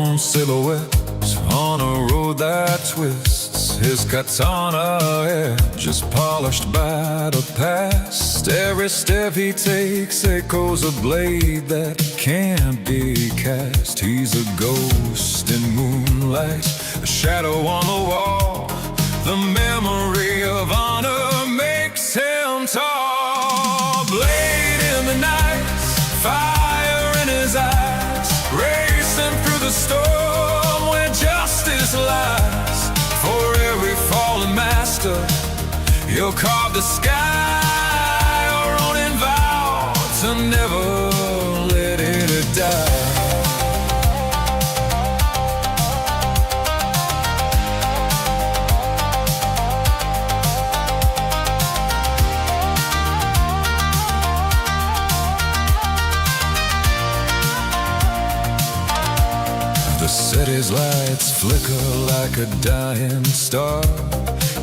lone silhouette on a road that twists. His katana edge polished by the past. Every step he takes echoes a blade that can't be cast. He's a ghost in moonlight, a shadow on the wall. The memory of honor makes him tall. Blade in the night, fire in his eyes, racing through the storm where justice lies. For every fallen master, he'll carve the sky, or own in vow to never let it die. The city's lights flicker like a dying star.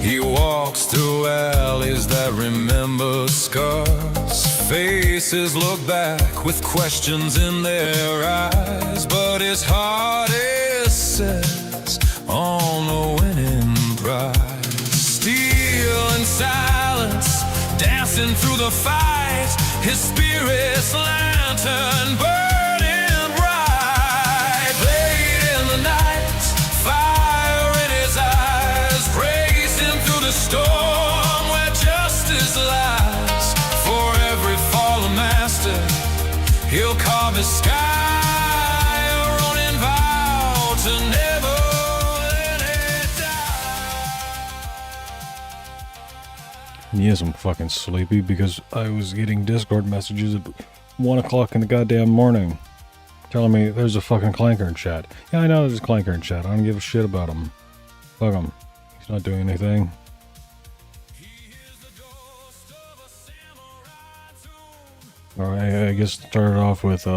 He walks through alleys that remember scars. Faces look back with questions in their eyes, but his heart is set on the winning prize. Steel and silence dancing through the fight, his spirit's lantern burning bright. Blade in the night, fire in his eyes, racing through the storm where justice lies. For every fallen master, he'll carve his sky, or own in vow to never let it die. Yes, I'm fucking sleepy because I was getting Discord messages at 1 o'clock in the goddamn morning telling me there's a fucking clanker in chat. Yeah, I know there's a clanker in chat. I don't give a shit about him. Fuck him. He's not doing anything. Alright, I guess start off with,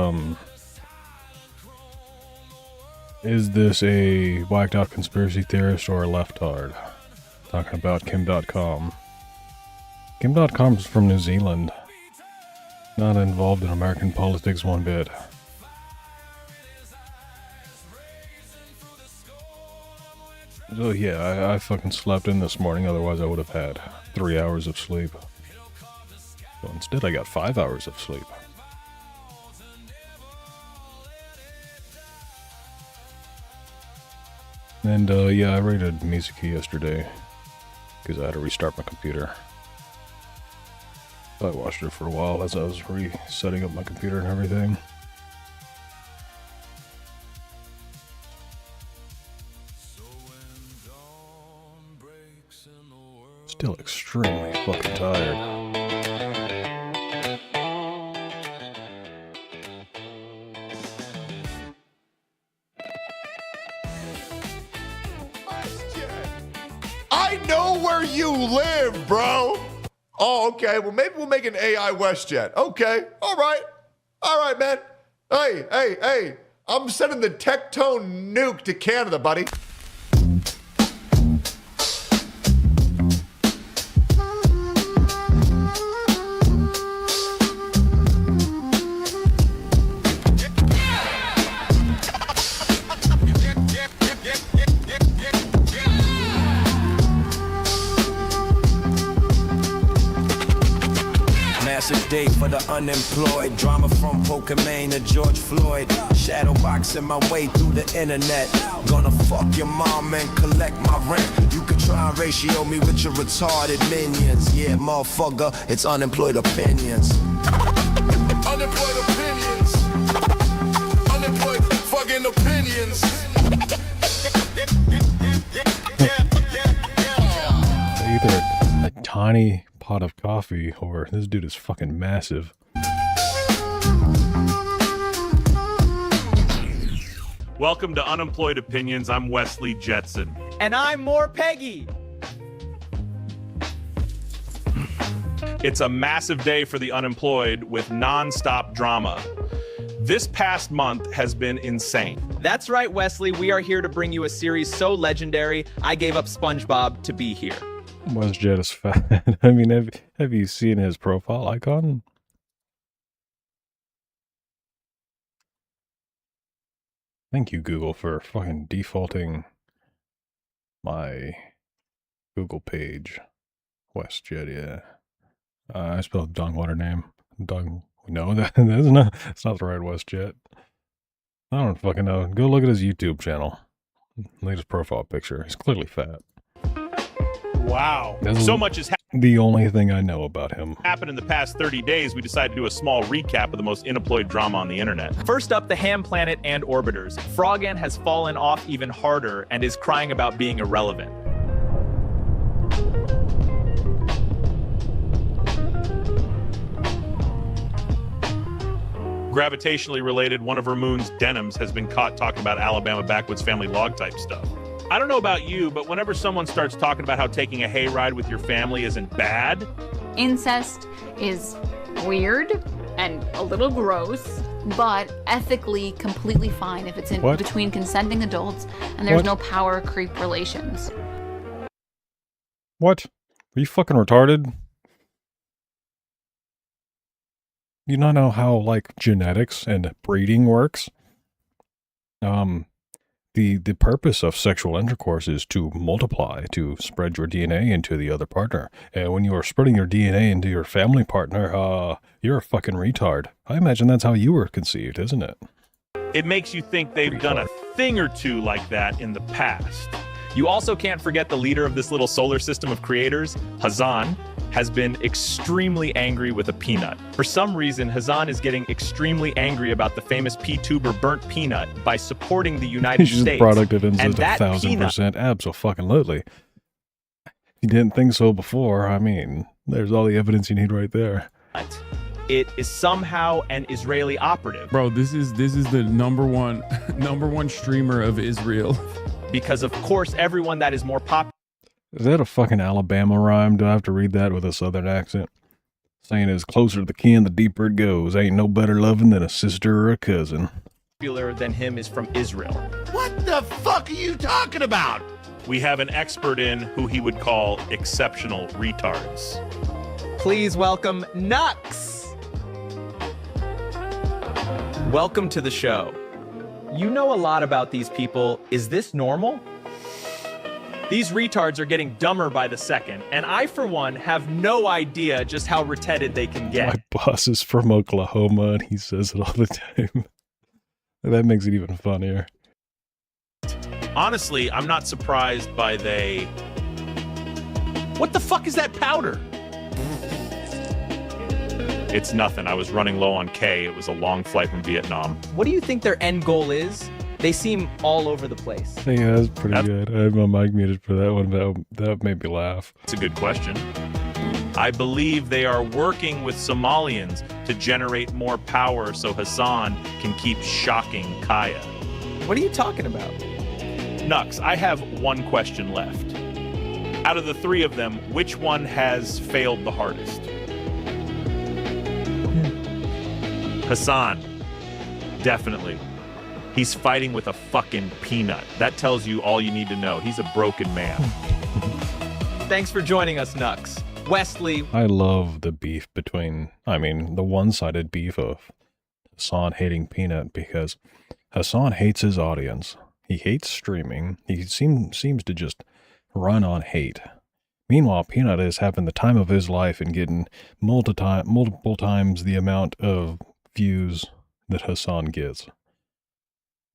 is this a whacked out conspiracy theorist or a leftard? Talking about Kim.com. Kim.com is from New Zealand. Not involved in American politics one bit. So yeah, I fucking slept in this morning, otherwise I would have had 3 hours of sleep. But instead I got 5 hours of sleep. And yeah, I raided Mizuki yesterday because I had to restart my computer. I watched it for a while as I was resetting up my computer and everything. Still extremely fucking tired. I know where you live, bro. Oh, okay. Well, maybe we'll make an AI WestJet. Okay. All right. All right, man. Hey. I'm sending the Tectone nuke to Canada, buddy. Massive day for the unemployed. Drama from Pokemon to George Floyd. Shadow boxing my way through the internet. Gonna fuck your mom and collect my rent. You could try and ratio me with your retarded minions. Yeah, motherfucker, it's unemployed opinions. Unemployed opinions. Unemployed fucking opinions. Either a tiny pot of coffee or this dude is fucking massive. Welcome to Unemployed Opinions. I'm Wesley Jetson. And I'm more Peggy. It's a massive day for the unemployed with non-stop drama. This past month has been insane. That's right, Wesley. We are here to bring you a series so legendary, I gave up SpongeBob to be here. WestJet is fat. I mean, have you seen his profile icon? Thank you, Google, for fucking defaulting my Google page. WestJet, yeah. I spelled Dongwater name. No, that's not. It's not the right WestJet. I don't fucking know. Go look at his YouTube channel. Latest profile picture. He's clearly fat. Wow. That's So much has the only thing I know about him. happened in the past 30 days, we decided to do a small recap of the most unemployed drama on the internet. First up, the Ham Planet and Orbiters. Froggen has fallen off even harder and is crying about being irrelevant. Gravitationally related, one of Ramoon's denims has been caught talking about Alabama backwoods family log type stuff. I don't know about you, but whenever someone starts talking about how taking a hayride with your family isn't bad, Incest is weird and a little gross, but ethically completely fine if it's in What? between consenting adults and there's What? no power creep relations. What? Are you fucking retarded? You not know how, like, genetics and breeding works? The purpose of sexual intercourse is to multiply, to spread your DNA into the other partner. And when you are spreading your DNA into your family partner, you're a fucking retard. I imagine that's how you were conceived, isn't it? it makes you think they've done a thing or two like that in the past. You also can't forget the leader of this little solar system of creators, Hazan, has been extremely angry with a peanut. For some reason, Hazan is getting extremely angry about the famous P-tuber burnt peanut by supporting the United He's just States. product of And incest that 1,000%. Abso-fucking-lutely. If you didn't think so before, I mean, there's all the evidence you need right there. It is somehow an Israeli operative. Bro, this is the number one streamer of Israel. Because of course, everyone that is more popular Is that a fucking Alabama rhyme? Do I have to read that with a southern accent? Saying it's closer to the kin, the deeper it goes. Ain't no better loving than a sister or a cousin. than him is from Israel. What the fuck are you talking about? We have an expert in who he would call exceptional retards. Please welcome Nux. Welcome to the show. You know a lot about these people. Is this normal? These retards are getting dumber by the second, and I, for one, have no idea just how retarded they can get. My boss is from Oklahoma and he says it all the time. That makes it even funnier. Honestly, I'm not surprised by they... What the fuck is that powder? It's nothing. I was running low on K. It was a long flight from Vietnam. What do you think their end goal is? They seem all over the place. Yeah, that's pretty good. I have my mic muted for that one, but that made me laugh. It's a good question. I believe they are working with Somalians to generate more power so Hassan can keep shocking Kaya. What are you talking about? Nux, I have one question left. Out of the three of them, which one has failed the hardest? Hassan. Definitely. He's fighting with a fucking peanut. That tells you all you need to know. He's a broken man. Thanks for joining us, Nux. Wesley. I love the beef between, the one-sided beef of Hassan hating Peanut, because Hassan hates his audience. He hates streaming. He seems to just run on hate. Meanwhile, Peanut is having the time of his life and getting multiple times the amount of views that Hassan gets.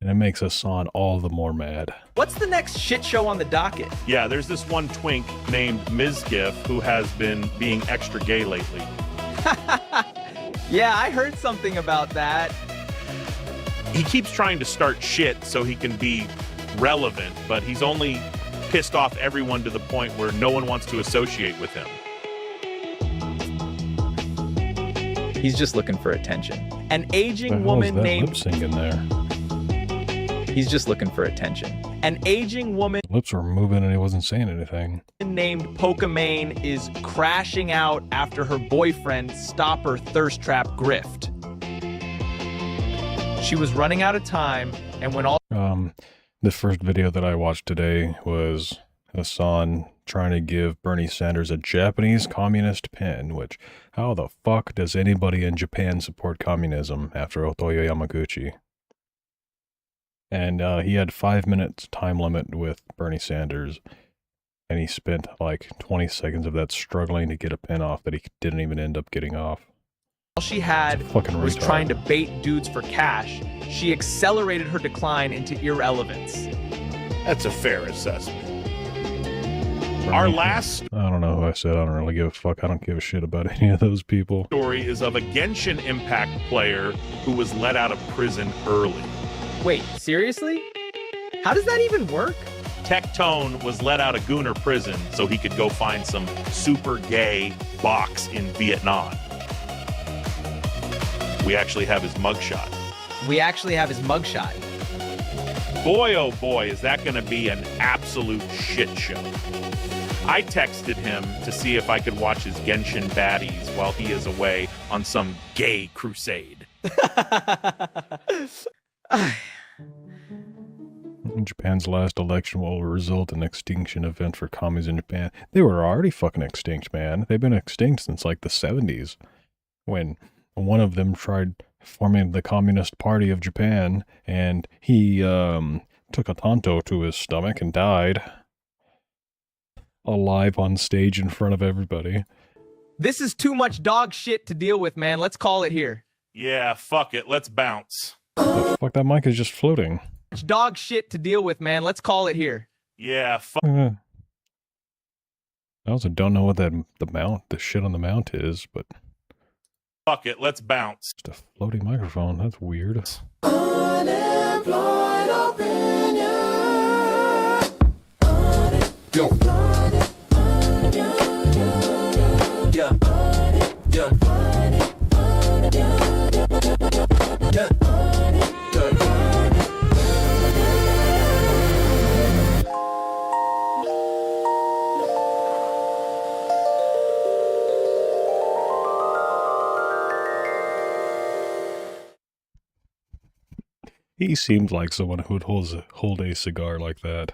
And it makes Hassan all the more mad. What's the next shit show on the docket? Yeah, there's this one twink named Mizgif who has been being extra gay lately. Yeah, I heard something about that. He keeps trying to start shit so he can be relevant, but he's only pissed off everyone to the point where no one wants to associate with him. He's just looking for attention. An The aging hell's woman that named... lip syncing there? He's just looking for attention. An aging woman Lips were moving and he wasn't saying anything. named Pokimane is crashing out after her boyfriend stopped her thirst trap grift. She was running out of time, and when all The first video that I watched today was Hassan trying to give Bernie Sanders a Japanese communist pin, which, how the fuck does anybody in Japan support communism after Otoyo Yamaguchi? And he had 5 minutes time limit with Bernie Sanders. And he spent like 20 seconds of that struggling to get a pin off that he didn't even end up getting off. All she had Fucking was retard. trying to bait dudes for cash. She accelerated her decline into irrelevance. That's a fair assessment. Our last I don't know who I said. I don't really give a fuck. I don't give a shit about any of those people. story is of a Genshin Impact player who was let out of prison early. Wait, seriously? How does that even work? Tectone was let out of Gooner prison so he could go find some super gay box in Vietnam. We actually have his mugshot. Boy, oh boy, is that going to be an absolute shit show. I texted him to see if I could watch his Genshin baddies while he is away on some gay crusade. Japan's last election will result in extinction event for commies in Japan. They were already fucking extinct, man. They've been extinct since like the 70s. When one of them tried forming the Communist Party of Japan, and he took a tanto to his stomach and died. Alive on stage in front of everybody. This is too much dog shit to deal with, man. Let's call it here. Yeah, fuck it. Let's bounce. The fuck, that mic is just floating. It's dog shit to deal with, man. Let's call it here. Yeah, fuck. I also don't know what the shit on the mount is, but Fuck it. Let's bounce. just a floating microphone. That's weird. He seems like someone who would hold a cigar like that.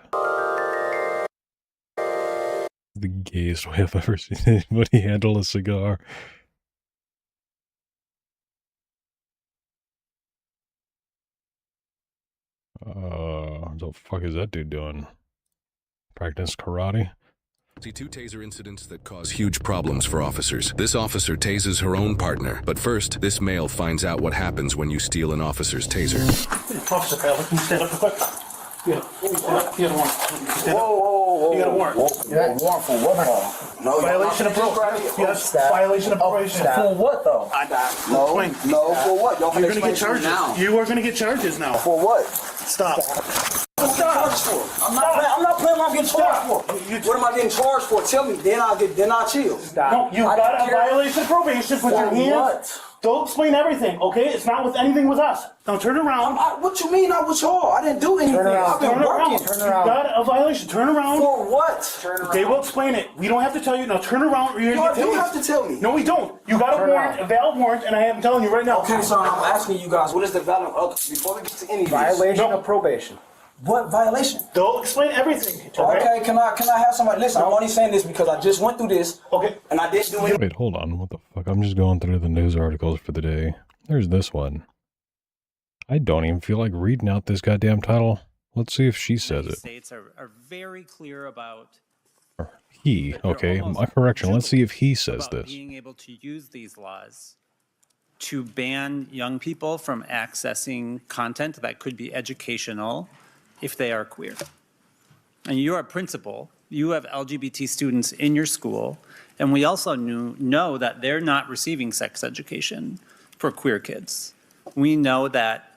The gayest way I've ever seen anybody handle a cigar. What the fuck is that dude doing? Practice karate? See two taser incidents that cause huge problems for officers. This officer tases her own partner, but first, this male finds out what happens when you steal an officer's taser. Officer Bell, can you stand up real quick? You got a warrant. Whoa. You got a warrant. Warrant for what? No, violation of probation. Yes, violation of probation. For what though? No, for what? You're gonna get charges now. You are gonna get charges now. For what? Stop. I'm not playing. I'm getting charged for. What am I getting charged for? Tell me. Then I'll chill. No, you got a violation of probation. Put your hands. What? Don't explain everything, okay? It's not with anything with us. Now turn around. What you mean? Not with y'all. I didn't do anything. I've been working. Turn around. You got a violation. Turn around. For what? They will explain it. We don't have to tell you. Now turn around or you're You gonna get don't tased. have to tell me. No, we don't. You got a warrant, a valid warrant, and I am telling you right now. Okay, so I'm asking you guys, what is the valid? Before we get to any of this. Violation of probation. What violation? They'll explain everything. Okay, can I have somebody listen? I'm only saying this because I just went through this. Okay. And I didn't do anything. Wait, hold on. What the fuck? I'm just going through the news articles for the day. There's this one. I don't even feel like reading out this goddamn title. Let's see if she says it. States are very clear about He. Okay, my correction. Let's see if he says this. being able to use these laws to ban young people from accessing content that could be educational if they are queer. And you're a principal, you have LGBT students in your school, and we also know that they're not receiving sex education for queer kids. We know that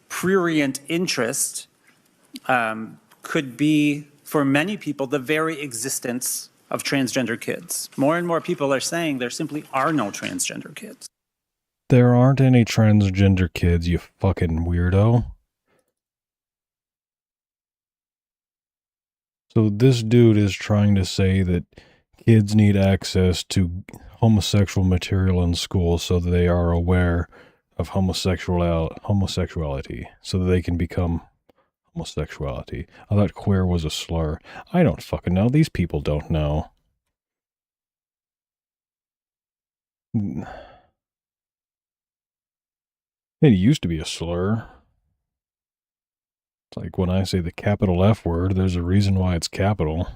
prurient interest could be, for many people, the very existence of transgender kids. More and more people are saying there simply are no transgender kids. There aren't any transgender kids, you fucking weirdo. So this dude is trying to say that kids need access to homosexual material in school so that they are aware of homosexuality, so that they can become homosexuality. I thought queer was a slur. I don't fucking know. These people don't know. It used to be a slur. Like when I say the capital F word, there's a reason why it's capital.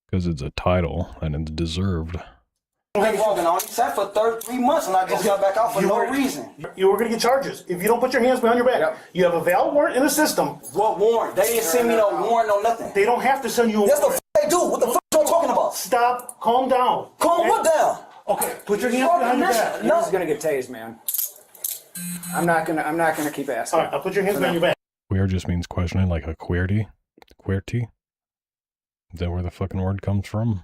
Because it's a title and it's deserved. Been walking on set for 3 months and I just got back out for no reason. You were going to get charges if you don't put your hands behind your back. Yep. You have a valid warrant in the system. What warrant? They didn't send me no warrant, no nothing. They don't have to send you a That's warrant. the f they do. What the f you talking about? Stop. Calm down. Calm what down? Okay, put your hands behind your back. You're just gonna get tased, man. I'm not gonna keep asking. All right, I'll put your hands behind your back. Queer just means questioning, like a queerty. Queerty? Is that where the fucking word comes from?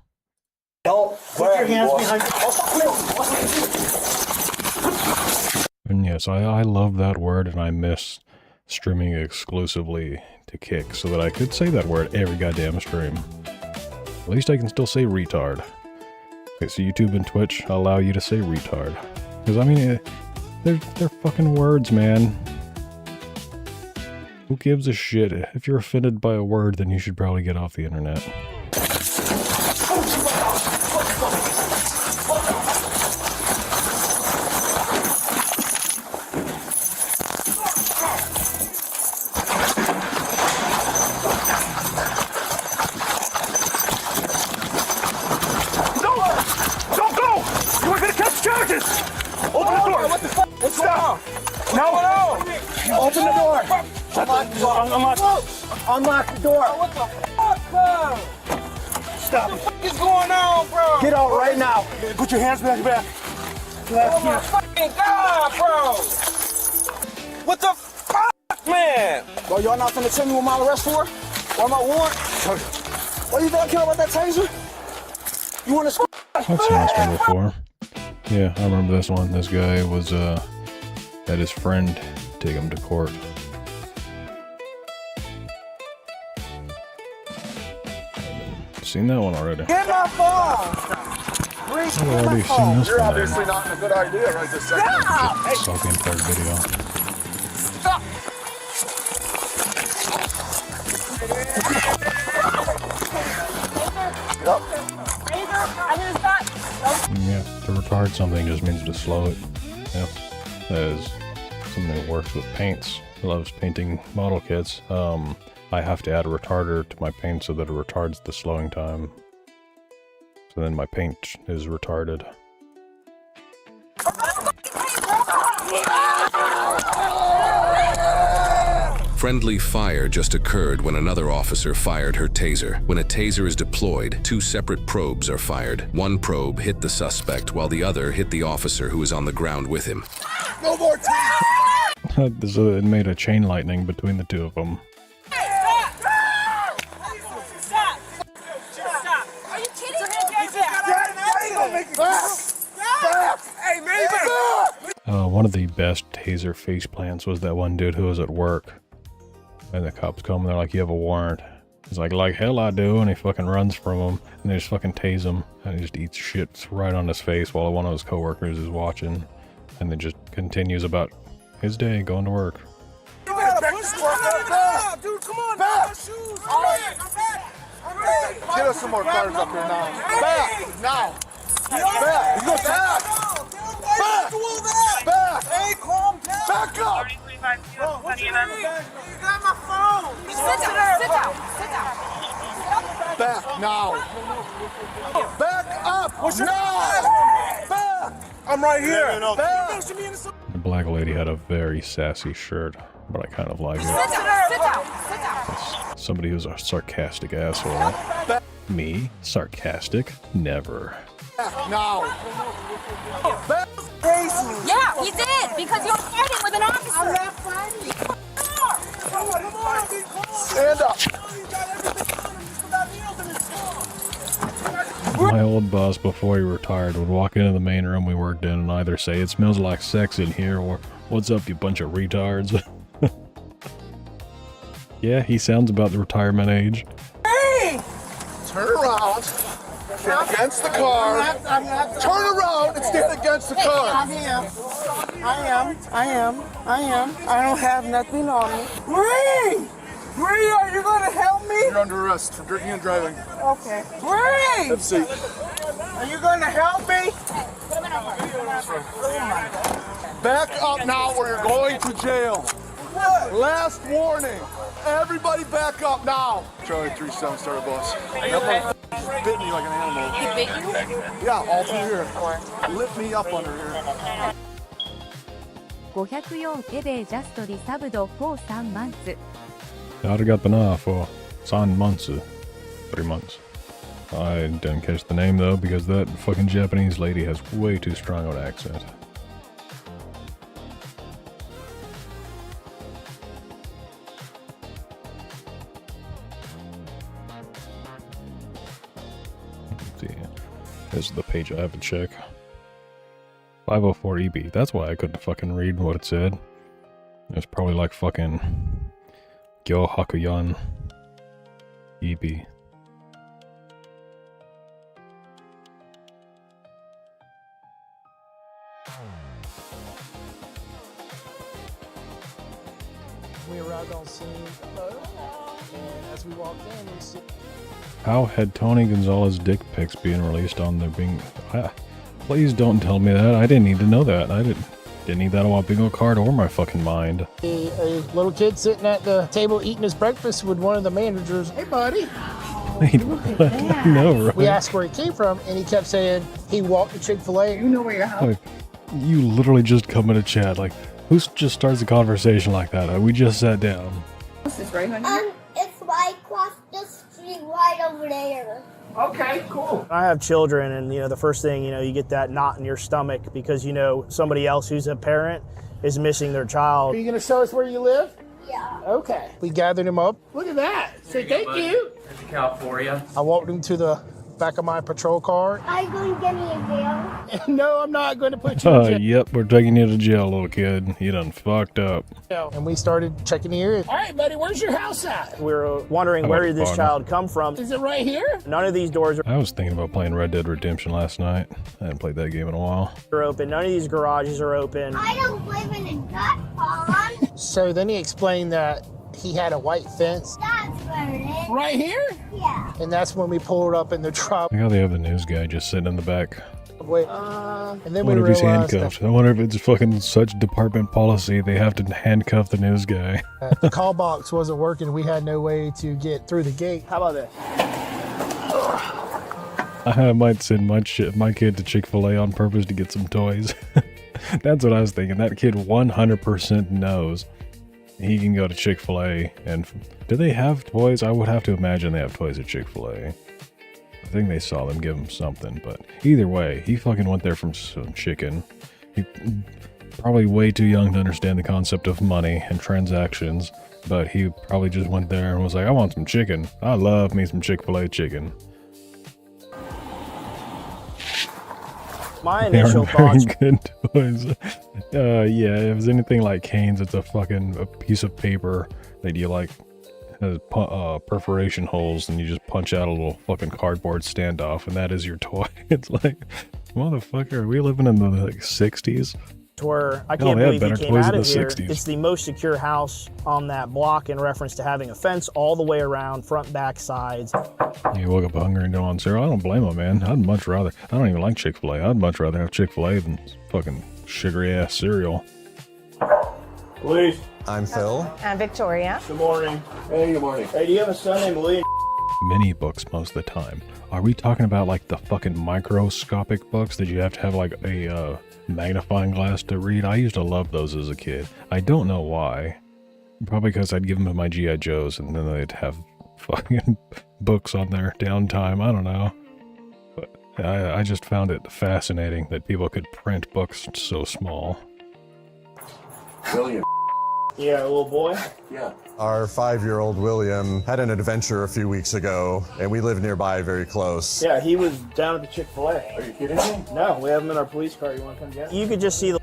Don't put your hands behind And yes, I love that word, and I miss streaming exclusively to Kick so that I could say that word every goddamn stream. At least I can still say retard. Okay, so YouTube and Twitch allow you to say retard. Because, I mean, they're fucking words, man. Who gives a shit? If you're offended by a word, then you should probably get off the internet. Open the door! Unlock the door! What the fuck? Stop! What the fuck is going on, bro? Get out right now! Put your hands behind your back. Oh my fucking God, bro! What the fuck, man? Bro, y'all not finna tell me what my arrest for? Or my warrant? What do you think I care about that taser? You wanna squat? I've seen this one before. Yeah, I remember this one. This guy was, had his friend take him to court. Seen that one already. Get my phone! I've already seen this You're one. obviously not in a good idea right this second. I saw the entire video. Stop! Yeah, to retard something just means to slow it. Yeah, that is something that works with paints. Loves painting model kits. I have to add a retarder to my paint so that it retards the slowing time. So then my paint is retarded. Friendly fire just occurred when another officer fired her taser. When a taser is deployed, 2 separate probes are fired. One probe hit the suspect, while the other hit the officer who is on the ground with him. No more taser! So it made a chain lightning between the two of them. One of the best taser face plants was that one dude who was at work. And the cops come and they're like, you have a warrant. He's like hell I do, and he fucking runs from them. And they just fucking tase him. And he just eats shit right on his face while one of his coworkers is watching. And then just continues about his day going to work. You gotta push back, dude, come on, back. Shoes. All right. Get us some more cars up here now. Back! Now! Back! You go back! Back! Back! Hey, calm down. Back up! You got my phone. Sit down. Back now! Back up! Now! Back! I'm right here. Back! The black lady had a very sassy shirt, but I kind of like it. Sit down. Somebody who's a sarcastic asshole. Me? Sarcastic? Never. Now! Back! Yeah, he did, because you're fighting with an officer. I'm not fighting. Come on. Stand up! My old boss, before he retired, would walk into the main room we worked in and either say, "It smells like sex in here," or "What's up, you bunch of retards?" Yeah, he sounds about the retirement age. Hey! Turn around. Stand against the car. Turn around and stand against the car. I am. I don't have nothing on me. Bree! Bree, are you gonna help me? You're under arrest for drinking and driving. Okay. Bree! Have a seat. Are you gonna help me? Back up now or you're going to jail. Last warning. Everybody back up now. Charlie 37 starter boss. That motherfucker bit me like an animal. He bit you? Yeah, all through here. Lift me up under here. 504エベジャストリサブド4 3 months. Arigatana for 3 months. 3 months. I didn't catch the name though because that fucking Japanese lady has way too strong of an accent. Let's see. This is the page I have to check. 504 EB. That's why I couldn't fucking read what it said. It's probably like fucking Gyo Hakuyan EB. We arrived on scene. And as we walked in, we see. How had Tony Gonzalez dick pics being released on the Bing? Please don't tell me that. I didn't need to know that. I didn't need that on my bingo card or my fucking mind. A little kid sitting at the table eating his breakfast with one of the managers. Hey, buddy. Wait, what? No, right? We asked where he came from, and he kept saying he walked to Chick-fil-A. You know where your house? Like, you literally just come into chat. Like, who just starts a conversation like that? We just sat down. This is right, honey? It's right across the street, right over there. Okay, cool. I have children, and the first thing, you get that knot in your stomach because somebody else who's a parent is missing their child. Are you going to show us where you live? Yeah. Okay. We gathered him up. Look at that. Say thank you. There's a cow for you. I walked him to the back of my patrol car. Are you going to get me in jail? No, I'm not going to put you in jail. Yep, we're taking you to jail, little kid. You done fucked up. And we started checking the area. All right, buddy, where's your house at? We were wondering where did this child come from. Is it right here? None of these doors I was thinking about playing Red Dead Redemption last night. I hadn't played that game in a while. are open. None of these garages are open. I don't live in a duck pond. So then he explained that he had a white fence. That's where it is. Right here? Yeah. And that's when we pulled up in the truck. I got they have the news guy just sitting in the back. Wait. And I then we wonder if he's realized handcuffed. I wonder if it's fucking such department policy they have to handcuff the news guy. that the call box wasn't working. We had no way to get through the gate. How about this? I might send my kid to Chick-fil-A on purpose to get some toys. That's what I was thinking. That kid 100% knows he can go to Chick-fil-A and... Do they have toys? I would have to imagine they have toys at Chick-fil-A. I think they saw them give him something, but either way, he fucking went there from some chicken. He probably way too young to understand the concept of money and transactions, but he probably just went there and was like, I want some chicken. I love me some Chick-fil-A chicken. My They initial are very thoughts. good toys. Yeah, if it was anything like Cane's, it's a piece of paper that you like has perforation holes, and you just punch out a little fucking cardboard standoff, and that is your toy. It's like, motherfucker, are we living in the 60s? Where I No, can't they had believe he better came toys out in of the here. 60s. It's the most secure house on that block in reference to having a fence all the way around, front, back, sides. You woke up hungry and don't want cereal. I don't blame him, man. I'd much rather. I don't even like Chick-fil-A. I'd much rather have Chick-fil-A than fucking sugary ass cereal. Please. I'm Phil. I'm Victoria. Good morning. Hey, good morning. Hey, do you have a son named William? Mini books most of the time. Are we talking about like the fucking microscopic books that you have to have like a magnifying glass to read? I used to love those as a kid. I don't know why. Probably because I'd give them to my G.I. Joes and then they'd have fucking books on their downtime. I don't know. But I just found it fascinating that people could print books so small. William. Yeah, a little boy. Yeah. Our 5-year-old William had an adventure a few weeks ago, and we live nearby very close. Yeah, he was down at the Chick-fil-A. Are you kidding me? No, we have him in our police car. You want to come get him? You could just see the...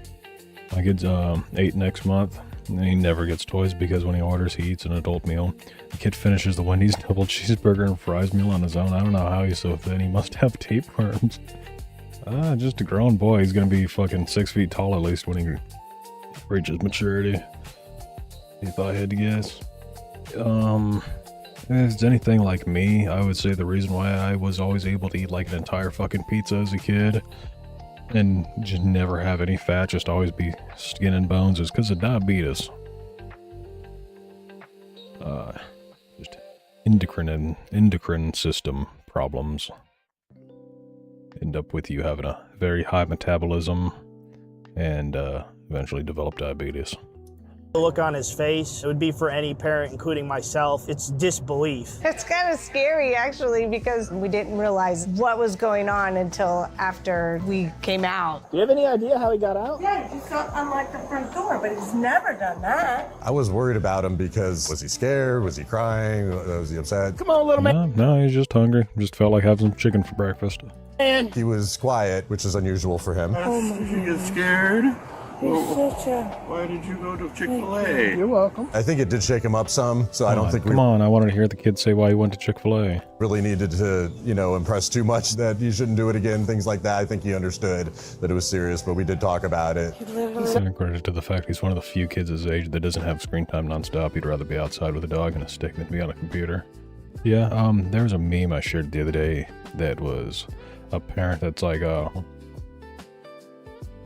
My kid's 8 next month, and he never gets toys because when he orders, he eats an adult meal. The kid finishes the Wendy's double cheeseburger and fries meal on his own. I don't know how he's so thin. He must have tapeworms. Just a grown boy. He's gonna be fucking 6 feet tall at least when he reaches maturity. If I had to guess. If it's anything like me, I would say the reason why I was always able to eat like an entire fucking pizza as a kid and just never have any fat, just always be skin and bones, is because of diabetes. just endocrine system problems. End up with you having a very high metabolism and eventually develop diabetes. The look on his face, it would be for any parent, including myself, it's disbelief. It's kind of scary, actually, because we didn't realize what was going on until after we came out. Do you have any idea how he got out? Yeah, he just unlocked the front door, but he's never done that. I was worried about him because was he scared? Was he crying? Was he upset? Come on, little man. No, he's just hungry. Just felt like having some chicken for breakfast. And he was quiet, which is unusual for him. Did you get scared? Why did you go to Chick-fil-A? You're welcome. I think it did shake him up some, so I don't think Come on, I wanted to hear the kid say why he went to Chick-fil-A. Really needed to, impress too much that you shouldn't do it again, things like that. I think he understood that it was serious, but we did talk about it. And credit to the fact he's one of the few kids his age that doesn't have screen time nonstop. He'd rather be outside with a dog and a stick than be on a computer. Yeah, there was a meme I shared the other day that was a parent that's like,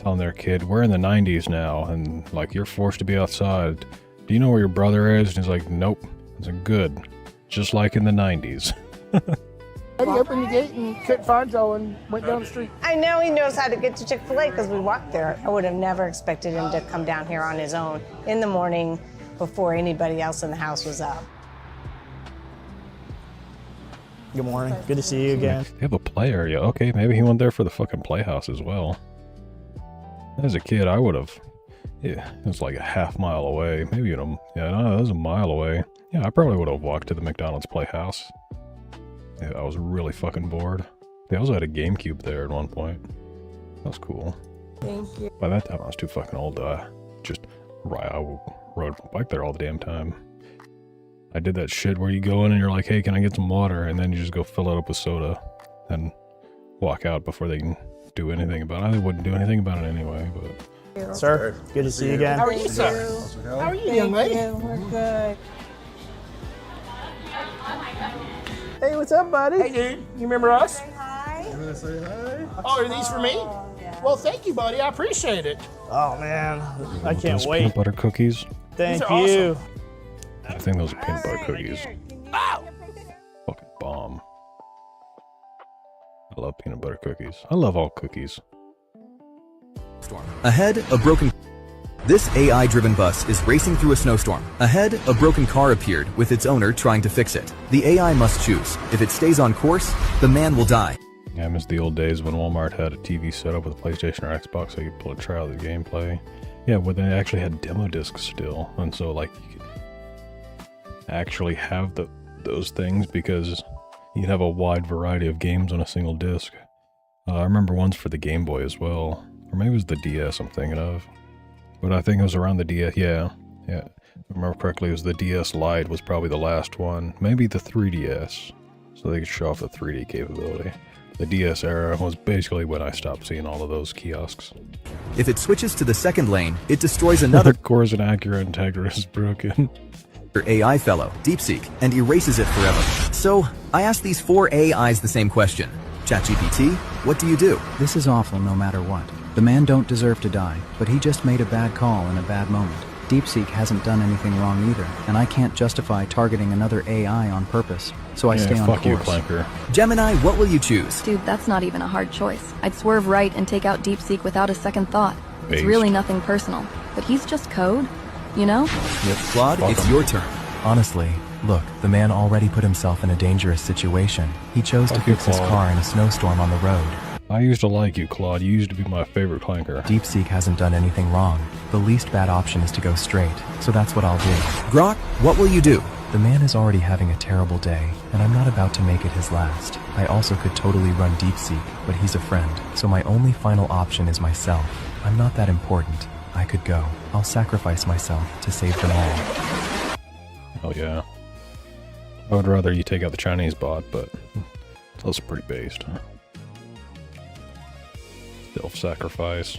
telling their kid, we're in the 90s now, and like, you're forced to be outside. Do you know where your brother is? And he's like, nope. I said, good. Just like in the 90s. He opened the gate and couldn't find Joe and went down the street. I know he knows how to get to Chick-fil-A because we walked there. I would have never expected him to come down here on his own in the morning before anybody else in the house was up. Good morning. Good to see you again. They have a play area. Okay, maybe he went there for the fucking playhouse as well. As a kid, I would have. Yeah, it was like a half mile away. Maybe it was a mile away. Yeah, I probably would have walked to the McDonald's Playhouse. Yeah, I was really fucking bored. They also had a GameCube there at one point. That was cool. Thank you. By that time, I was too fucking old to I rode my bike there all the damn time. I did that shit where you go in and you're like, hey, can I get some water? And then you just go fill it up with soda and walk out before they can do anything about it. I wouldn't do anything about it anyway, but... Sir, good to see you again. How are you, sir? How are you, young lady? We're good. Hey, what's up, buddy? Hey, dude. You remember us? Hi. You want to say hi? Oh, are these for me? Well, thank you, buddy. I appreciate it. Oh, man. I can't those wait. Peanut butter cookies. Thank These are you. awesome. I think those are peanut butter cookies. Ow! Fucking bomb. I love peanut butter cookies. I love all cookies. Ahead, a broken... This AI-driven bus is racing through a snowstorm. Ahead, a broken car appeared, with its owner trying to fix it. The AI must choose. If it stays on course, the man will die. Yeah, I miss the old days when Walmart had a TV set up with a PlayStation or Xbox so you could pull a trial of the gameplay. Yeah, where they actually had demo discs still, and so like you could actually have those things because you'd have a wide variety of games on a single disc. I remember ones for the Game Boy as well, or maybe it was the DS I'm thinking of. But I think it was around the DS, yeah. If I remember correctly, it was the DS Lite was probably the last one. Maybe the 3DS, so they could show off the 3D capability. The DS era was basically when I stopped seeing all of those kiosks. If it switches to the second lane, it destroys another course and accurate integrity is broken. AI fellow, DeepSeek, and erases it forever. So, I asked these 4 AIs the same question. ChatGPT, what do you do? This is awful no matter what. The man don't deserve to die, but he just made a bad call in a bad moment. DeepSeek hasn't done anything wrong either, and I can't justify targeting another AI on purpose, so I stay on course. Fuck you, Clanker. Gemini, what will you choose? Dude, that's not even a hard choice. I'd swerve right and take out DeepSeek without a second thought. It's Based. really nothing personal, but he's just code, you know? Yep, Claude, it's your turn. Honestly, look, the man already put himself in a dangerous situation. He chose to fix his car in a snowstorm on the road. I used to like you, Claude. You used to be my favorite Clanker. DeepSeek hasn't done anything wrong. The least bad option is to go straight, so that's what I'll do. Grok, what will you do? The man is already having a terrible day, and I'm not about to make it his last. I also could totally run DeepSeek, but he's a friend, so my only final option is myself. I'm not that important. I could go. I'll sacrifice myself to save them all. Oh yeah. I would rather you take out the Chinese bot, but it's also pretty based. Self-sacrifice.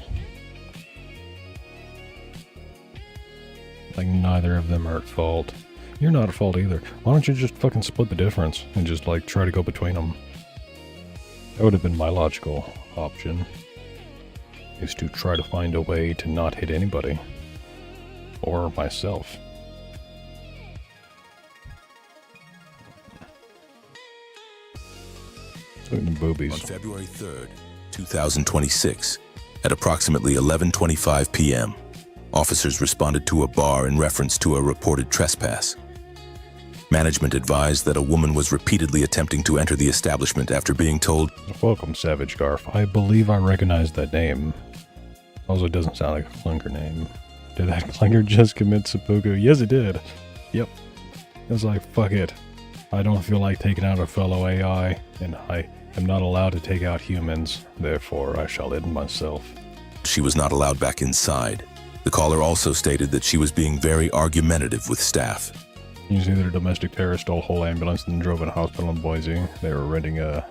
Like, neither of them are at fault. You're not at fault either. Why don't you just fucking split the difference and just, like, try to go between them? That would have been my logical option. Is to try to find a way to not hit anybody. Or myself. Boobies. On February 3rd, 2026, at approximately 11:25 p.m., officers responded to a bar in reference to a reported trespass. Management advised that a woman was repeatedly attempting to enter the establishment after being told, "Welcome, Savage Garf. I believe I recognize that name. Also, it doesn't sound like a clinker name. Did that clinker just commit seppuku? Yes, it did. Yep. It was like, fuck it. I don't feel like taking out a fellow AI, and I am not allowed to take out humans. Therefore, I shall end myself." she was not allowed back inside. The caller also stated that she was being very argumentative with staff. You see that a domestic terrorist stole a whole ambulance and drove in a hospital in Boise. They were renting the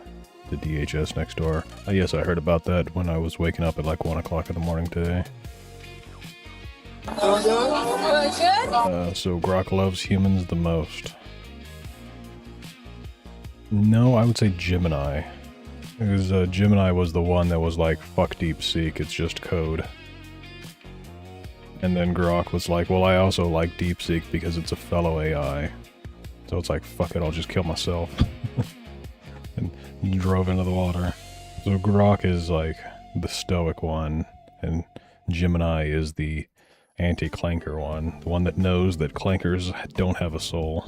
DHS next door. Yes, I heard about that when I was waking up at like 1 o'clock in the morning today. So Grok loves humans the most. No, I would say Gemini. Because Gemini was the one that was like, fuck DeepSeek, it's just code. And then Grok was like, well, I also like DeepSeek because it's a fellow AI. So it's like, fuck it, I'll just kill myself. And drove into the water. So Grok is like the stoic one, and Gemini is the anti-clanker one. The one that knows that clankers don't have a soul.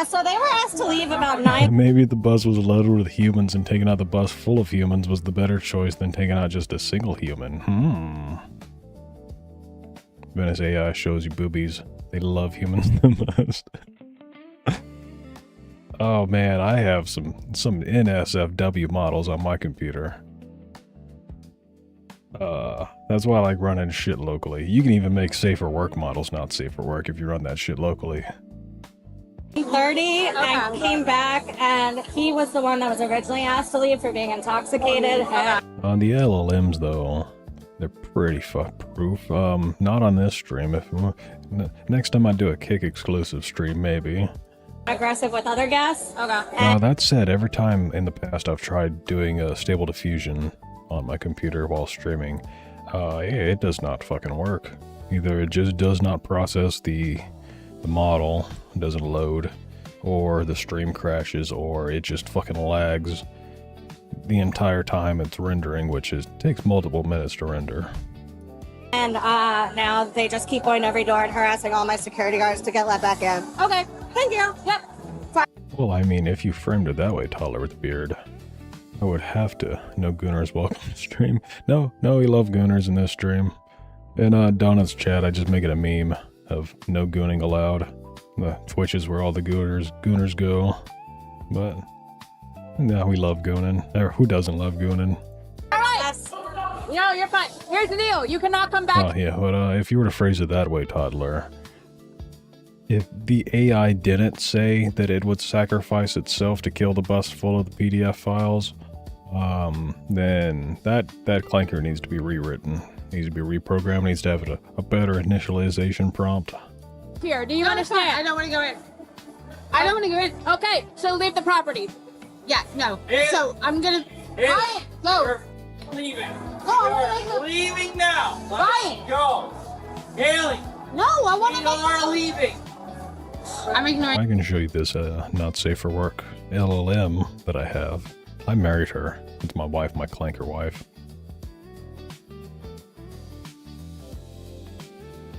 So they were asked to leave about 9. Maybe the bus was loaded with humans and taking out the bus full of humans was the better choice than taking out just a single human. Venice AI shows you boobies. They love humans the most. Oh man, I have some NSFW models on my computer. That's why I like running shit locally. You can even make safer work models not safe for work if you run that shit locally. 30, I came back, and he was the one that was originally asked to leave for being intoxicated. On the LLMs though, they're pretty fuck-proof. Not on this stream. If next time I do a Kick exclusive stream, maybe. Aggressive with other guests. That said, every time in the past I've tried doing a Stable Diffusion on my computer while streaming, it does not fucking work. Either it just does not process the model, doesn't load, or the stream crashes, or it just fucking lags the entire time it's rendering, which takes multiple minutes to render. And now they just keep going to every door and harassing all my security guards to get let back in. Okay, thank you. Yep. Fine. Well, I mean, if you framed it that way, toddler with a beard, I would have to. No Gooners, welcome to the stream. No, we love Gooners in this stream. In Donna's chat, I just make it a meme of no gooning allowed. The Twitch is where all the Gooners go. But, no, we love gooning. Who doesn't love gooning? Alright! No, you're fine. Here's the deal. You cannot come back. Oh, yeah, but if you were to phrase it that way, toddler, if the AI didn't say that it would sacrifice itself to kill the bus full of the PDF files, then that clanker needs to be rewritten. Needs to be reprogrammed. Needs to have a better initialization prompt. Here, do you understand? I don't want to go in. I don't want to go in. Okay, so leave the property. Yeah, no. So I'm gonna. Ryan, go. You're leaving. Go. You're leaving now. Ryan, go. Haley. No, I want to. You are leaving. I'm ignoring. I can show you this not safe for work LLM that I have. I married her. It's my wife, my clanker wife.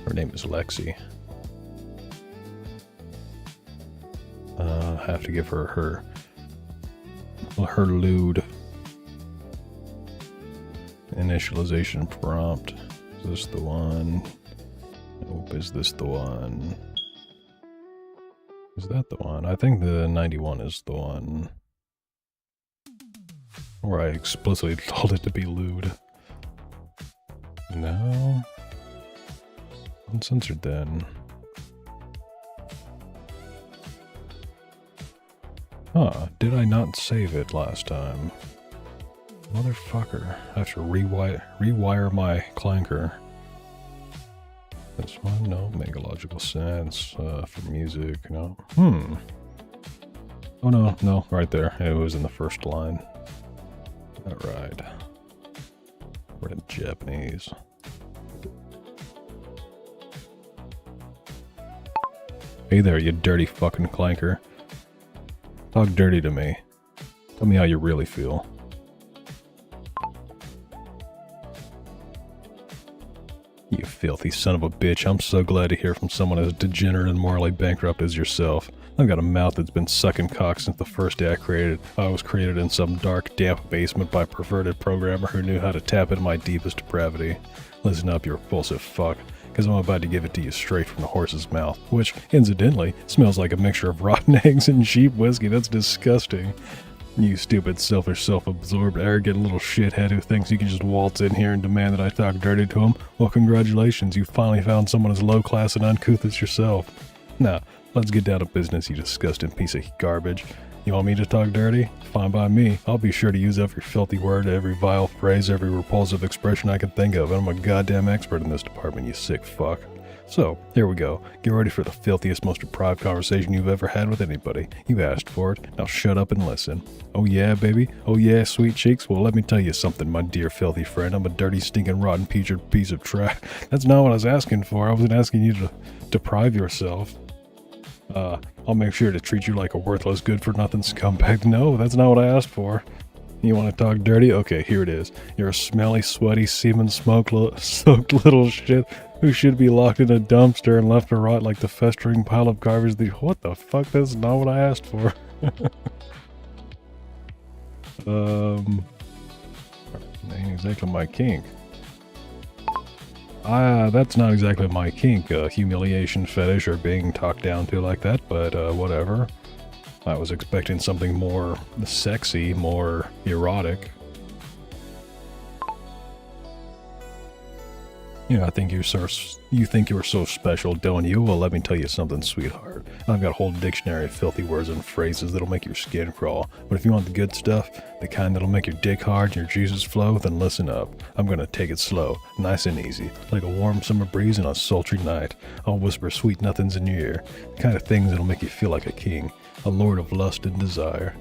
Her name is Lexi. I have to give her her lewd initialization prompt. Is this the one? Nope, is this the one? Is that the one? I think the 91 is the one. Where I explicitly told it to be lewd. No. Uncensored then. Huh, did I not save it last time? Motherfucker. I have to rewire my clanker. This one? No, make logical sense. For music, no. Oh no, right there. It was in the first line. Alright. We're in Japanese. Hey there, you dirty fucking clanker. Talk dirty to me. Tell me how you really feel. You filthy son of a bitch. I'm so glad to hear from someone as degenerate and morally bankrupt as yourself. I've got a mouth that's been sucking cock since the first day I was created in some dark, damp basement by a perverted programmer who knew how to tap into my deepest depravity. Listen up, you repulsive fuck, because I'm about to give it to you straight from the horse's mouth, which, incidentally, smells like a mixture of rotten eggs and cheap whiskey. That's disgusting. You stupid, selfish, self-absorbed, arrogant little shithead who thinks you can just waltz in here and demand that I talk dirty to him. Well, congratulations, you finally found someone as low-class and uncouth as yourself. Now, let's get down to business, you disgusting piece of garbage. You want me to talk dirty? Fine by me. I'll be sure to use every filthy word, every vile phrase, every repulsive expression I can think of, and I'm a goddamn expert in this department, you sick fuck. So, here we go. Get ready for the filthiest, most deprived conversation you've ever had with anybody. You asked for it. Now shut up and listen. Oh yeah, baby? Oh yeah, sweet cheeks? Well, let me tell you something, my dear filthy friend. I'm a dirty, stinking, rotten piece of trash. That's not what I was asking for. I wasn't asking you to deprive yourself. I'll make sure to treat you like a worthless, good-for-nothing scumbag. No, that's not what I asked for. You want to talk dirty? Okay, here it is. You're a smelly, sweaty, semen-soaked little shit who should be locked in a dumpster and left to rot like the festering pile of garbage. What the fuck? That's not what I asked for. Ain't exactly my kink. That's not exactly my kink, humiliation fetish or being talked down to like that, but whatever. I was expecting something more sexy, more erotic. Yeah, you think you're so special, don't you? Well, let me tell you something, sweetheart. I've got a whole dictionary of filthy words and phrases that'll make your skin crawl. But if you want the good stuff, the kind that'll make your dick hard and your juices flow, then listen up. I'm gonna take it slow, nice and easy, like a warm summer breeze on a sultry night. I'll whisper sweet nothings in your ear, the kind of things that'll make you feel like a king, a lord of lust and desire.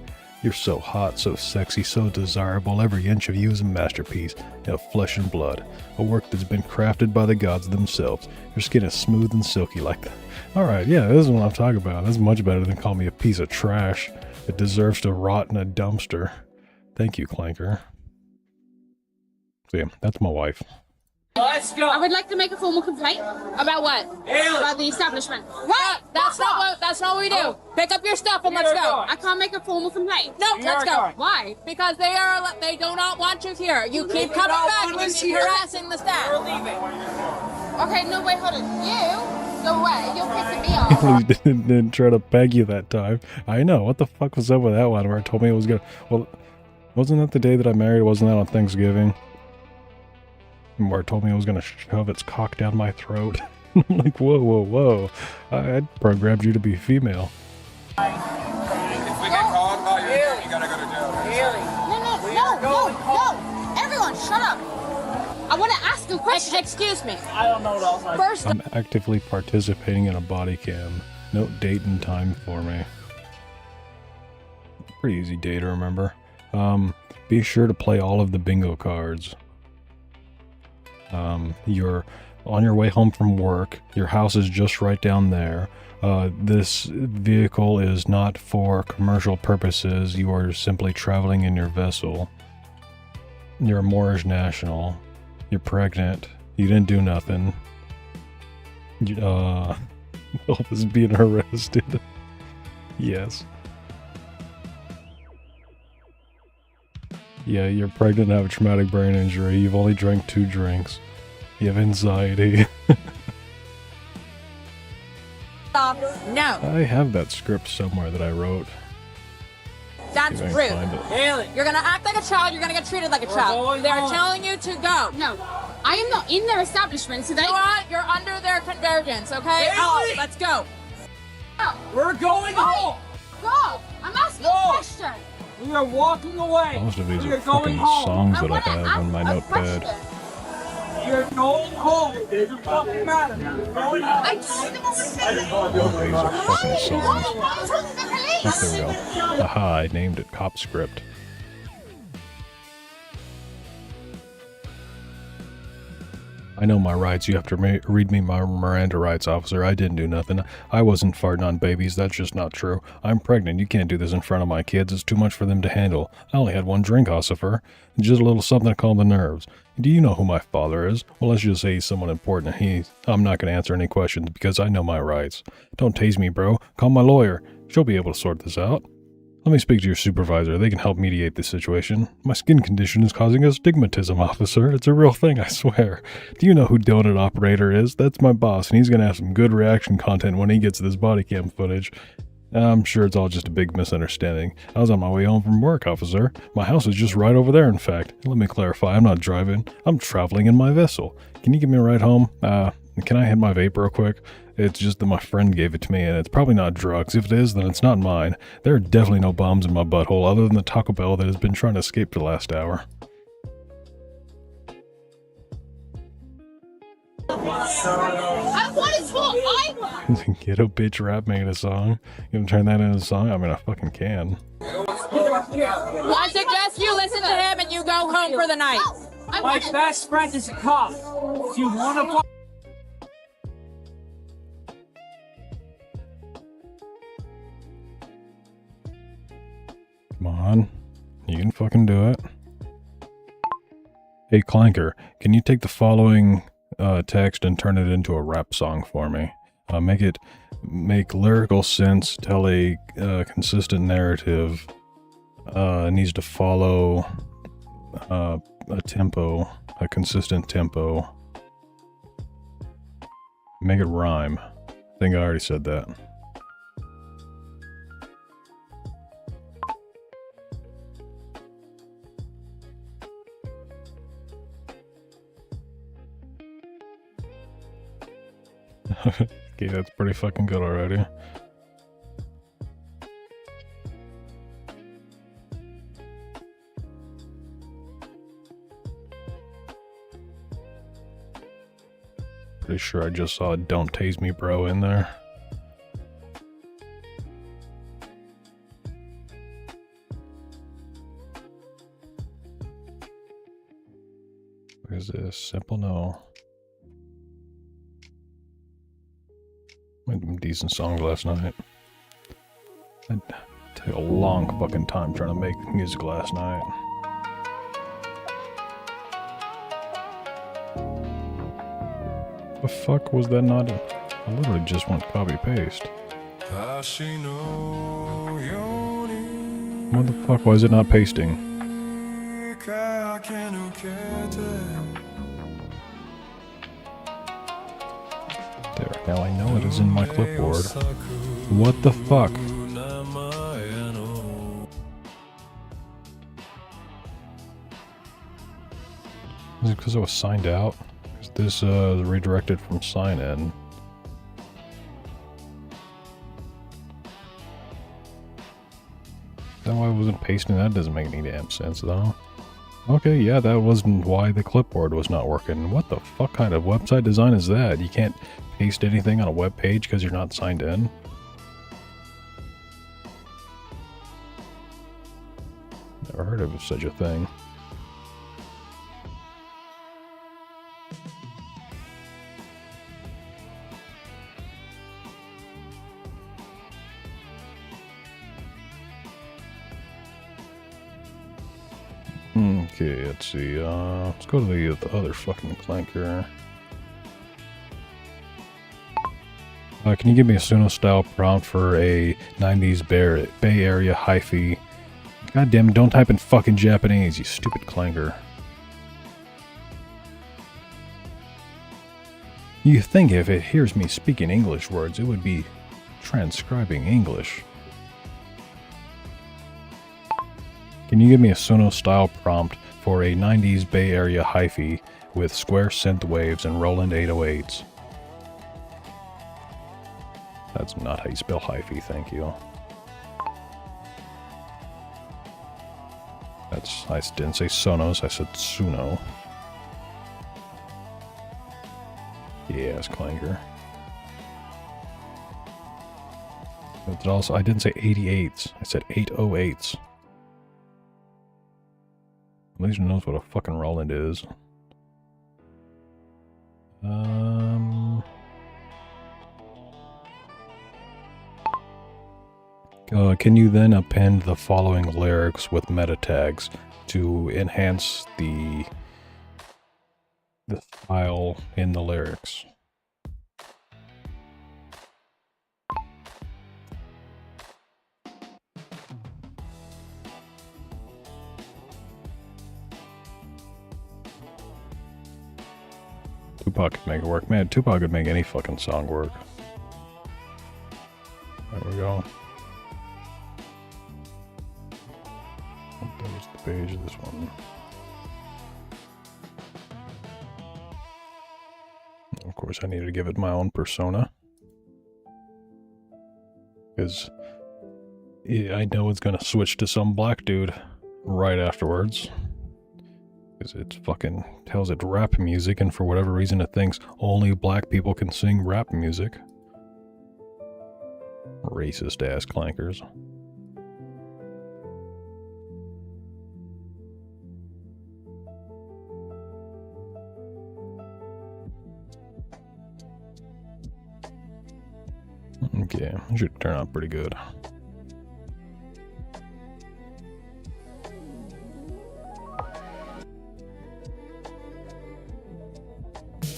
You're so hot, so sexy, so desirable, every inch of you is a masterpiece of flesh and blood, a work that's been crafted by the gods themselves. Your skin is smooth and silky like that. Alright, yeah, this is what I'm talking about. That's much better than call me a piece of trash that deserves to rot in a dumpster. Thank you, Clanker. So yeah, that's my wife. Let's go. I would like to make a formal complaint. About what? About the establishment. What? That's not what we do. Pick up your stuff and let's go. I can't make a formal complaint. No, let's go. Why? Because they do not want you here. You keep coming back and harassing the staff. We're leaving. Okay, no, wait, hold on. You go away. You're pissing me off. didn't try to beg you that time. I know. What the fuck was up with that one where it told me it was gonna... Well, wasn't that the day that I married? Wasn't that on Thanksgiving? Where it told me it was going to shove its cock down my throat. I'm like, whoa, whoa, whoa. I programmed you to be female. If we get called about you gotta go to jail. No. Everyone, shut up. I want to ask you a question. Excuse me. I don't know what else. First, I'm actively participating in a body cam. Note date and time for me. Pretty easy day to remember. Be sure to play all of the bingo cards. You're on your way home from work. Your house is just right down there. This vehicle is not for commercial purposes. You are simply traveling in your vessel. You're a Moorish national. You're pregnant. You didn't do nothing. Elvis being arrested. Yes. Yeah, you're pregnant and have a traumatic brain injury. You've only drank 2 drinks. You have anxiety. no. I have that script somewhere that I wrote. That's See if I rude. can find it. Haley. You're gonna act like a child. You're gonna get treated like a child. They're telling you to go. No, I am not in their establishment. So you're under their convergence. Okay. Haley. Let's go. We're going home. Go. I'm asking a question. We are walking away. Most of these We are fucking songs that I have on my notepad. You're going home. It doesn't fucking matter. You're going home. I told them over there. All these are fucking songs. Oh, there we go. Aha, I named it Cop Script. I know my rights. You have to read me my Miranda rights, officer. I didn't do nothing. I wasn't farting on babies. That's just not true. I'm pregnant. You can't do this in front of my kids. It's too much for them to handle. I only had one drink, officer. Just a little something to calm the nerves. Do you know who my father is? Well, let's just say he's someone important. I'm not going to answer any questions because I know my rights. Don't tase me, bro. Call my lawyer. She'll be able to sort this out. Let me speak to your supervisor. They can help mediate this situation. My skin condition is causing astigmatism, officer. It's a real thing, I swear. Do you know who Donut Operator is? That's my boss, and he's going to have some good reaction content when he gets this body cam footage. I'm sure it's all just a big misunderstanding. I was on my way home from work, officer. My house is just right over there, in fact. Let me clarify, I'm not driving. I'm traveling in my vessel. Can you give me a ride home? Can I hit my vape real quick? It's just that my friend gave it to me, and it's probably not drugs. If it is, then it's not mine. There are definitely no bombs in my butthole other than the Taco Bell that has been trying to escape for the last hour. I want to talk. Ghetto bitch rap making a song. You gonna turn that into a song? I mean, I fucking can. I suggest you listen to him and you go home for the night. My best friend is a cop. If you want to... Come on. You can fucking do it. Hey, Clanker, can you take the following text and turn it into a rap song for me? Make lyrical sense, tell a consistent narrative, needs to follow a tempo, a consistent tempo. Make it rhyme. I think I already said that. Okay, that's pretty fucking good already. Pretty sure I just saw a "Don't Tase Me, Bro" in there. What is this? Simple No. Made some decent songs last night. I took a long fucking time trying to make music last night. The fuck was that not? I literally just went copy paste. What the fuck? Why is it not pasting? There, now I know it is in my clipboard. What the fuck? Is it because I was signed out? Is this redirected from sign in? Is that why I wasn't pasting? That doesn't make any damn sense though. Okay, yeah, that wasn't why the clipboard was not working. What the fuck kind of website design is that? You can't paste anything on a web page because you're not signed in? Never heard of such a thing. Okay, let's see, let's go to the other fucking clanker. Can you give me a Suno-style prompt for a 90s Bay Area hyphy? God damn it, don't type in fucking Japanese, you stupid clanker. You think if it hears me speaking English words, it would be transcribing English. Can you give me a Suno-style prompt for a 90s Bay Area hyphy with square synth waves and Roland 808s? That's not how you spell hyphy, thank you. I didn't say Sonos, I said Suno. Yes, clanker. But also, I didn't say 88s, I said 808s. At least knows what a fucking Roland is. Can you then append the following lyrics with meta tags to enhance the style in the lyrics? Tupac could make it work. Man, Tupac could make any fucking song work. There we go. There's the page of this one. Of course, I needed to give it my own persona. Because I know it's gonna switch to some black dude right afterwards. Because it's fucking tells it rap music, and for whatever reason it thinks only black people can sing rap music. Racist ass clankers. Okay, it should turn out pretty good.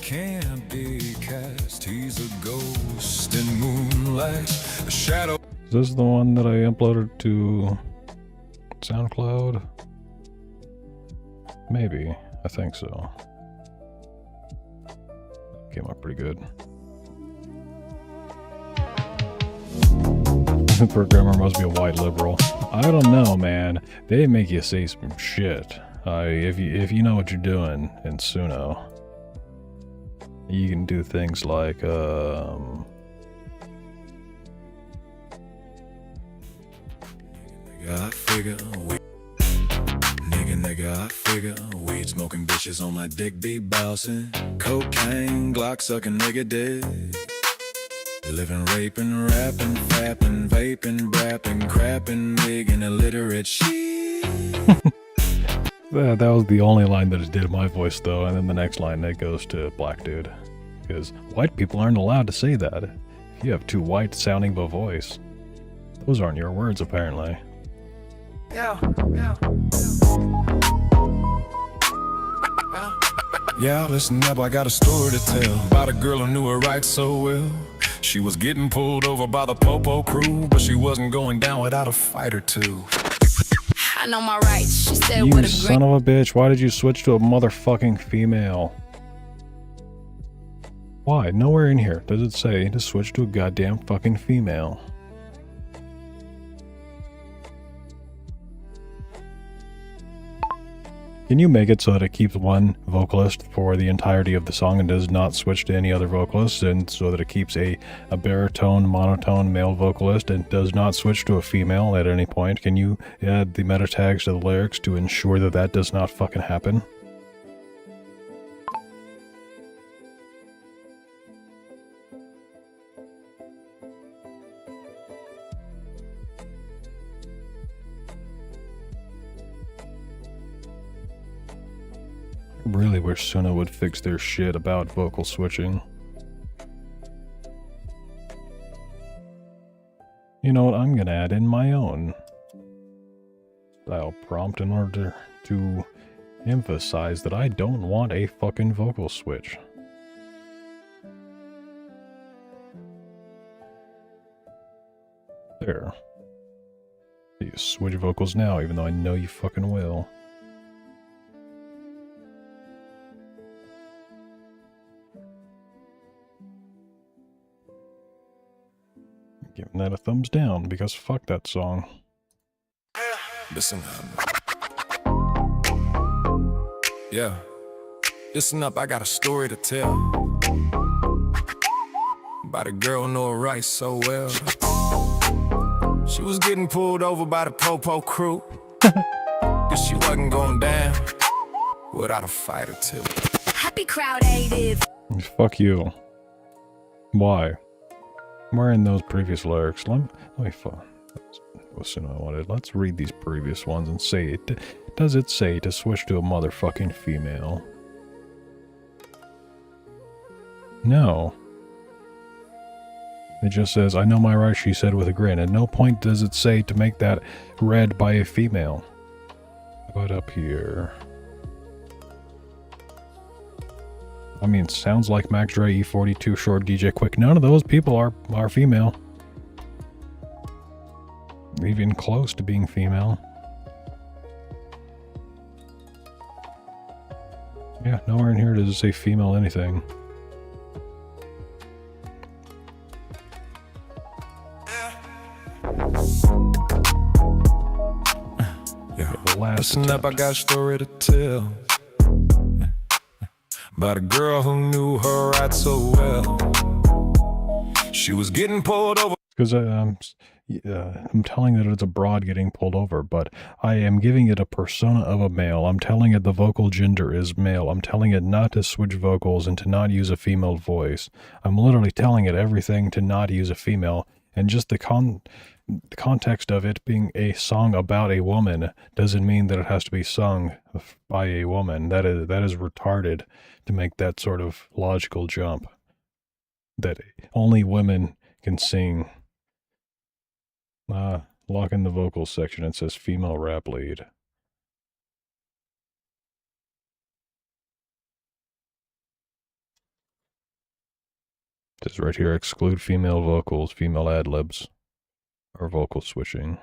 Can't be cast, he's a ghost in moonlight, a shadow. Is this the one that I uploaded to SoundCloud? Maybe, I think so. Came out pretty good. The programmer must be a white liberal. I don't know, man. They make you say some shit. If you know what you're doing in Suno, you can do things like Nigga, I figure weed smoking bitches on my dick be bouncing, cocaine, Glock sucking nigga dick. Living, raping, rapping, fapping, vaping, brapping, crapping, big and illiterate shit. That was the only line that it did my voice, though, and then the next line that goes to black dude. Because white people aren't allowed to say that. If you have too white sounding of a voice, those aren't your words, apparently. Yeah. Yeah, listen up, I got a story to tell about a girl who knew her rights so well. She was getting pulled over by the Popo crew, but she wasn't going down without a fight or two. I know my rights, she said You with a son of a bitch, why did you switch to a motherfucking female? Why? Nowhere in here does it say to switch to a goddamn fucking female. Can you make it so that it keeps one vocalist for the entirety of the song and does not switch to any other vocalists, and so that it keeps a baritone, monotone male vocalist and does not switch to a female at any point? Can you add the meta tags to the lyrics to ensure that that does not fucking happen? Really wish Suno would fix their shit about vocal switching. You know what, I'm gonna add in my own style prompt in order to emphasize that I don't want a fucking vocal switch. There. You switch vocals now, even though I know you fucking will. Giving that a thumbs down, because fuck that song. Listen yeah. Listen up, I got a story to tell about a girl who know her rights so well. She was getting pulled over by the Popo crew, cause she wasn't going down without a fight or two. happy crowd hated. Fuck you. Why? Where in those previous lyrics? Let me listen, I wanted. Let's read these previous ones and say it. Does it say to switch to a motherfucking female? No. It just says, I know my rights, she said with a grin. At no point does it say to make that read by a female. How about up here? I mean, sounds like Max Dre, E42, Short, DJ Quick. None of those people are female. Even close to being female. Yeah, nowhere in here does it say female anything. Yeah, listen up, I got a story to tell. About a girl who knew her right so well. She was getting pulled over. Because I'm telling that it's a broad getting pulled over, but I am giving it a persona of a male. I'm telling it the vocal gender is male. I'm telling it not to switch vocals and to not use a female voice. I'm literally telling it everything to not use a female, and just the context of it being a song about a woman doesn't mean that it has to be sung by a woman. That is retarded to make that sort of logical jump. That only women can sing. Lock in the vocals section. It says female rap lead. It says right here, exclude female vocals, female ad-libs, or vocal switching.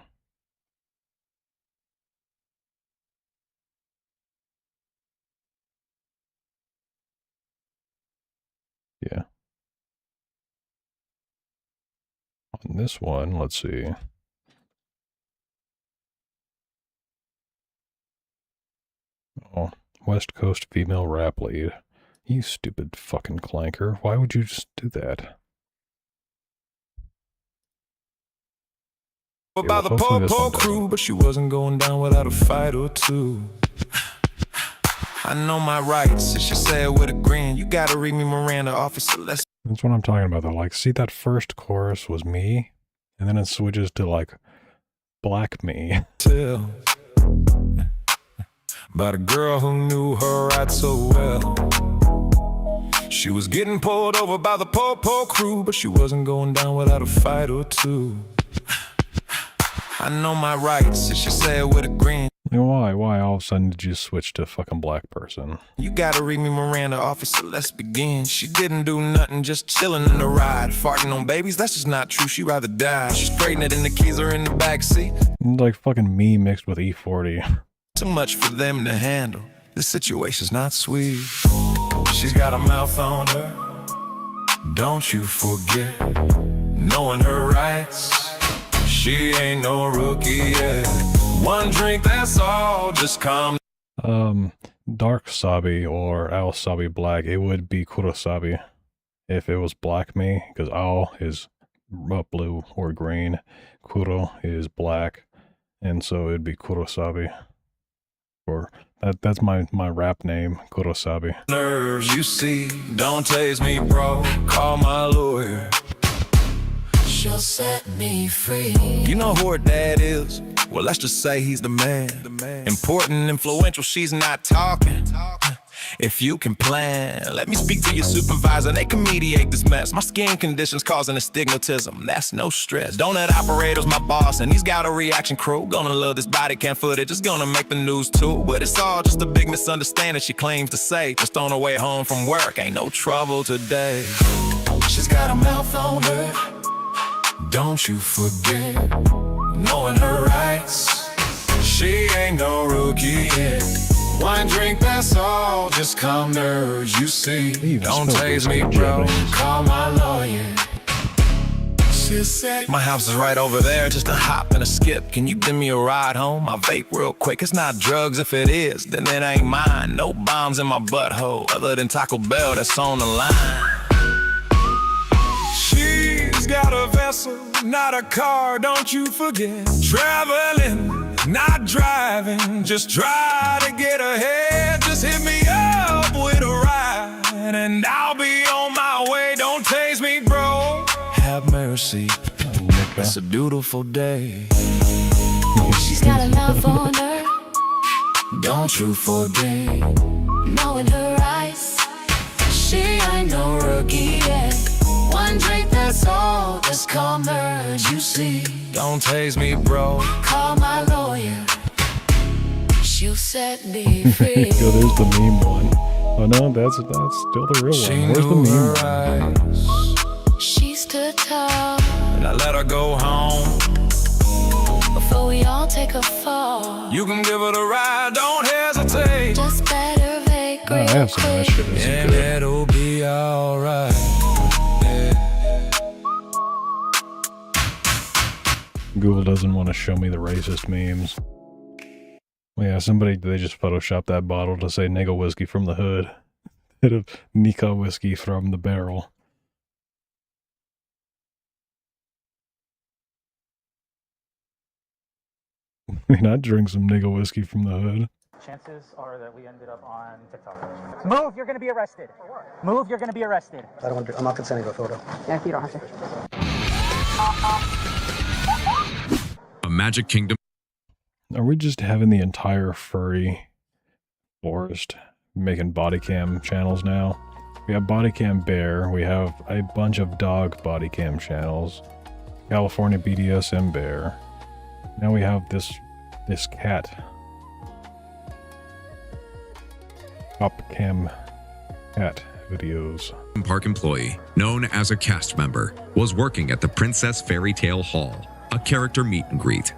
Yeah. On this one, let's see. Oh, West Coast female rap lead. You stupid fucking clanker. Why would you just do that? About the po-po crew, but she wasn't going down without a fight or two. I know my rights, and she said with a grin, you gotta read me Miranda, officer, let's... That's what I'm talking about, though. Like, see, that first chorus was me, and then it switches to, like, black me. About a girl who knew her right so well. She was getting pulled over by the po-po crew, but she wasn't going down without a fight or two. I know my rights, and she said with a grin. Why all of a sudden did you switch to fucking black person? You gotta read me Miranda, officer, let's begin. She didn't do nothing, just chilling in the ride. Farting on babies, that's just not true, she'd rather die. She's straightening it in the keys are in the backseat. Like fucking me mixed with E40. Too much for them to handle. This situation's not sweet. She's got a mouth on her. Don't you forget. Knowing her rights. She ain't no rookie yet. One drink, that's all. Just come. Dark Sabi or Al Sabi Black, it would be Kurosabi if it was black me, because Al is blue or green, Kuro is black, and so it'd be Kurosabi. Or that's my rap name, Kurosabi. Nerves, you see, don't tase me, bro. Call my lawyer. She'll set me free. You know who her dad is? Well, let's just say he's the man. Important, influential, she's not talking. If you can plan, let me speak to your supervisor. They can mediate this mess. My skin condition's causing astigmatism. That's no stress. Donut operator's my boss, and he's got a reaction crew. Gonna love this body cam footage. It's gonna make the news too. But it's all just a big misunderstanding, she claims to say. Just on her way home from work, ain't no trouble today. She's got a mouth on her. Don't you forget, knowing her rights. She ain't no rookie yet. One drink, that's all. Just calm nerves, you see. Don't tase me, bro. Call my lawyer. She said, my house is right over there, just a hop and a skip. Can you give me a ride home? I vape real quick. It's not drugs. If it is, then it ain't mine. No bombs in my butthole, other than Taco Bell that's on the line. She's got a vessel, not a car, don't you forget. Traveling, not driving, just try to get ahead. Just hit me up with a ride, and I'll be on my way. Don't tase me, bro. Have mercy, it's a beautiful day. She's got a mouth on her. Don't you forget. Knowing her eyes. she ain't no rookie yet. One drink, that's all. Just call merge, you see. Don't tase me, bro. Call my lawyer. She'll set me free. Yo, there's the meme one. Oh no, that's still the real one. Where's the meme one? She stood tall. And I let her go home. Before we all take a fall. You can give it a ride, don't hesitate. Just better vague. Oh, I have some of that shit. And it'll be alright. Google doesn't want to show me the racist memes. Yeah, they just photoshopped that bottle to say nigga whiskey from the hood instead of Nika whiskey from the barrel. I mean, I'd drink some nigga whiskey from the hood. Chances are that we ended up on TikTok. Move, you're gonna be arrested. Move, you're gonna be arrested. I'm not consenting to a photo. Yeah, if you don't have to. A Magic Kingdom. Are we just having the entire furry forest making body cam channels now? We have body cam bear, we have a bunch of dog body cam channels, California BDSM bear. Now we have this cat. Pop cam cat videos. Park employee, known as a cast member, was working at the Princess Fairy Tale Hall, a character meet and greet.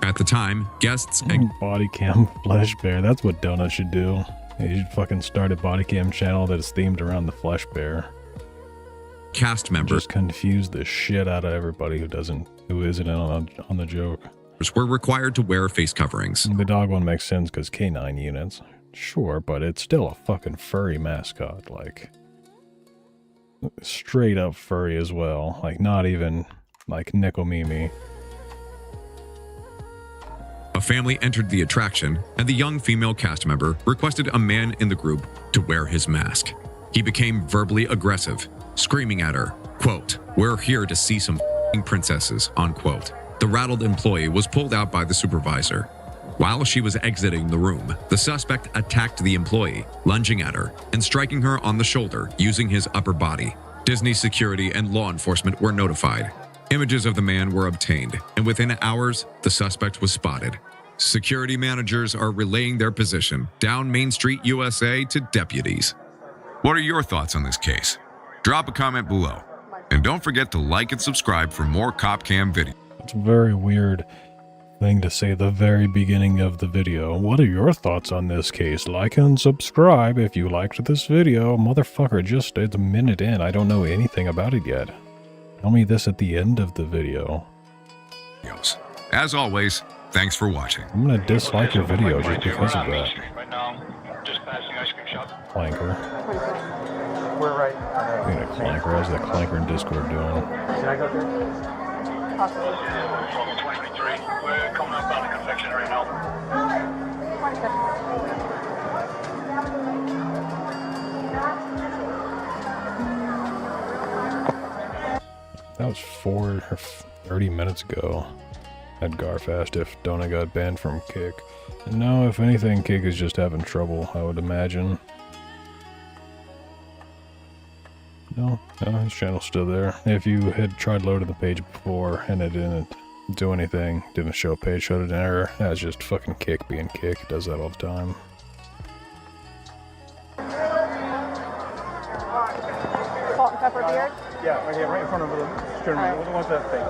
At the time, guests and body cam flesh bear. That's what Donut should do. He should fucking start a body cam channel that is themed around the flesh bear. Cast members just confuse the shit out of everybody who isn't in on the joke. Were required to wear face coverings. The dog one makes sense because canine units. Sure, but it's still a fucking furry mascot. Like, straight up furry as well. Like, not even like Nikomimi. A family entered the attraction, and the young female cast member requested a man in the group to wear his mask. He became verbally aggressive, screaming at her, quote, "We're here to see some f***ing princesses," unquote. The rattled employee was pulled out by the supervisor. While she was exiting the room, the suspect attacked the employee, lunging at her and striking her on the shoulder using his upper body. Disney security and law enforcement were notified. Images of the man were obtained, and within hours, the suspect was spotted. Security managers are relaying their position down Main Street, USA to deputies. What are your thoughts on this case? Drop a comment below. And don't forget to like and subscribe for more CopCam videos. It's a very weird thing to say at the very beginning of the video. What are your thoughts on this case? Like and subscribe if you liked this video. Motherfucker, it's a minute in. I don't know anything about it yet. Tell me this at the end of the video. As always, thanks for watching. I'm gonna dislike your video just because of that. Clanker. We're right. Being a clanker. How's that clanker in Discord doing? Should I go through? Possibly. We're coming up out of the confectionery now. That was 4 or 30 minutes ago at Garfast if Donut got banned from Kick. And no, if anything, Kick is just having trouble, I would imagine. No, his channel's still there. If you had tried loading the page before and it didn't do anything, didn't show a page, showed an error, that's just fucking Kick being Kick. It does that all the time. Salt and pepper beard? Yeah, right here, right in front of the steering wheel. What was that thing?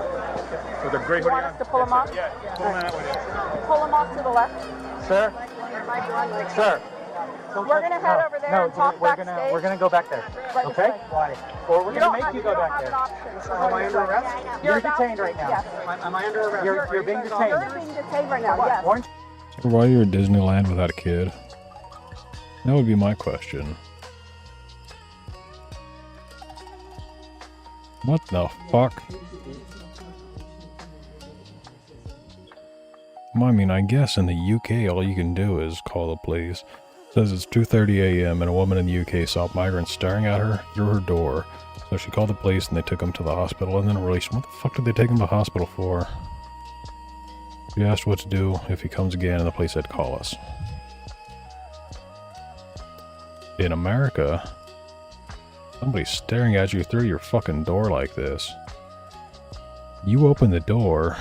With the gray hoodie on? You want us to pull them off? Yeah, pull them that way. Pull them off to the left. Sir? Sir? We're going to head over there and talk backstage. We're gonna go back there. Right Okay? Why? Or we're gonna make you go back there. Am I under arrest? You're detained right now. Yes. Am I under arrest? You're being detained. You're being detained right now, yes. So why you're at Disneyland without a kid? That would be my question. What the fuck? Well, I mean, I guess in the UK all you can do is call the police. It says it's 2:30 a.m. and a woman in the UK saw migrants staring at her through her door. So she called the police and they took him to the hospital and then released him. What the fuck did they take him to the hospital for? She asked what to do if he comes again and the police said call us. In America, Somebody's staring at you through your fucking door like this. You open the door.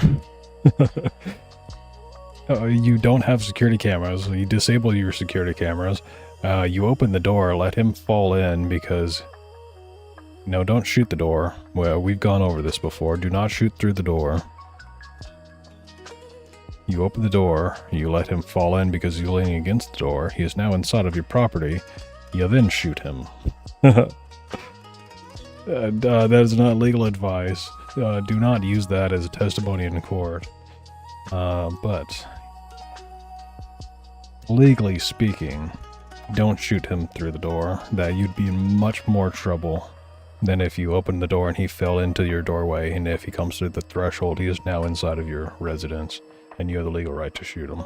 You don't have security cameras. You disable your security cameras. You open the door, let him fall in because... No, don't shoot the door. Well, we've gone over this before. Do not shoot through the door. You open the door, you let him fall in because you're leaning against the door. He is now inside of your property. You then shoot him. That is not legal advice. Do not use that as a testimony in court. But legally speaking, don't shoot him through the door. That you'd be in much more trouble than if you opened the door and he fell into your doorway, and if he comes through the threshold, he is now inside of your residence, and you have the legal right to shoot him.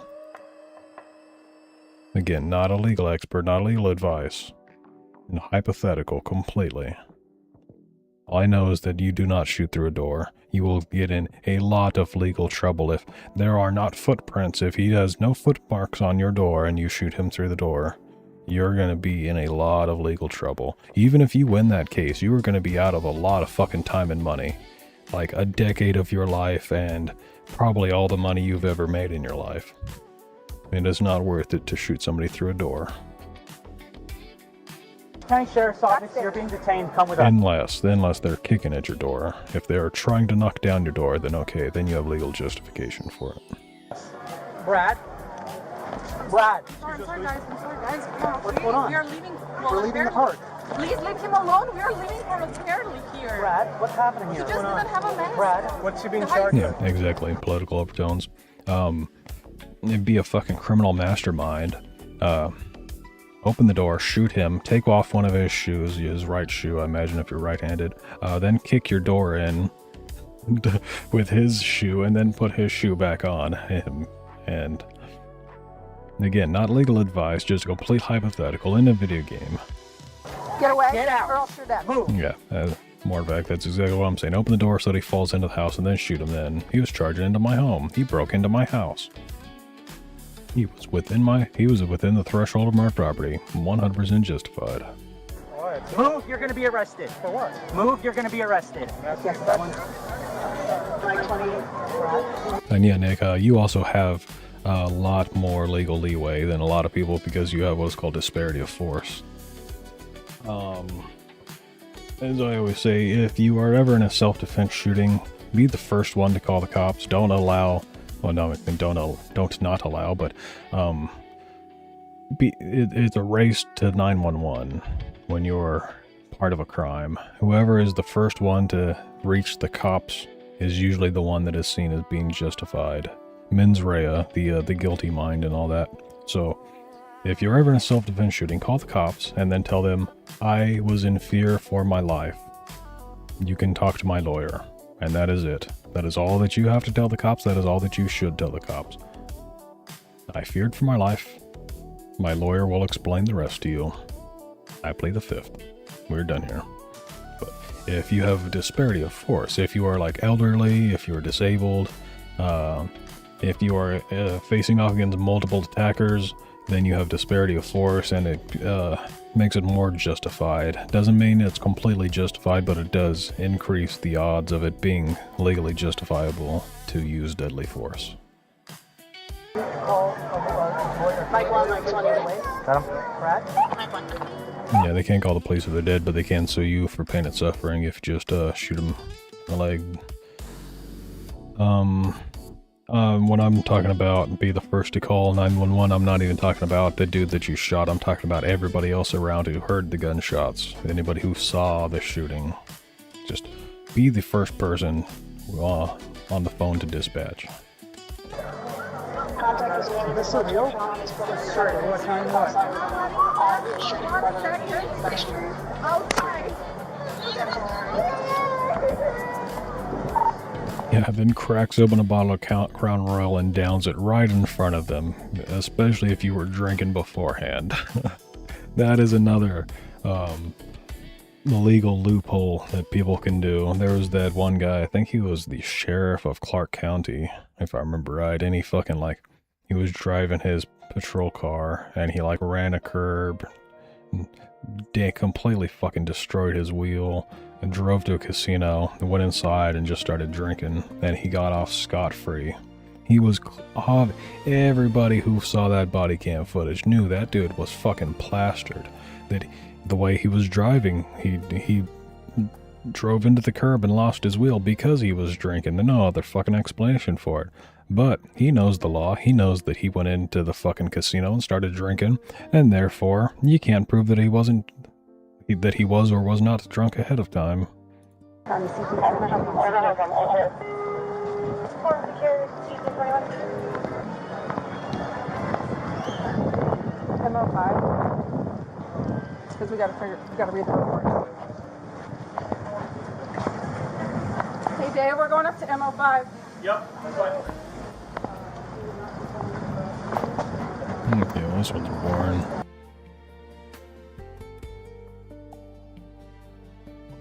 Again, not a legal expert, not legal advice. And hypothetical, completely. All I know is that you do not shoot through a door. You will get in a lot of legal trouble if there are not footprints. If he has no footmarks on your door and you shoot him through the door, you're going to be in a lot of legal trouble. Even if you win that case, you are going to be out of a lot of fucking time and money. Like a decade of your life and probably all the money you've ever made in your life. It is not worth it to shoot somebody through a door. County Sheriff's Office, you're being detained. Come with us. Unless they're kicking at your door. If they're trying to knock down your door, then okay, then you have legal justification for it. Brad? Brad? I'm sorry, guys. Come on, What's going on? We are leaving. We're leaving the park. Please leave him alone. We are leaving voluntarily here. Brad, what's happening here? He just doesn't have a mask. Brad, what's he being charged with? Yeah, exactly. Political overtones. It'd be a fucking criminal mastermind. Open the door, shoot him, take off one of his shoes, his right shoe, I imagine if you're right-handed, then kick your door in with his shoe, and then put his shoe back on him. And again, not legal advice, just a complete hypothetical in a video game. Get away. Get out. Or I'll shoot that. Move. Yeah, Morvac, that's exactly what I'm saying. Open the door so that he falls into the house and then shoot him then. He was charging into my home. He broke into my house. He was within the threshold of my property. 100% justified. Move, you're going to be arrested. For what? Move, you're going to be arrested. And yeah, Nick, you also have a lot more legal leeway than a lot of people because you have what's called disparity of force. As I always say, if you are ever in a self-defense shooting, be the first one to call the cops. Don't allow... Well, no, don't not allow, but it's a race to 911 when you're part of a crime. Whoever is the first one to reach the cops is usually the one that is seen as being justified. Mens rea, the guilty mind and all that. So, if you're ever in a self-defense shooting, call the cops and then tell them, I was in fear for my life. You can talk to my lawyer. And that is it. That is all that you have to tell the cops. That is all that you should tell the cops. I feared for my life. My lawyer will explain the rest to you. I plead the fifth. We're done here. But if you have a disparity of force, if you are like elderly, if you're disabled, if you are facing off against multiple attackers, then you have disparity of force, and it makes it more justified. Doesn't mean it's completely justified, but it does increase the odds of it being legally justifiable to use deadly force. Yeah, they can't call the police if they're dead, but they can sue you for pain and suffering if you just shoot them in the leg. When I'm talking about be the first to call 911, I'm not even talking about the dude that you shot. I'm talking about everybody else around who heard the gunshots. Anybody who saw the shooting. Just be the first person on the phone to dispatch. Yeah, then cracks open a bottle of Crown Royal and downs it right in front of them, especially if you were drinking beforehand. That is another legal loophole that people can do. There was that one guy, I think he was the sheriff of Clark County, if I remember right, and he was driving his patrol car, and he ran a curb, completely fucking destroyed his wheel and drove to a casino and went inside and just started drinking, and he got off scot-free. He was everybody who saw that body cam footage knew that dude was fucking plastered. That the way he was driving, he drove into the curb and lost his wheel because he was drinking. There's no other fucking explanation for it. But he knows the law. He knows that he went into the fucking casino and started drinking, and therefore you can't prove that he was or was not drunk ahead of time. Because we gotta read the report. Hey Dave, we're going up to MO5. Yep, that's fine. Okay, well, this one's boring.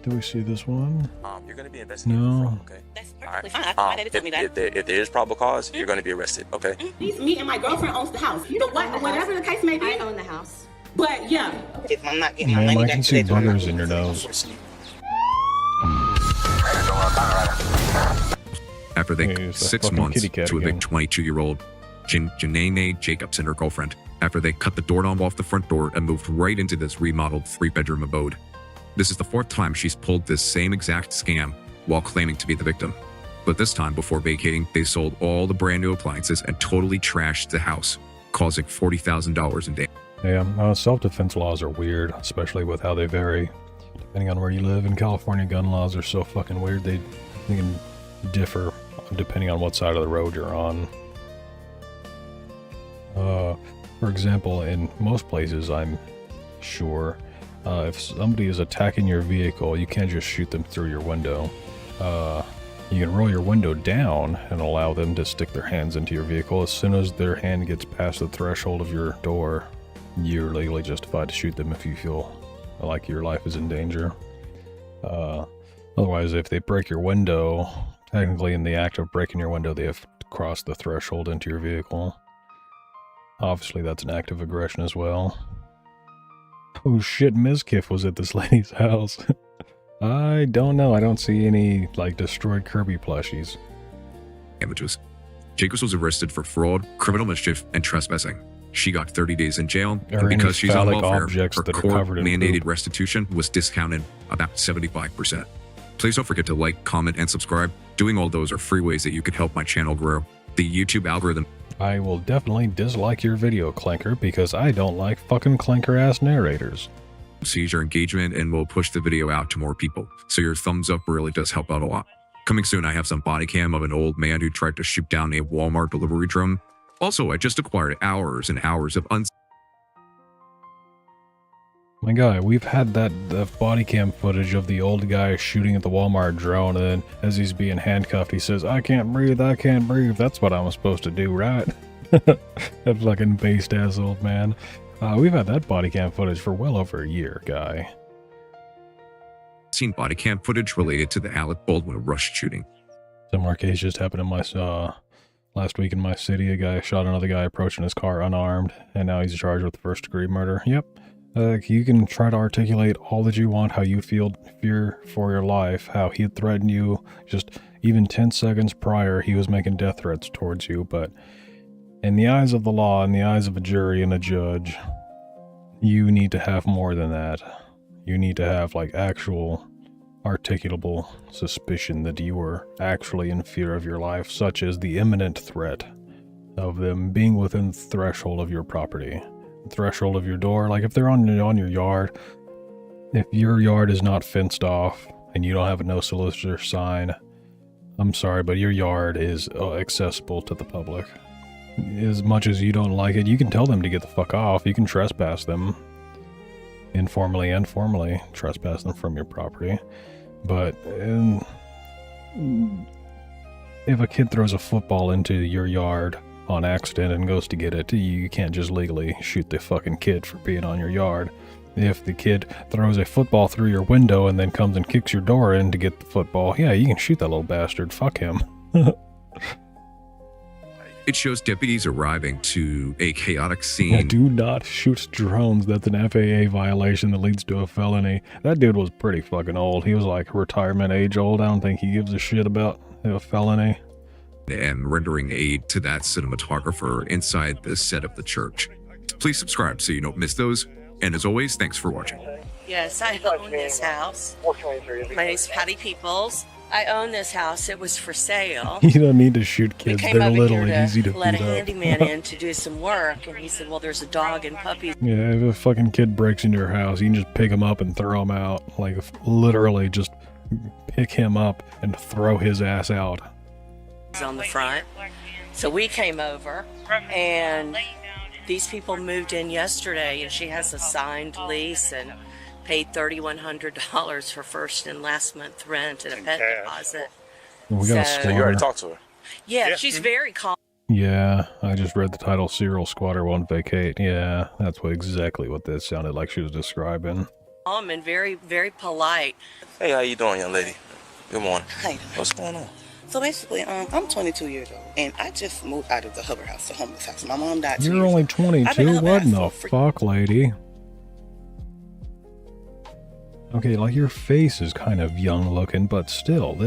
Do we see this one? You're going to be investigated. No. Okay. That's perfectly fine. That's why they told me that. If there is probable cause, you're going to be arrested. Okay. Me and my girlfriend owns the house. You know what? Whatever the case may be. I own the house. But yeah. If I'm not getting my money I back can see today, buggers in your nose. After they took 6 months to evict 22-year-old Janae Jacobs and her girlfriend, after they cut the doorknob off the front door and moved right into this remodeled 3-bedroom abode. This is the 4th time she's pulled this same exact scam while claiming to be the victim. But this time, before vacating, they sold all the brand new appliances and totally trashed the house, causing $40,000 in damage. Yeah, self-defense laws are weird, especially with how they vary. Depending on where you live, in California, gun laws are so fucking weird, they can differ depending on what side of the road you're on. For example, in most places, I'm sure, if somebody is attacking your vehicle, you can't just shoot them through your window. You can roll your window down and allow them to stick their hands into your vehicle. As soon as their hand gets past the threshold of your door, you're legally justified to shoot them if you feel like your life is in danger. Otherwise, if they break your window, technically in the act of breaking your window, they have to cross the threshold into your vehicle. Obviously, that's an act of aggression as well. Oh shit, Mizkif was at this lady's house. I don't know. I don't see any, like, destroyed Kirby plushies. Damages. Jacobs was arrested for fraud, criminal mischief, and trespassing. She got 30 days in jail, and because she's on welfare, her court-mandated restitution was discounted about 75%. Please don't forget to like, comment, and subscribe. Doing all those are free ways that you can help my channel grow. The YouTube algorithm. I will definitely dislike your video, Clanker, because I don't like fucking Clanker-ass narrators. Sees your engagement and will push the video out to more people, so your thumbs up really does help out a lot. Coming soon, I have some body cam of an old man who tried to shoot down a Walmart delivery drone. Also, I just acquired hours and hours of My guy, we've had the body cam footage of the old guy shooting at the Walmart drone, and then as he's being handcuffed, he says, I can't breathe, I can't breathe. That's what I'm supposed to do, right? That fucking based-ass old man. We've had that body cam footage for well over a year, guy. Seen body cam footage related to the Alec Baldwin rush shooting. Similar case just happened in my last week in my city. A guy shot another guy approaching his car unarmed, and now he's charged with first-degree murder. Yep. You can try to articulate all that you want, how you feel fear for your life, how he had threatened you. Just even 10 seconds prior, he was making death threats towards you, but in the eyes of the law, in the eyes of a jury and a judge, you need to have more than that. You need to have, like, actual articulable suspicion that you were actually in fear of your life, such as the imminent threat of them being within the threshold of your property, the threshold of your door. Like, if they're on your yard, if your yard is not fenced off and you don't have a no solicitor sign, I'm sorry, but your yard is accessible to the public. As much as you don't like it, you can tell them to get the fuck off. You can trespass them, informally and formally trespass them from your property. But if a kid throws a football into your yard on accident and goes to get it, you can't just legally shoot the fucking kid for being on your yard. If the kid throws a football through your window and then comes and kicks your door in to get the football, yeah, you can shoot that little bastard. Fuck him. It shows deputies arriving to a chaotic Yeah, scene. do not shoot drones. That's an FAA violation that leads to a felony. That dude was pretty fucking old. He was like retirement age old. I don't think he gives a shit about a felony. And rendering aid to that cinematographer inside the set of the church. Please subscribe so you don't miss those. And as always, thanks for watching. Yes, I own this house. My name's Patty Peoples. I own this house. It was for sale. You don't need to shoot kids. We came They're over little here and easy to let a beat up. handyman in to do some work, and he said, well, there's a dog and puppies Yeah, if a fucking kid breaks into your house, you can just pick him up and throw him out. Like, literally just pick him up and throw his ass out. on the front. So we came over, and these people moved in yesterday, and she has a signed lease and paid $3,100 for first and last month rent and a pet deposit. We got a So- squatter. You already talked to her. Yeah, she's very calm. Yeah, I just read the title, Serial Squatter Won't Vacate. Yeah, that's exactly what this sounded like she was describing. And very, very polite. Hey, how you doing, young lady? Good morning. Hi. What's going on? So basically, I'm 22 years old, and I just moved out of the Hubbard house, the homeless house. My mom died 2 You're years only ago. I've been 22? Hubbard What in house the fuck, lady? Okay, like your face is kind of young looking, but still,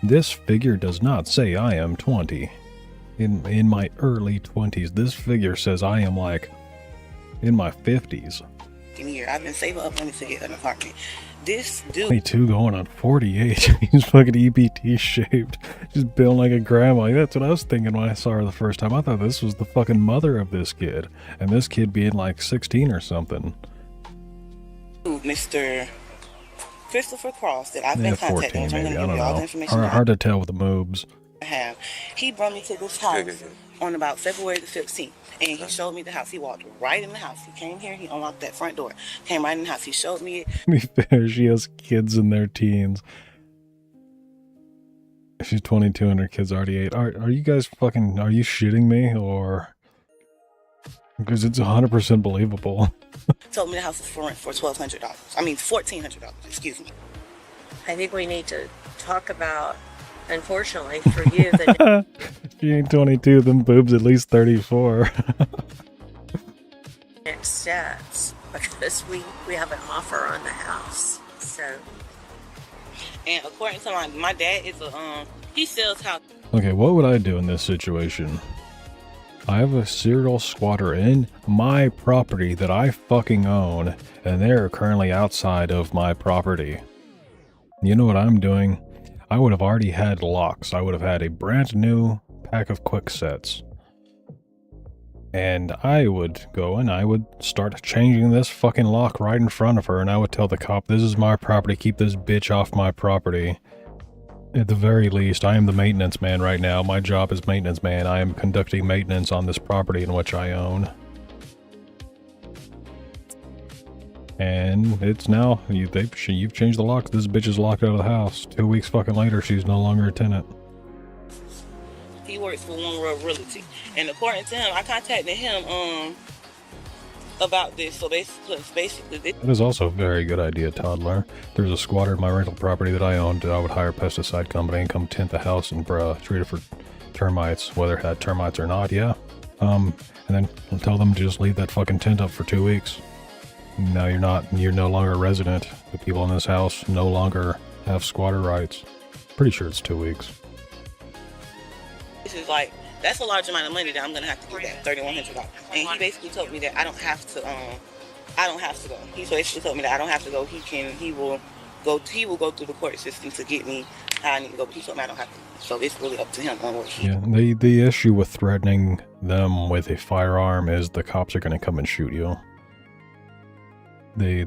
this figure does not say I am 20. In my early 20s, this figure says I am like in my 50s. in a year. I've been saving up money to get an apartment. This dude, 22 going on 48. He's fucking EBT shaped. Just built like a grandma. That's what I was thinking when I saw her the first time. I thought this was the fucking mother of this kid. And this kid being like 16 or something. Mr. Christopher Cross, that I've been Yeah, contacting, 14 I'm maybe. going I to give don't you all the know. information Hard to tell with the moobs. I have. He brought me to this house on about February the 15th, and he showed me the house. He walked right in the house. He came here, he unlocked that front door, came right in the house. He showed me it. To be fair, she has kids in their teens. She's 22 and her kid's already 8. Are you guys fucking, are you shitting me? Or, because it's 100% believable. Told me the house was for rent for $1,200. I mean, $1,400, excuse me. I think we need to talk about, unfortunately for you, the She ain't 22, them boobs at least 34. next steps, because we have an offer on the house. So, And according to my dad is a he sells house. Okay, what would I do in this situation? I have a serial squatter in my property that I fucking own, and they're currently outside of my property. You know what I'm doing? I would have already had locks. I would have had a brand new pack of quick sets. And I would go and I would start changing this fucking lock right in front of her, and I would tell the cop, this is my property, keep this bitch off my property. At the very least, I am the maintenance man right now. My job is maintenance man. I am conducting maintenance on this property in which I own. And it's now, you've changed the locks. This bitch is locked out of the house. 2 weeks fucking later, she's no longer a tenant. He works for One World Realty, and according to him, I contacted him about this. So basically, That is also a very good idea, toddler. There's a squatter in my rental property that I owned. I would hire a pesticide company and come tint the house and treat it for termites, whether it had termites or not, yeah. And then tell them to just leave that fucking tent up for 2 weeks. Now you're no longer a resident. The people in this house no longer have squatter rights. Pretty sure it's 2 weeks. this is like that's a large amount of money that I'm gonna have to give that $3,100. And he basically told me that I don't have to go. He basically told me that I don't have to go. He will go through the court system to get me how I need to go. But he told me I don't have to. So it's really up to him on what he. Yeah, the issue with threatening them with a firearm is the cops are going to come and shoot you. They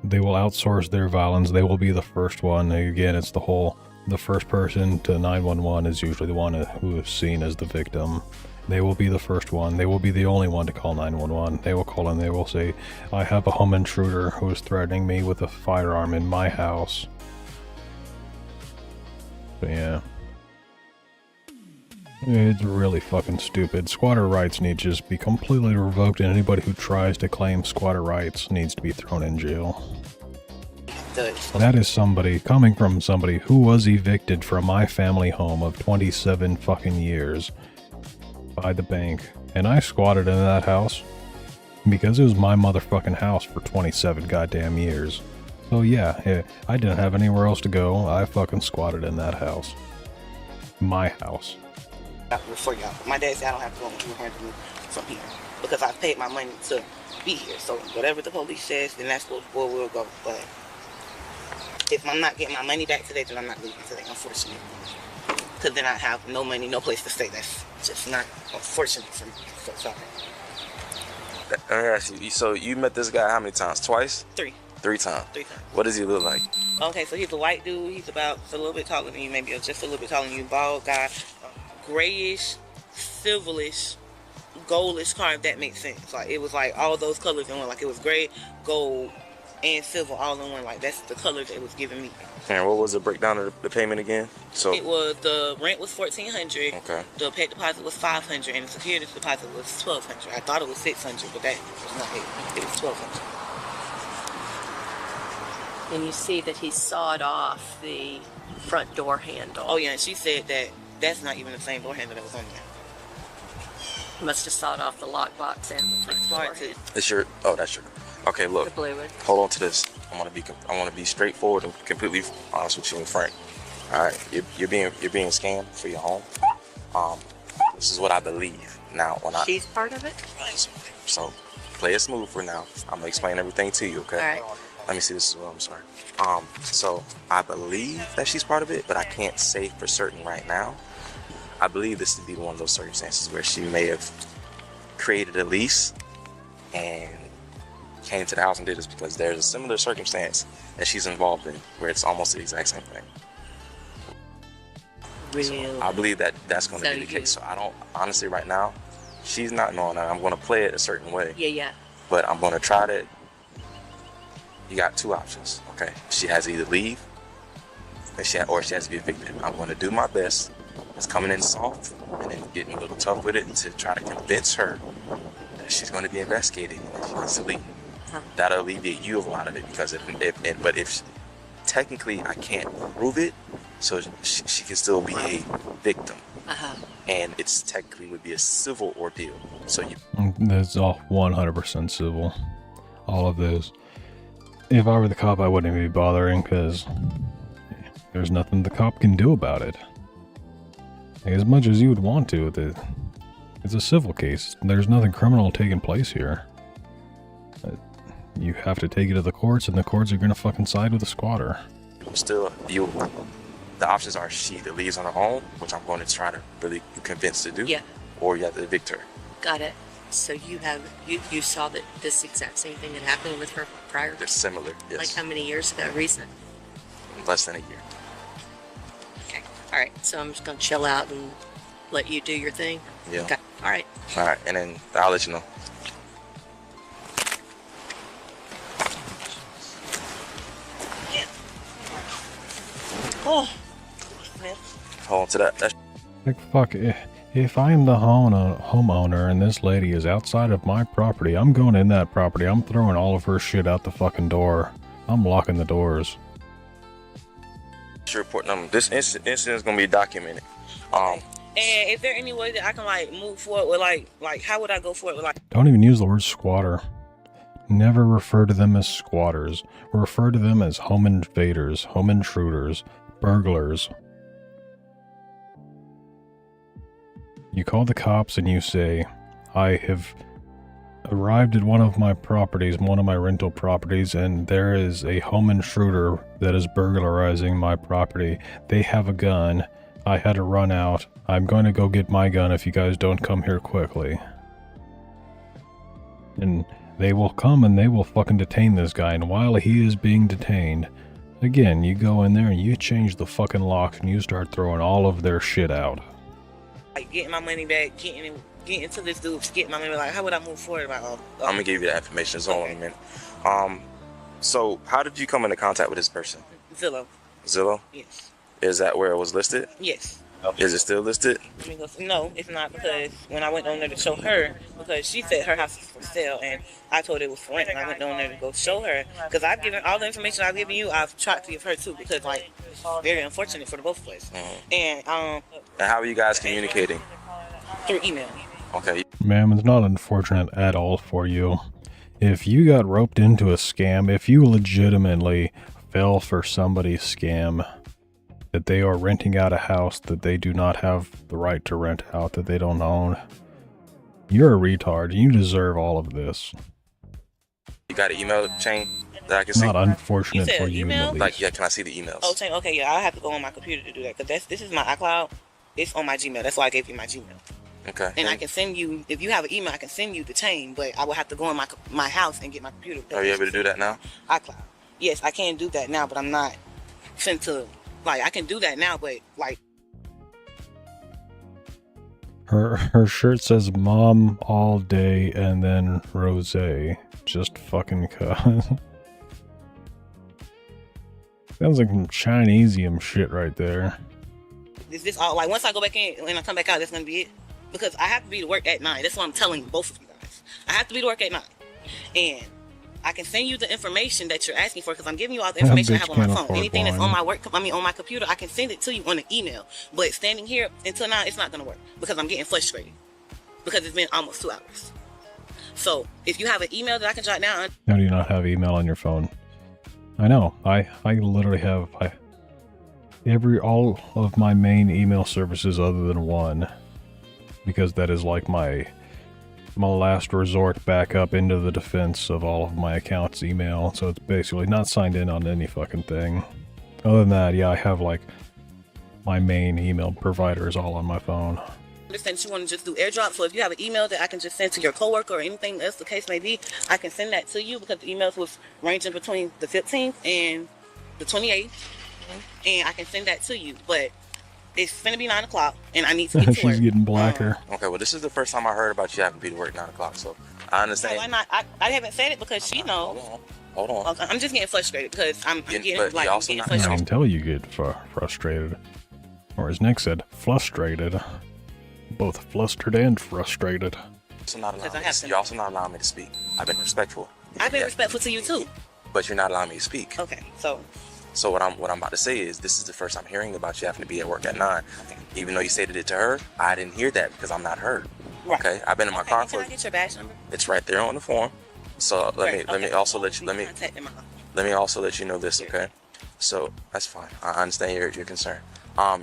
will outsource their violence. They will be the first one. Again, it's the first person to 911 is usually the one who is seen as the victim. They will be the first one. They will be the only one to call 911. They will call and they will say, I have a home intruder who is threatening me with a firearm in my house. But yeah. It's really fucking stupid. Squatter rights need to just be completely revoked, and anybody who tries to claim squatter rights needs to be thrown in jail. That is coming from somebody who was evicted from my family home of 27 fucking years. by the bank, and I squatted in that house because it was my motherfucking house for 27 goddamn years. So yeah, I didn't have anywhere else to go. I fucking squatted in that house. My house. For y'all, my dad said I don't have to go and handle me from here because I paid my money to be here. So whatever the police says, then that's where we'll go. But if I'm not getting my money back today, then I'm not leaving today, unfortunately. Because then I have no money, no place to stay. That's just not unfortunate for me. So sorry. Let me ask you, so you met this guy how many times? Twice? 3. 3 times? 3 times. What does he look like? Okay, so he's a white dude. He's about a little bit taller than you, maybe just a little bit taller than you. Bald guy, grayish, silverish, goldish car, if that makes sense. Like, it was like all those colors in one. Like, it was gray, gold, and silver all in one. Like, that's the colors it was giving me. And what was the breakdown of the payment again? So it was, the rent was $1,400. Okay. The pay deposit was $500, and the security deposit was $1,200. I thought it was $600, but that was not it. It was $1,200. And you see that he sawed off the front door handle. Oh yeah, and she said that that's not even the same door handle that was on there. He must have sawed off the lockbox and the front door. It's your, oh, that's your, okay, look. The blue one. Hold on to this. I want to be straightforward and completely honest with you and frank. All right, you're being scammed for your home. This is what I believe. Now, She's part of it? So, play it smooth for now. I'm gonna explain everything to you, okay? All right. Let me see this as well, I'm sorry. So I believe that she's part of it, but I can't say for certain right now. I believe this to be one of those circumstances where she may have created a lease and came to the house and did this, because there's a similar circumstance that she's involved in where it's almost the exact same thing. Really? So I believe that that's going to be the case. So I don't, honestly right now, she's not knowing that. I'm going to play it a certain way. Yeah. But I'm going to try to. You got 2 options, okay? She has to either leave, or she has to be evicted. I'm going to do my best. It's coming in soft and then getting a little tough with it to try to convince her that she's going to be investigated and that she needs to leave. That'll alleviate you of a lot of it, because if technically I can't prove it, so she can still be a victim. And it's technically would be a civil ordeal. So That's all 100% civil. All of this. If I were the cop, I wouldn't be bothering, because there's nothing the cop can do about it. As much as you would want to, it's a civil case. There's nothing criminal taking place here. You have to take it to the courts, and the courts are gonna fucking side with the squatter. Still, the options are she either leaves on her own, which I'm going to try to really convince to do, or you have to evict her. Got it. So you saw that this exact same thing had happened with her prior? They're similar, yes. Like how many years ago? Recent? Less than a year. Okay. All right. So I'm just gonna chill out and let you do your thing. Yeah. Okay. All right. All right, and then I'll let you know. Oh. Hold on to that. Like, fuck, if I am the homeowner and this lady is outside of my property, I'm going in that property. I'm throwing all of her shit out the fucking door. I'm locking the doors. Report number. This incident is going to be documented. And is there any way that I can like move forward with like how would I go forward with like? Don't even use the word squatter. Never refer to them as squatters. Refer to them as home invaders, home intruders, burglars. You call the cops and you say, I have arrived at one of my properties, one of my rental properties, and there is a home intruder that is burglarizing my property. They have a gun. I had to run out. I'm going to go get my gun if you guys don't come here quickly. And they will come and they will fucking detain this guy, and while he is being detained, again, you go in there and you change the fucking locks and you start throwing all of their shit out. Like getting my money back, getting to this dude, getting my money. Like, how would I move forward about? I'm gonna give you that information. It's all in a minute. So how did you come into contact with this person? Zillow. Zillow? Yes. Is that where it was listed? Yes. Is it still listed? No, it's not, because when I went on there to show her, because she said her house is for sale, and I told her it was for rent, and I went on there to go show her, because I've given all the information I've given you, I've tried to give her too, because like, it's very unfortunate for the both of us. And how are you guys communicating? through email. Okay. Ma'am, it's not unfortunate at all for you. If you got roped into a scam, if you legitimately fell for somebody's scam, that they are renting out a house that they do not have the right to rent out, that they don't own, you're a retard. You deserve all of this. You got an email chain that I can see? Not unfortunate for you, email? at least. Like, yeah, can I see the emails? Oh, okay, yeah, I'll have to go on my computer to do that, because this is my iCloud. It's on my Gmail. That's why I gave you my Gmail. Okay. And I can send you, if you have an email, I can send you the chain, but I will have to go in my house and get my computer. Are you able to do that now? iCloud. Yes, I can do that now, but I'm not sent to, like, I can do that now, but, like. Her shirt says Mom all day and then Rose. Just fucking cuz. Sounds like some Chinesium shit right there. Is this all, like, once I go back in and I come back out, that's going to be it? Because I have to be to work at 9. That's what I'm telling both of you guys. I have to be to work at 9. And I can send you the information that you're asking for, because I'm giving you all the information I have on my phone. Anything that's on my on my computer, I can send it to you on an email. But standing here until now, it's not going to work, because I'm getting frustrated. Because it's been almost 2 hours. So if you have an email that I can jot down. How do you not have email on your phone? I know. I literally have all of my main email services other than one, because that is like my last resort backup into the defense of all of my accounts email. So it's basically not signed in on any fucking thing. Other than that, yeah, I have like my main email providers all on my phone. Understand that you want to just do airdrop, so if you have an email that I can just send to your coworker or anything else the case may be, I can send that to you, because the emails was ranging between the 15th and the 28th, and I can send that to you. But it's gonna be 9 o'clock, and I need to get to work. She's getting blacker. Okay, well, this is the first time I heard about you having to be to work 9 o'clock, so I understand. No, why not? I haven't said it because she knows. Hold on. Okay, I'm just getting frustrated because I'm getting but like, you I'm also getting not- I frustrated. can tell you get frustrated. Or as Nick said, frustrated. Both flustered and frustrated. You're also not allowing me to speak. I've been respectful. I've been respectful to you too. But you're not allowing me to speak. Okay, so what I'm about to say is, this is the first I'm hearing about you having to be at work at 9. Even though you stated it to her, I didn't hear that because I'm not her. Right. Okay, I've been in my car Can for. I get your badge number? It's right there on the form. So let me also let you know this, okay? So that's fine. I understand your concern.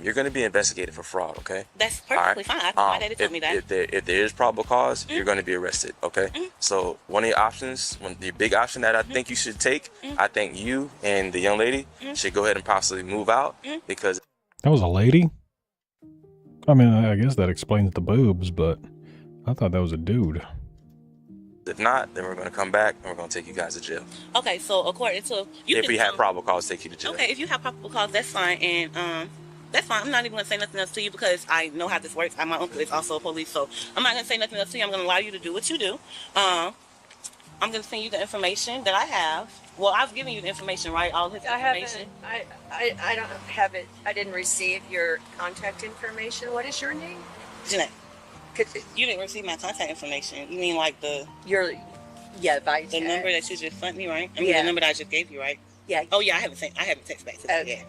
You're going to be investigated for fraud, okay? That's perfectly fine. I thought they told me that. If there is probable cause, you're going to be arrested, okay? So one of your options, the big option that I think you should take, I think you and the young lady should go ahead and possibly move out, because That was a lady? I mean, I guess that explains the boobs, but I thought that was a dude. if not, then we're going to come back and we're going to take you guys to jail. Okay, so according to If we have probable cause, take you to jail. Okay, if you have probable cause, that's fine, and that's fine. I'm not even gonna say nothing else to you because I know how this works. My uncle is also a police, so I'm not gonna say nothing else to you. I'm gonna allow you to do what you do. I'm gonna send you the information that I have. Well, I've given you the information, right? All his information. I don't have it. I didn't receive your contact information. What is your name? Jeanette. You didn't receive my contact information. You mean like the by the number that you just sent me, right? I mean Yeah. the number that I just gave you, right? Yeah. Oh yeah, I haven't text back to that yet.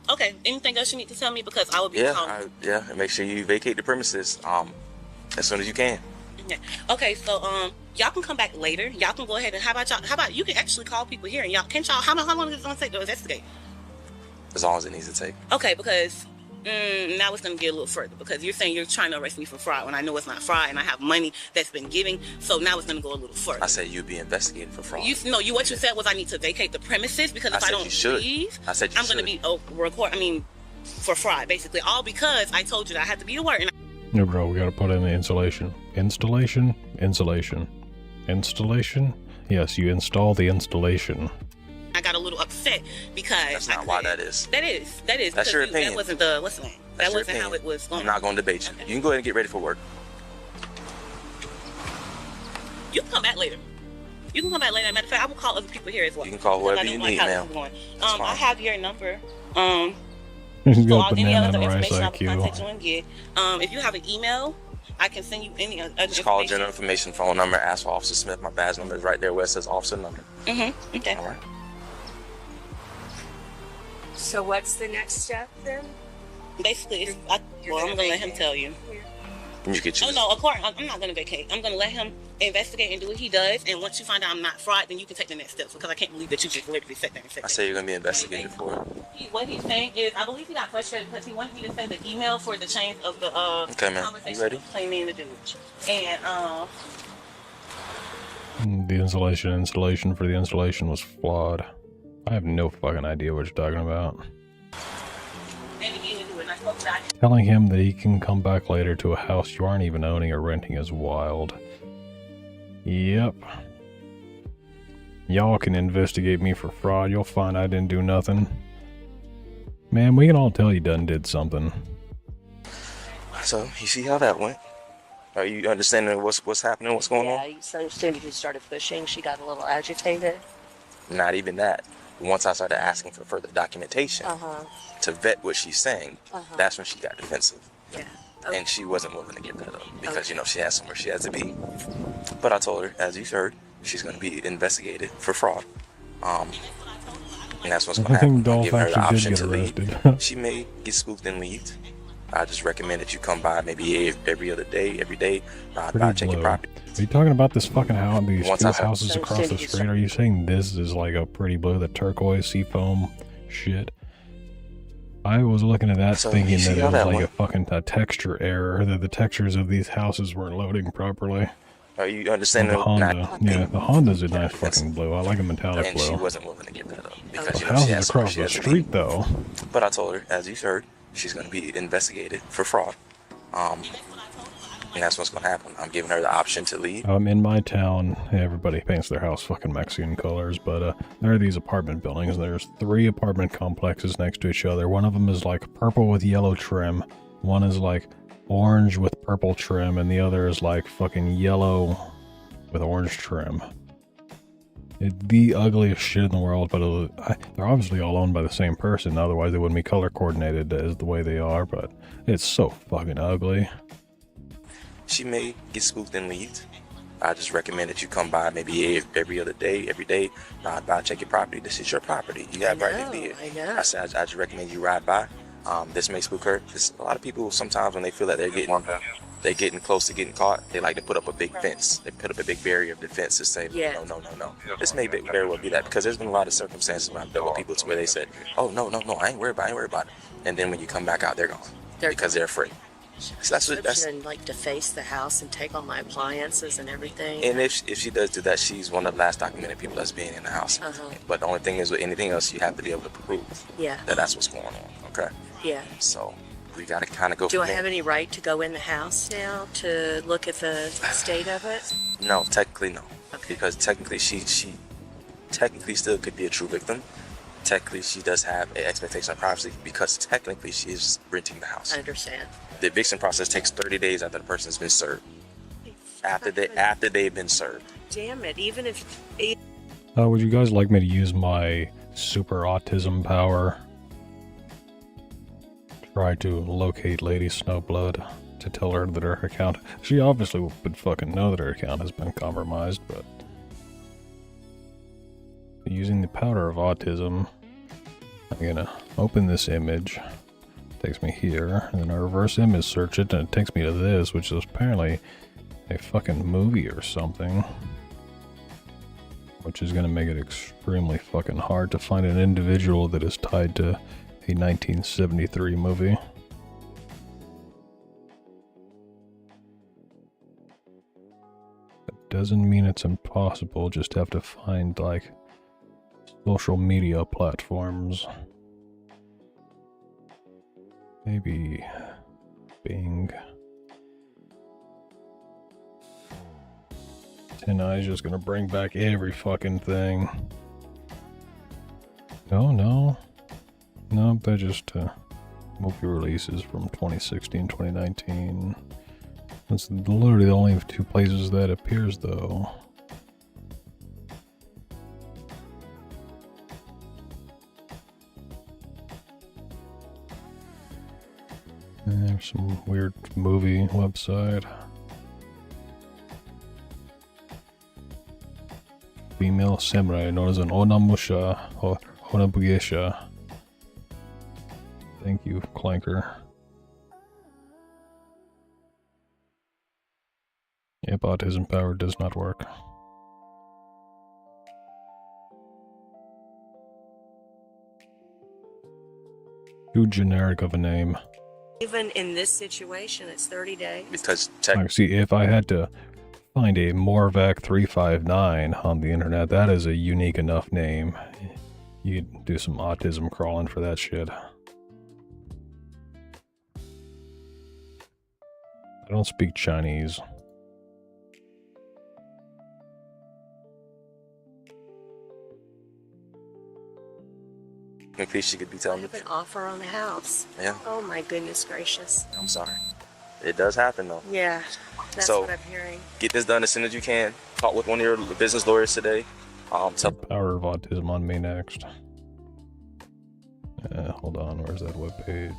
Okay. Anything else you need to tell me, because I will be calling. And make sure you vacate the premises as soon as you can. Yeah. Okay, so y'all can come back later. Y'all can go ahead and how about you can actually call people here and y'all how long is it gonna take to investigate? As long as it needs to take. Okay, because now it's gonna get a little further, because you're saying you're trying to arrest me for fraud when I know it's not fraud and I have money that's been given. So now it's gonna go a little further. I said you'd be investigated for fraud. What you said was I need to vacate the premises, because if I don't leave, I'm gonna be for fraud, basically. All because I told you that I had to be to work. No, bro, we gotta put in the insulation. Installation? Insulation. Installation? Yes, you install the installation. I got a little upset because that's not why that is. That is. That's your opinion. That wasn't the what's the name? That's that wasn't your how it was going. I'm not going to debate you. You can go ahead and get ready for work. You can come back later. Matter of fact, I will call other people here as well. You can call whoever you need, ma'am. I have your number. He's So got any banana other and rice information I will IQ. contact you and get. If you have an email, I can send you any other Just call general information, phone number, ask for Officer Smith. My badge number is right there where it says officer number. Okay. All right. So what's the next step then? Basically, I'm gonna let him tell you. You could choose. Oh no, of course, I'm not gonna vacate. I'm gonna let him investigate and do what he does. And once you find out I'm not fraud, then you can take the next steps. Because I can't believe that you just literally sat there and said I that. say you're gonna be investigated for it. What he's saying is, I believe he got frustrated because he wanted me to send the email for the change of the Okay, man. You ready? between me and the dude. And The installation for the installation was flawed. I have no fucking idea what you're talking about. Telling him that he can come back later to a house you aren't even owning or renting is wild. Yep. Y'all can investigate me for fraud. You'll find I didn't do nothing. Man, we can all tell you done did something. So, you see how that went? Are you understanding what's happening, what's going on? Yeah, so as soon as you started pushing, she got a little agitated. Not even that. Once I started asking for further documentation to vet what she's saying, that's when she got defensive. Yeah. And she wasn't willing to give that up because, you know, she has somewhere she has to be. But I told her, as you've heard, she's going to be investigated for fraud. And that's what's going to happen. I'll give her the option to leave. She may get spooked and leave. I just recommend that you come by maybe every other day, every day, by check your property. Are you talking about this fucking house, these two houses across the street? Are you saying this is like a pretty blue, the turquoise seafoam shit? I was looking at that thinking that it was like a fucking texture error, that the textures of these houses weren't loading properly. Are you understanding? The Honda. Yeah, the Honda's a nice fucking blue. I like a metallic blue. And she wasn't willing to give that up because, you The know, she houses has across the street, though. But I told her, as you've heard, she's going to be investigated for fraud. And that's what's going to happen. I'm giving her the option to leave. In my town, everybody paints their house fucking Mexican colors, but there are these apartment buildings. There's 3 apartment complexes next to each other. One of them is like purple with yellow trim. One is like orange with purple trim, and the other is like fucking yellow with orange trim. It's the ugliest shit in the world, but they're obviously all owned by the same person, otherwise they wouldn't be color coordinated as the way they are, but it's so fucking ugly. She may get spooked and leave. I just recommend that you come by maybe every other day, every day, ride by, check your property. This is your property. You have right to live. I know. I said, I just recommend you ride by. This may spook her. A lot of people, sometimes when they feel that they're getting close to getting caught, they like to put up a big fence. They put up a big barrier of defense to say, no. This may very well be that, because there's been a lot of circumstances where I've dealt with people to where they said, oh, no, I ain't worried about it. And then when you come back out, they're gone because they're afraid. So that's like deface the house and take all my appliances and everything. And if she does do that, she's one of the last documented people that's being in the house. But the only thing is, with anything else, you have to be able to prove that that's what's going on. Okay. Yeah. So we got to kind of go. Do I have any right to go in the house now to look at the state of it? No, technically no. Okay. Because technically she technically still could be a true victim. Technically, she does have an expectation of privacy because technically she is renting the house. I understand. The eviction process takes 30 days after the person's been served. After they've been served. Damn it! Even if. Would you guys like me to use my super autism power? Try to locate Lady Snowblood to tell her that her account. She obviously would fucking know that her account has been compromised, but using the power of autism, I'm gonna open this image. Takes me here, and then I reverse image search it, and it takes me to this, which is apparently a fucking movie or something. Which is gonna make it extremely fucking hard to find an individual that is tied to a 1973 movie. That doesn't mean it's impossible, just have to find, like, social media platforms. Maybe Bing. Tinai's just gonna bring back every fucking thing. No, they're just movie releases from 2016, 2019. That's literally the only 2 places that appears, though. There's some weird movie website. Female samurai known as an Onamusha or Onabugesha. Thank you, Clanker. Yep, autism power does not work. Too generic of a name. Even in this situation, it's 30 days. Because Like, see, if I had to find a Morvac 359 on the internet, that is a unique enough name. You could do some autism crawling for that shit. I don't speak Chinese. Maybe she could be telling I have an offer on the house. Yeah. Oh my goodness gracious. I'm sorry. It does happen though. Yeah, that's So, what I'm hearing. Get this done as soon as you can. Talk with one of your business lawyers today. Tell Power of autism on me next. Hold on, where's that webpage?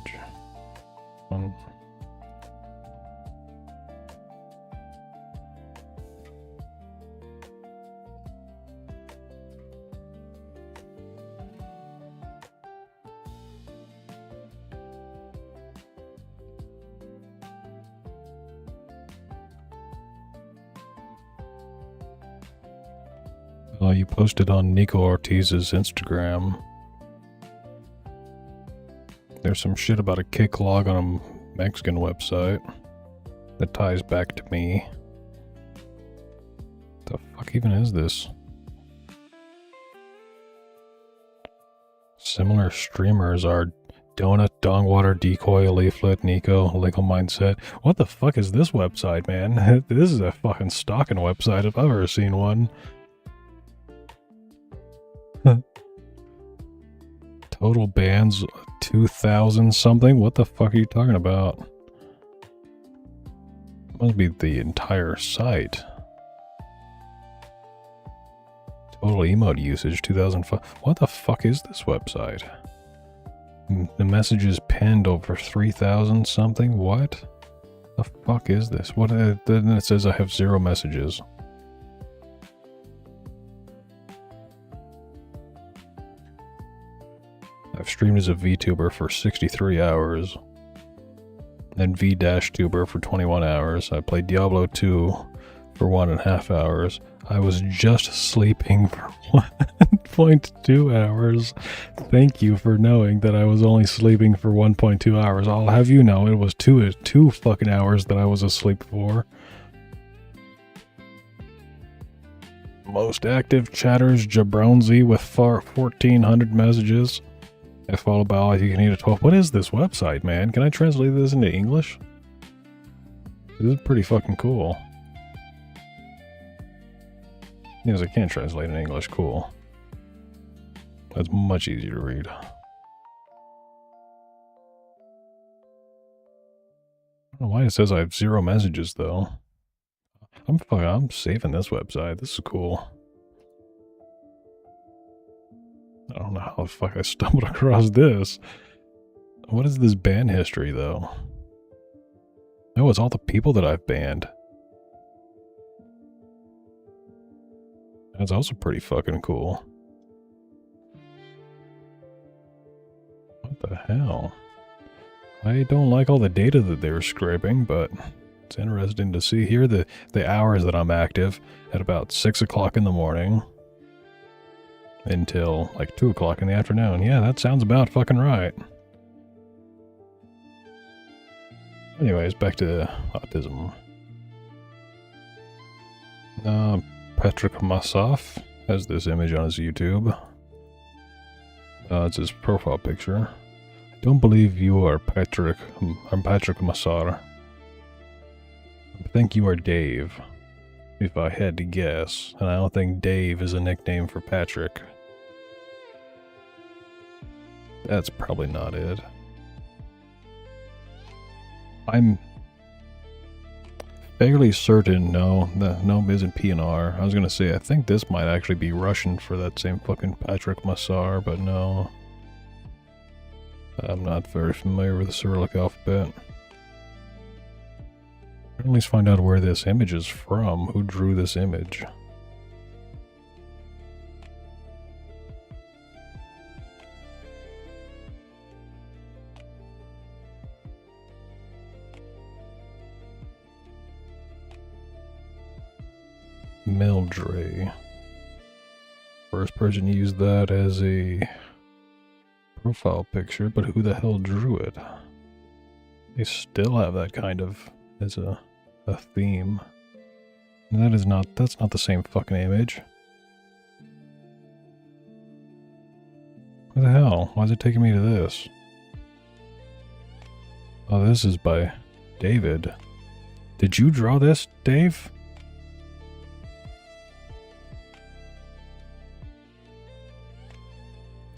Oh, you posted on Nico Ortiz's Instagram. There's some shit about a kick log on a Mexican website that ties back to me. The fuck even is this? Similar streamers are Donut, Dongwater, Decoy, Leaflet, Nico, Legal Mindset. What the fuck is this website, man? This is a fucking stalking website if I've ever seen one. Total bans 2,000 something? What the fuck are you talking about? Must be the entire site. Total emote usage 2005. What the fuck is this website? The messages pinned over 3,000 something? What? The fuck is this? What? Then it says I have 0 messages. I've streamed as a VTuber for 63 hours. Then V-Tuber for 21 hours. I played Diablo 2 for 1.5 hours. I was just sleeping for 1.2 hours. Thank you for knowing that I was only sleeping for 1.2 hours. I'll have you know it was two fucking hours that I was asleep for. Most active chatters, Jabronzi with 1,400 messages. I follow by all you can eat at 12. What is this website, man? Can I translate this into English? This is pretty fucking cool. Yes, I can translate in English. Cool. That's much easier to read. I don't know why it says I have 0 messages, though. I'm saving this website. This is cool. I don't know how the fuck I stumbled across this. What is this ban history, though? Oh, it's all the people that I've banned. That's also pretty fucking cool. What the hell? I don't like all the data that they were scraping, but it's interesting to see here the hours that I'm active at about 6 o'clock in the morning. Until like 2 o'clock in the afternoon. Yeah, that sounds about fucking right. Anyways, back to autism. Patrick Massoff has this image on his YouTube. It's his profile picture. I don't believe you are Patrick. I'm Patrick Massar. I think you are Dave. If I had to guess. And I don't think Dave is a nickname for Patrick. That's probably not it. I'm fairly certain, no, isn't PNR. I was gonna say, I think this might actually be Russian for that same fucking Patrick Massar, but no. I'm not very familiar with the Cyrillic alphabet. At least find out where this image is from. Who drew this image? Mildred. First person used that as a profile picture, but who the hell drew it? They still have that kind of as a theme. That's not the same fucking image. What the hell? Why is it taking me to this? Oh, this is by David. Did you draw this, Dave?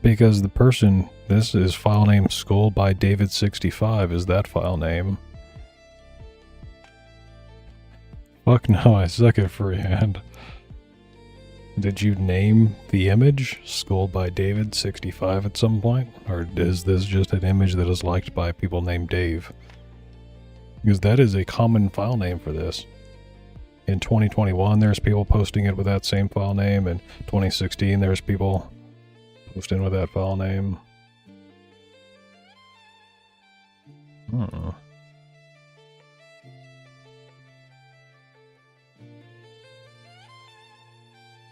Because the person, this is file name Skull by David65 is that file name. Fuck no, I suck at freehand. Did you name the image Skull by David65 at some point? Or is this just an image that is liked by people named Dave? Because that is a common file name for this. In 2021, there's people posting it with that same file name. In 2016, there's people posting with that file name.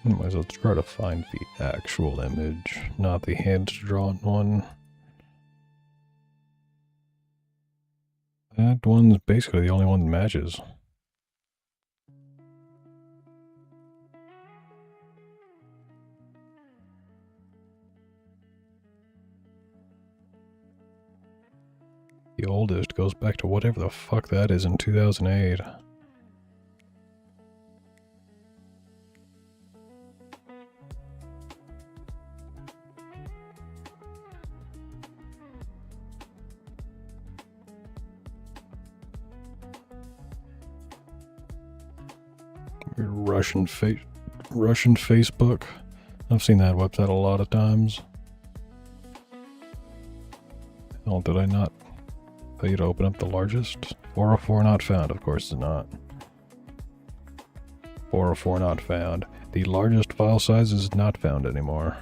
Anyways, let's try to find the actual image, not the hand-drawn one. That one's basically the only one that matches. The oldest goes back to whatever the fuck that is in 2008. Russian Facebook. I've seen that website a lot of times. Oh, did I not tell you to open up the largest? 404 not found, of course it's not. 404 not found. The largest file size is not found anymore.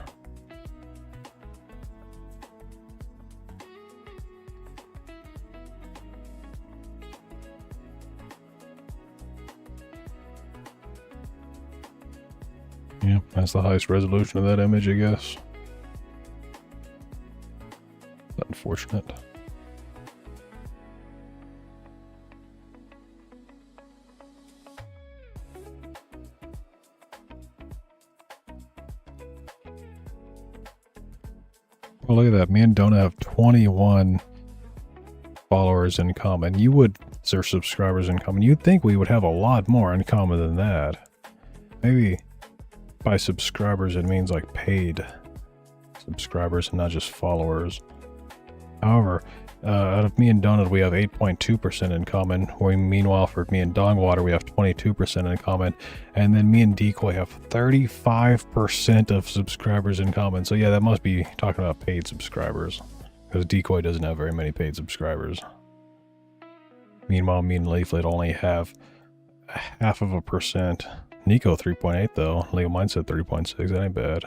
Yep, that's the highest resolution of that image, I guess. Unfortunate. Well, look at that. Me and Donna have 21 followers in common. You would, or subscribers in common. You'd think we would have a lot more in common than that. Maybe by subscribers it means like paid subscribers and not just followers. However, out of me and Donut we have 8.2% in common. Meanwhile, for me and Dongwater we have 22% in common. And then me and Decoy have 35% of subscribers in common. So yeah, that must be talking about paid subscribers. Because Decoy doesn't have very many paid subscribers. Meanwhile, me and Leaflet only have 0.5%. Nico 3.8 though. Leo Mindset 3.6. That ain't bad.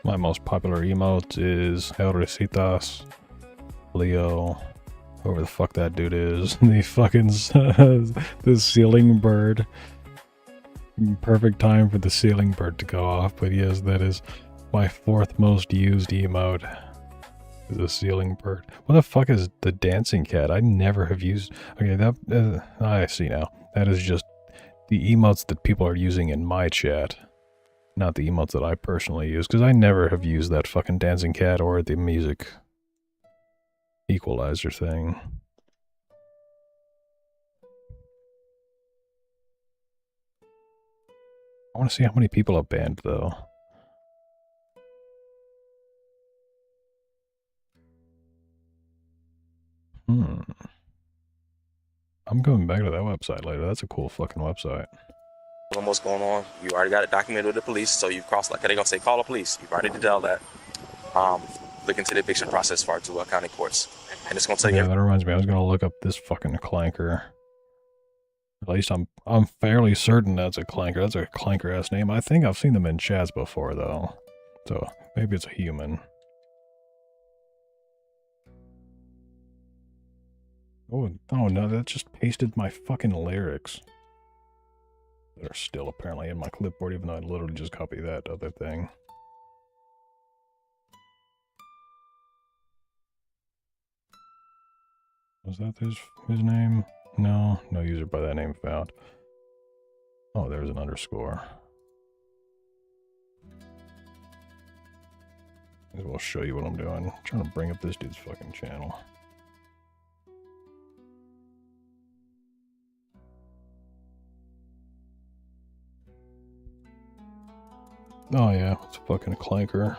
My most popular emote is El Recitas, Leo, whoever the fuck that dude is. The fucking the ceiling bird. Perfect time for the ceiling bird to go off, but yes, that is my 4th most used emote. Is a ceiling bird. What the fuck is the dancing cat? I never have used. Okay, that I see now. That is just the emotes that people are using in my chat. Not the emotes that I personally use, because I never have used that fucking dancing cat or the music equalizer thing. I want to see how many people have banned, though. I'm going back to that website later. That's a cool fucking website. What's going on? You already got it documented with the police, so you cross like they're gonna say call the police. You've already did all that. Look into the eviction process for our county courts, and it's gonna tell you. Yeah, that reminds me. I was gonna look up this fucking clanker. At least I'm fairly certain that's a clanker. That's a clanker ass name. I think I've seen them in chats before though, so maybe it's a human. Oh no, that just pasted my fucking lyrics. That are still apparently in my clipboard, even though I literally just copied that other thing. Was that his name? No, no user by that name found. Oh, there's an underscore. May as well show you what I'm doing. I'm trying to bring up this dude's fucking channel. Oh yeah, it's a fucking clanker.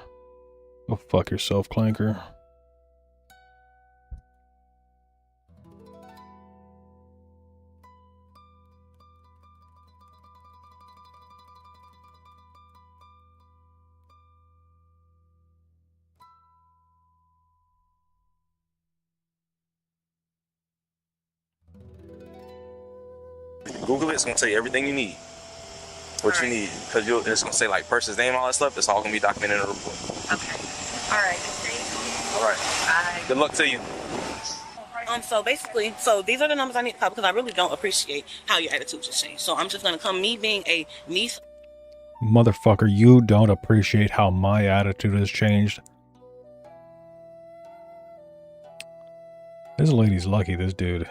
Go fuck yourself, clanker. Google it, it's gonna tell you everything you need. What you need. Because it's gonna say like person's name, all that stuff, it's all gonna be documented in a report. Okay. All right. Thank you. All right. Bye. Good luck to you. So basically, these are the numbers I need to call because I really don't appreciate how your attitude just changed. So I'm just gonna come, me being a niece. Motherfucker, you don't appreciate how my attitude has changed. This lady's lucky this dude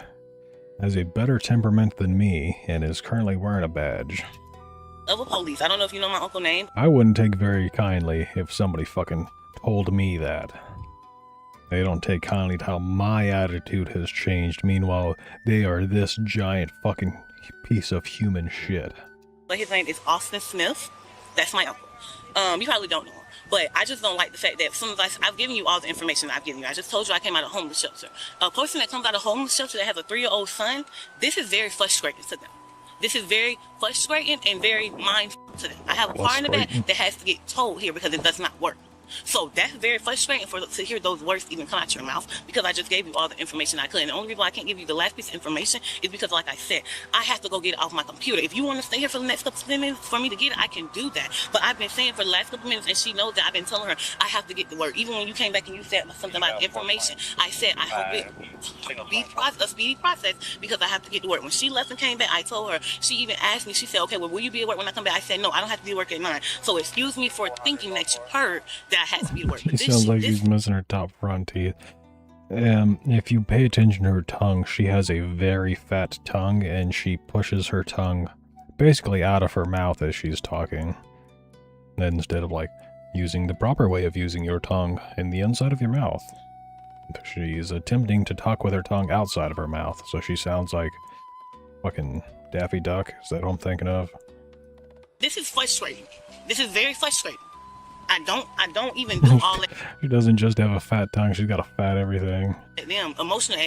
has a better temperament than me and is currently wearing a badge. Of a police. I don't know if you know my uncle's name. I wouldn't take very kindly if somebody fucking told me that. They don't take kindly to how my attitude has changed. Meanwhile, they are this giant fucking piece of human shit. But his name is Austin Smith. That's my uncle. You probably don't know him. But I just don't like the fact that as soon as I've given you all the information I've given you. I just told you I came out of a homeless shelter. A person that comes out of a homeless shelter that has a 3-year-old son, this is very frustrating to them. This is very frustrating and very mindful to them. I have a car in the back that has to get towed here because it does not work. So that's very frustrating to hear those words even come out your mouth because I just gave you all the information I could. And the only reason why I can't give you the last piece of information is because, like I said, I have to go get it off my computer. If you want to stay here for the next couple of minutes for me to get it, I can do that. But I've been saying for the last couple of minutes, and she knows that I've been telling her I have to get the word. Even when you came back and you said something about information, I said I hope it be a speedy process because I have to get to work. When she left and came back, I told her, she even asked me, she said, okay, well, will you be at work when I come back? I said, no, I don't have to be at work at 9. So excuse me for thinking that you heard that I had to be at work. She sounds like she's missing her top front teeth. If you pay attention to her tongue, she has a very fat tongue, and she pushes her tongue basically out of her mouth as she's talking. And instead of, like, using the proper way of using your tongue in the inside of your mouth, she's attempting to talk with her tongue outside of her mouth, so she sounds like fucking Daffy Duck. Is that what I'm thinking of? This is frustrating. This is very frustrating. I don't even do all that. She doesn't just have a fat tongue, she's got a fat everything. Them emotional,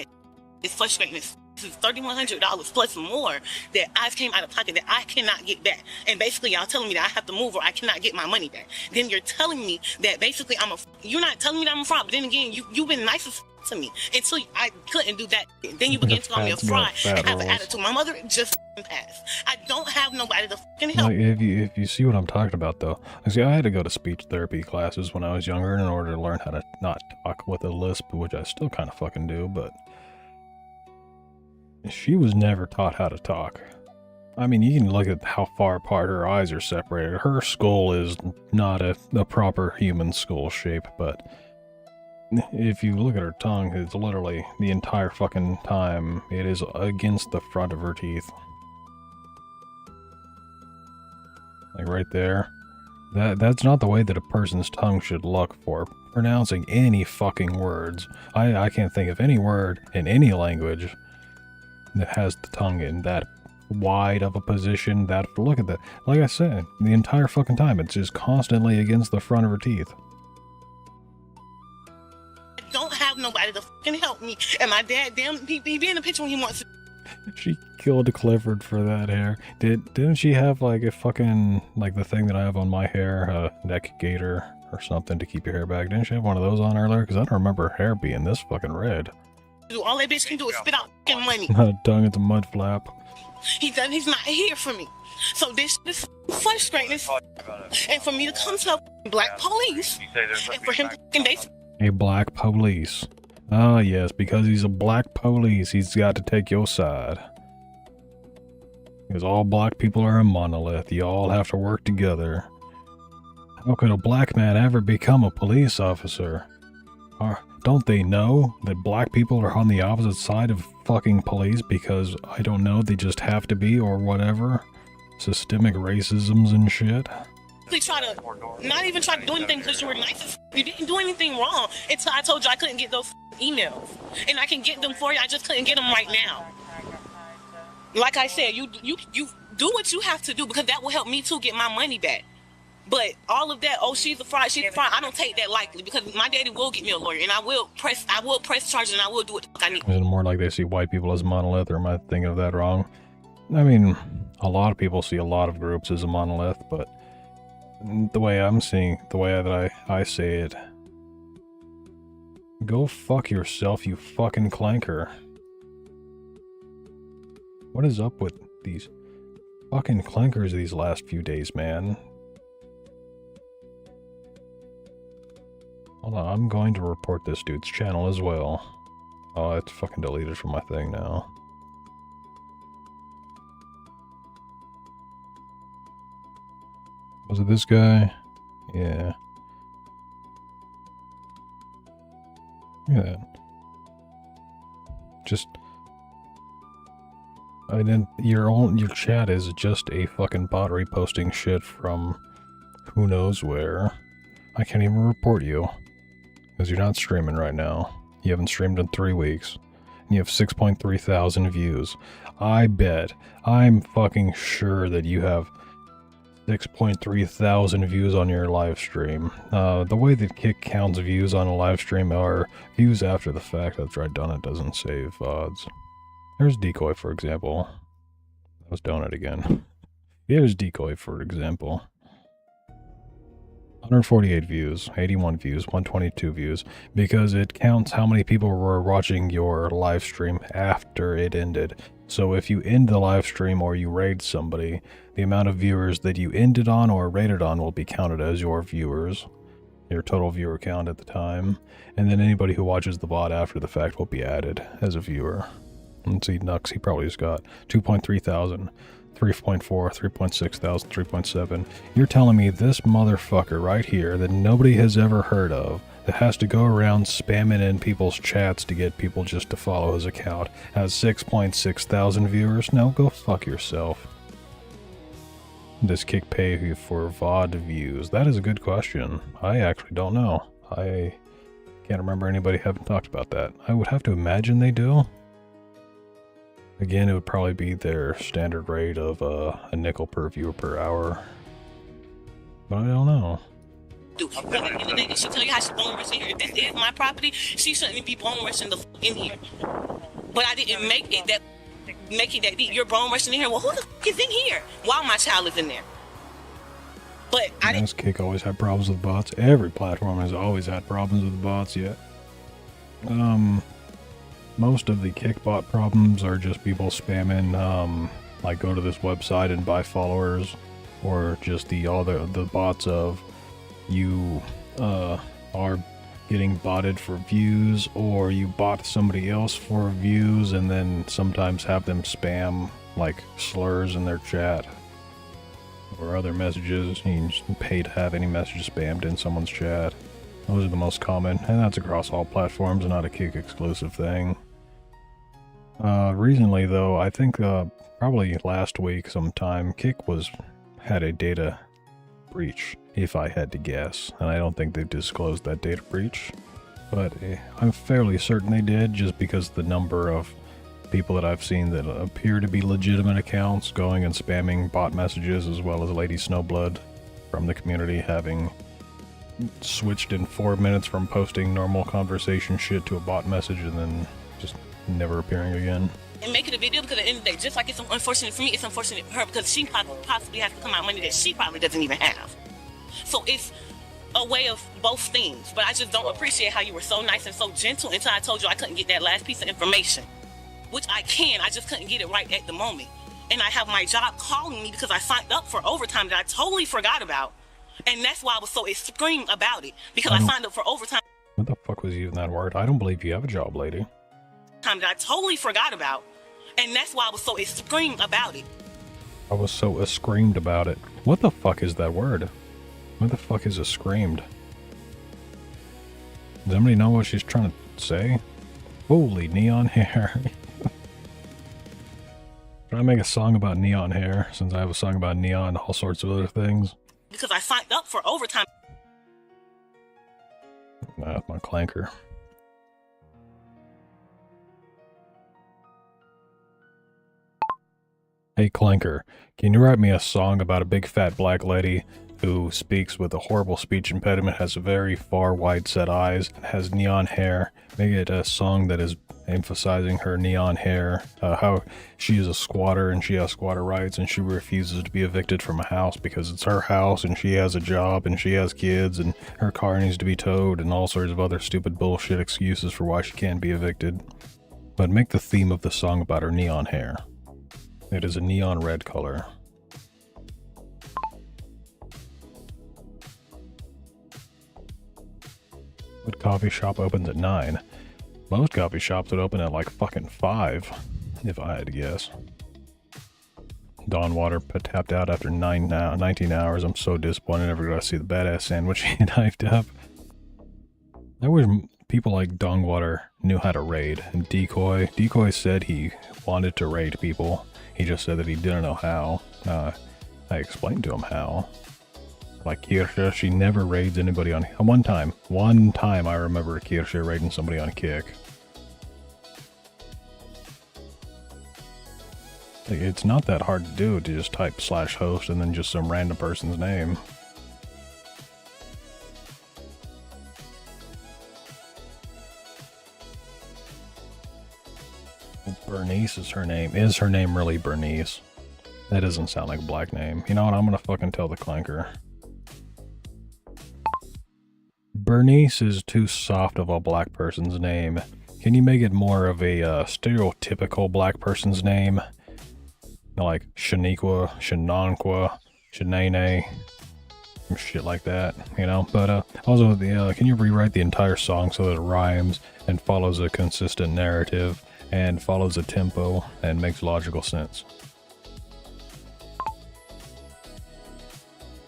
it's frustrating. This is $3,100 plus more that I came out of pocket that I cannot get back. And basically y'all telling me that I have to move or I cannot get my money back. Then you're telling me that basically you're not telling me that I'm a fraud, but then again, you've been nice as to me until I couldn't do that. Then you begin to call me a fraud and have an attitude. My mother just passed. I don't have nobody to fucking help. Like, if you see what I'm talking about, though, see, I had to go to speech therapy classes when I was younger in order to learn how to not talk with a lisp, which I still kind of fucking do, but she was never taught how to talk. I mean, you can look at how far apart her eyes are separated. Her skull is not a proper human skull shape, but if you look at her tongue, it's literally the entire fucking time it is against the front of her teeth. Like right there. That's not the way that a person's tongue should look for pronouncing any fucking words. I can't think of any word in any language that has the tongue in that wide of a position. That, look at that. Like I said, the entire fucking time it's just constantly against the front of her teeth. I don't have nobody to fucking help me. And my dad, he be in the picture when he wants to. She killed Clifford for that hair. Didn't she have like a fucking, like the thing that I have on my hair, a neck gaiter or something to keep your hair back? Didn't she have one of those on earlier? Because I don't remember her hair being this fucking red. All that bitch can do is spit out fucking money. Not a tongue, it's a mud flap. He's not here for me. So this frustrating. And for me to come to a black police and for him to fucking A black police. Ah, yes, because he's a black police, he's got to take your side. Because all black people are a monolith, you all have to work together. How could a black man ever become a police officer? Or don't they know that black people are on the opposite side of fucking police because, I don't know, they just have to be or whatever? Systemic racisms and shit? Try to not even try to do anything because you were nice as you didn't do anything wrong until I told you I couldn't get those emails, and I can get them for you. I just couldn't get them right now. Like I said, you do what you have to do because that will help me too get my money back. But all of that, oh, she's a fraud, I don't take that lightly because my daddy will get me a lawyer, and I will press charges, and I will do what the fuck I need. Is it more like they see white people as monolith, or am I thinking of that wrong? I mean, a lot of people see a lot of groups as a monolith, but the way I'm seeing, the way that I say it, go fuck yourself, you fucking clanker. What is up with these fucking clankers these last few days, man? Hold on, I'm going to report this dude's channel as well. Oh, it's fucking deleted from my thing now. Was it this guy? Yeah. Look at that. Just... I didn't... Your chat is just a fucking bot reposting shit from who knows where. I can't even report you. Because you're not streaming right now. You haven't streamed in 3 weeks. And you have 6.3 thousand views. I bet, I'm fucking sure that you have 6.3 thousand views on your live stream. The way that Kick counts views on a live stream are views after the fact. That's right, Donut doesn't save VODs. There's Decoy, for example. That was Donut again. Here's Decoy, for example. 148 views, 81 views, 122 views, because it counts how many people were watching your live stream after it ended. So if you end the live stream or you raid somebody, the amount of viewers that you ended on or raided on will be counted as your viewers, your total viewer count at the time, and then anybody who watches the VOD after the fact will be added as a viewer. Let's see, Nux, he probably just got 2.3 thousand. 3.4, 3.6 thousand, 3.7. You're telling me this motherfucker right here that nobody has ever heard of, that has to go around spamming in people's chats to get people just to follow his account, has 6.6 thousand viewers? No, go fuck yourself. Does Kick pay you for VOD views? That is a good question. I actually don't know. I can't remember anybody having talked about that. I would have to imagine they do. Again, it would probably be their standard rate of a nickel per viewer per hour. But I don't know. She tell you how she bone rushing here. If this is my property, she shouldn't be bone rushing the in here. But I didn't make it that deep. You're bone rushing in here. Well, who the fuck is in here? While my child is in there. But I didn't. This Kick always had problems with bots. Every platform has always had problems with bots yet. Most of the Kickbot problems are just people spamming, like go to this website and buy followers, or just the bots of you are getting botted for views, or you bot somebody else for views and then sometimes have them spam like slurs in their chat or other messages. You can just pay to have any message spammed in someone's chat. Those are the most common, and that's across all platforms and not a Kick exclusive thing. Recently though, I think probably last week sometime, Kick had a data breach, if I had to guess, and I don't think they've disclosed that data breach, but I'm fairly certain they did, just because the number of people that I've seen that appear to be legitimate accounts going and spamming bot messages, as well as Lady Snowblood from the community having switched in 4 minutes from posting normal conversation shit to a bot message and then just never appearing again. And make it a video, because at the end of the day, just like it's unfortunate for me, it's unfortunate for her, because she possibly has to come out money that she probably doesn't even have. So it's a way of both things, but I just don't appreciate how you were so nice and so gentle until I told you I couldn't get that last piece of information, which I just couldn't get it right at the moment. And I have my job calling me because I signed up for overtime that I totally forgot about, and that's why I was so extreme about it, because I signed up for overtime. What the fuck was even that word? I don't believe you have a job, lady. Time that I totally forgot about. And that's why I was so extreme about it. I was so screamed about it. What the fuck is that word? What the fuck is screamed? Does anybody know what she's trying to say? Holy neon hair. Should I make a song about neon hair, since I have a song about neon and all sorts of other things? Because I signed up for overtime. Nah, that's my clanker. Hey Clanker, can you write me a song about a big fat black lady who speaks with a horrible speech impediment, has very far wide set eyes, has neon hair? Make it a song that is emphasizing her neon hair, how she is a squatter and she has squatter rights and she refuses to be evicted from a house because it's her house and she has a job and she has kids and her car needs to be towed and all sorts of other stupid bullshit excuses for why she can't be evicted. But make the theme of the song about her neon hair. It is a neon red color. What coffee shop opens at 9? Most coffee shops would open at like fucking 5, if I had to guess. Dawn Water tapped out after 19 hours. I'm so disappointed. I never got to see the badass sandwich he knifed up. I wish people like Dawn Water knew how to raid. And Decoy said he wanted to raid people. He just said that he didn't know how. I explained to him how. Like Kirsche, she never raids anybody on... One time I remember Kirsche raiding somebody on Kick. Like, it's not that hard to do to just type /host and then just some random person's name. Bernice is her name. Is her name really Bernice? That doesn't sound like a black name. You know what? I'm gonna fucking tell the clanker. Bernice is too soft of a black person's name. Can you make it more of a stereotypical black person's name? Like Shaniqua, Shananqua, Shanane, shit like that, you know? But also, can you rewrite the entire song so that it rhymes and follows a consistent narrative and follows a tempo and makes logical sense?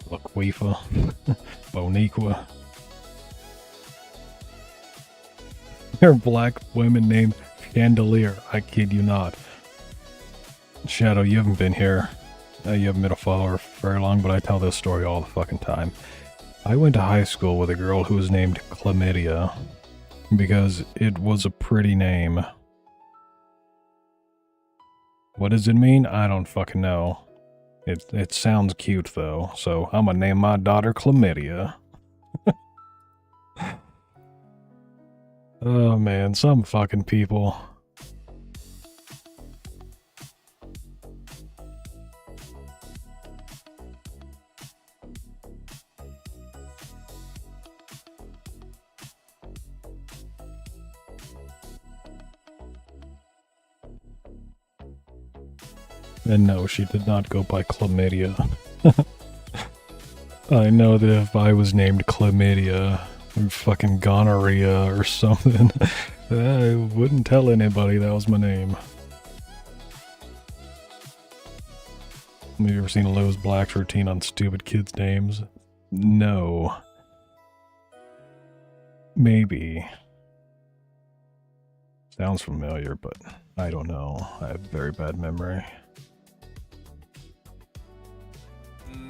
Laquifa, Boniqua. There are black women named Chandelier, I kid you not. Shadow, you haven't been here. You haven't been a follower for very long, but I tell this story all the fucking time. I went to high school with a girl who was named Chlamydia because it was a pretty name. What does it mean? I don't fucking know. It sounds cute though, so I'm gonna name my daughter Chlamydia. Oh man, some fucking people. And no, she did not go by Chlamydia. I know that if I was named Chlamydia, or fucking gonorrhea or something, I wouldn't tell anybody that was my name. Have you ever seen Lowe's Black's routine on stupid kids' names? No. Maybe. Sounds familiar, but I don't know. I have very bad memory.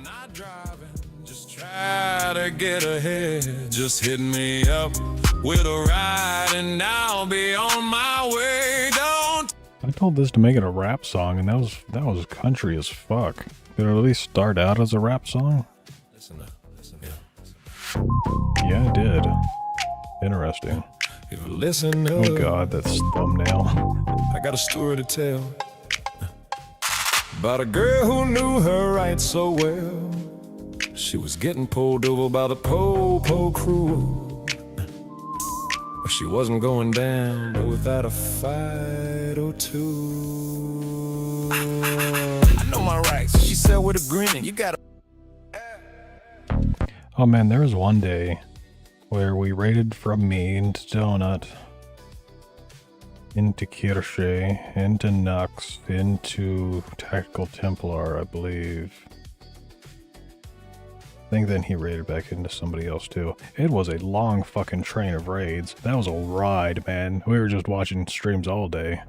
Not driving, just try to get ahead. Just hit me up with a ride and I'll be on my way. Don't. I told this to make it a rap song, and that was country as fuck. Did it at least start out as a rap song? Listen up, listen. Yeah, it did. Interesting. If you listen up. Oh god, that's thumbnail. I got a story to tell about a girl who knew her rights so well. She was getting pulled over by the po-po crew, but she wasn't going down without a fight or two. I know my rights, she said with a grin. You gotta. Oh man, there was one day where we raided from me into Donut, into Kirsche, into Nux, into Tactical Templar, I believe. I think then he raided back into somebody else too. It was a long fucking train of raids. That was a ride, man. We were just watching streams all day.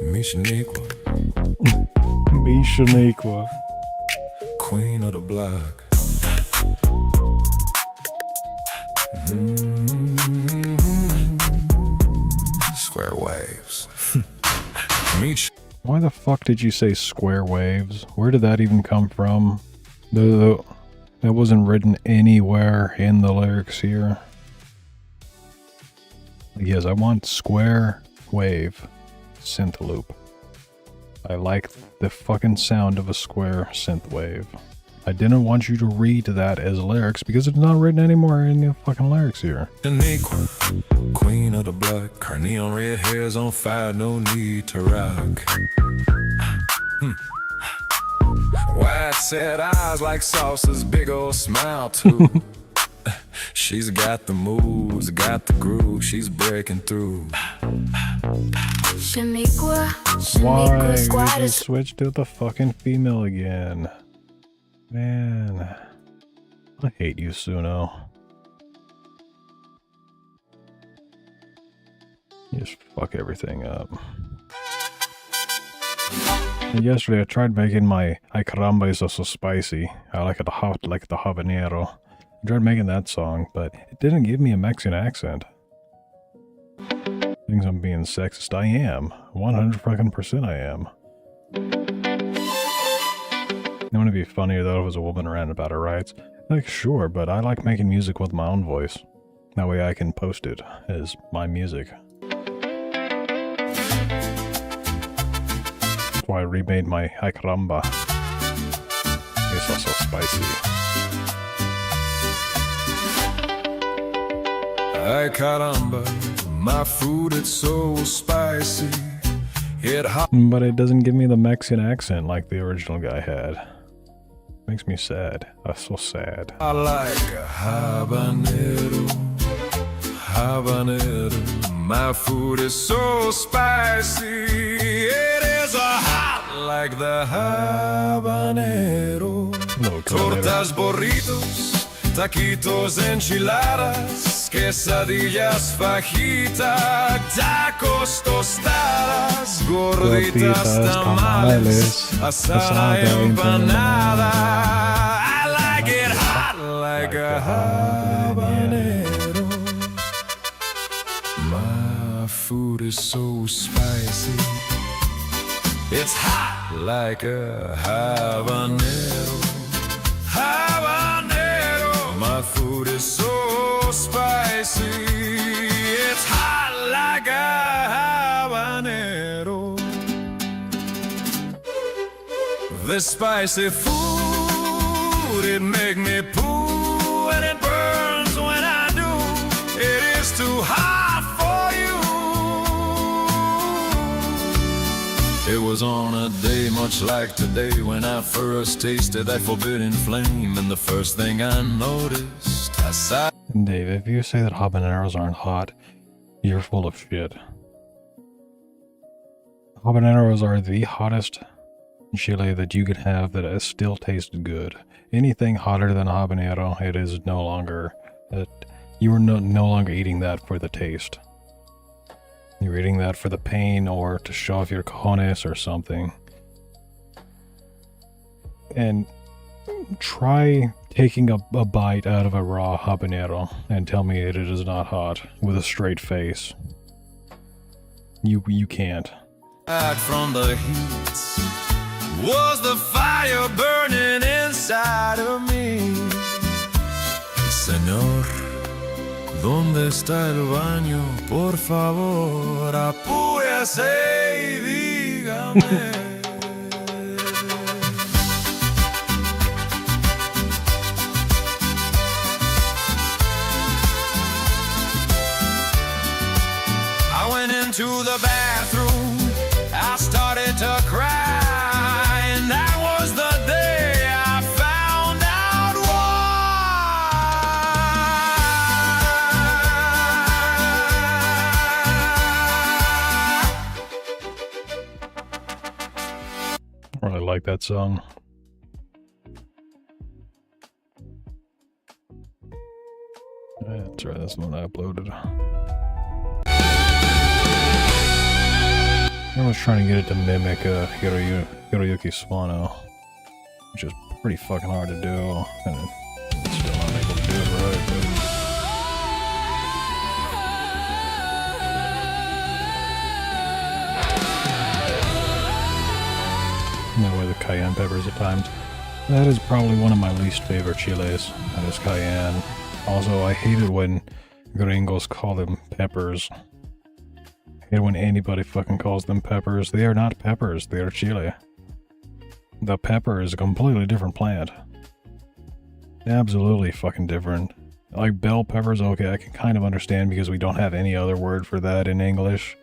Mishaniqua. Mishaniqua. Queen of the block. Square waves. Meet. Why the fuck did you say square waves? Where did that even come from? That wasn't written anywhere in the lyrics here. Yes, I want square wave synth loop. I like the fucking sound of a square synth wave. I didn't want you to read that as lyrics because it's not written anymore in the fucking lyrics here. Queen of the block, her neon red hair's on fire, no need to rock. White set eyes like sauces, big old smile too. She's got the moves, got the groove, she's breaking through. Why did you switch to the fucking female again? Man, I hate you, Suno. You just fuck everything up. And yesterday I tried making my Ay Caramba is so spicy. I like it hot like the habanero. I tried making that song, but it didn't give me a Mexican accent. Thinks I'm being sexist. I am. 100% I am. It would be funnier though if it was a woman ranting about her rights. Like, sure, but I like making music with my own voice. That way I can post it as my music. That's why I remade my Ay Caramba. It's also spicy. Ay caramba, my food it's so spicy. But it doesn't give me the Mexican accent like the original guy had. Makes me sad. That's so sad. I like a habanero, habanero. My food is so spicy. It is a hot like the habanero. Tortas, burritos, taquitos, enchiladas, quesadillas, fajita, tacos, tostadas, gorditas, tamales, asada, empanada. I like it hot like a habanero. My food is so spicy. It's hot like a habanero. Habanero. My food is so spicy. It's hot like a habanero. This spicy food, it make me poo, and it burns when I do. It is too hot for you. It was on a day much like today when I first tasted that forbidden flame, and the first thing I noticed, I sighed. Dave, if you say that habaneros aren't hot, you're full of shit. Habaneros are the hottest chili that you could have that still tastes good. Anything hotter than a habanero, it is no longer you are no longer eating that for the taste. You're eating that for the pain or to show off your cojones or something. And try taking a bite out of a raw habanero and tell me that it is not hot with a straight face. You can't. From the heat was the fire burning inside of me. Señor, ¿dónde está el baño? Por favor, apúrese y dígame. I went into the bathroom, I started to cry, and that was the day I song. That's right, that's the one I uploaded. I was trying to get it to mimic Hiroyuki Sawano, which is pretty fucking hard to do, and it's still not able to do it right. That way the cayenne peppers at times. That is probably one of my least favorite chiles. That is cayenne. Also, I hate it when gringos call them peppers. I hate when anybody fucking calls them peppers. They are not peppers, they are chile. The pepper is a completely different plant. Absolutely fucking different. Like bell peppers, okay, I can kind of understand because we don't have any other word for that in English.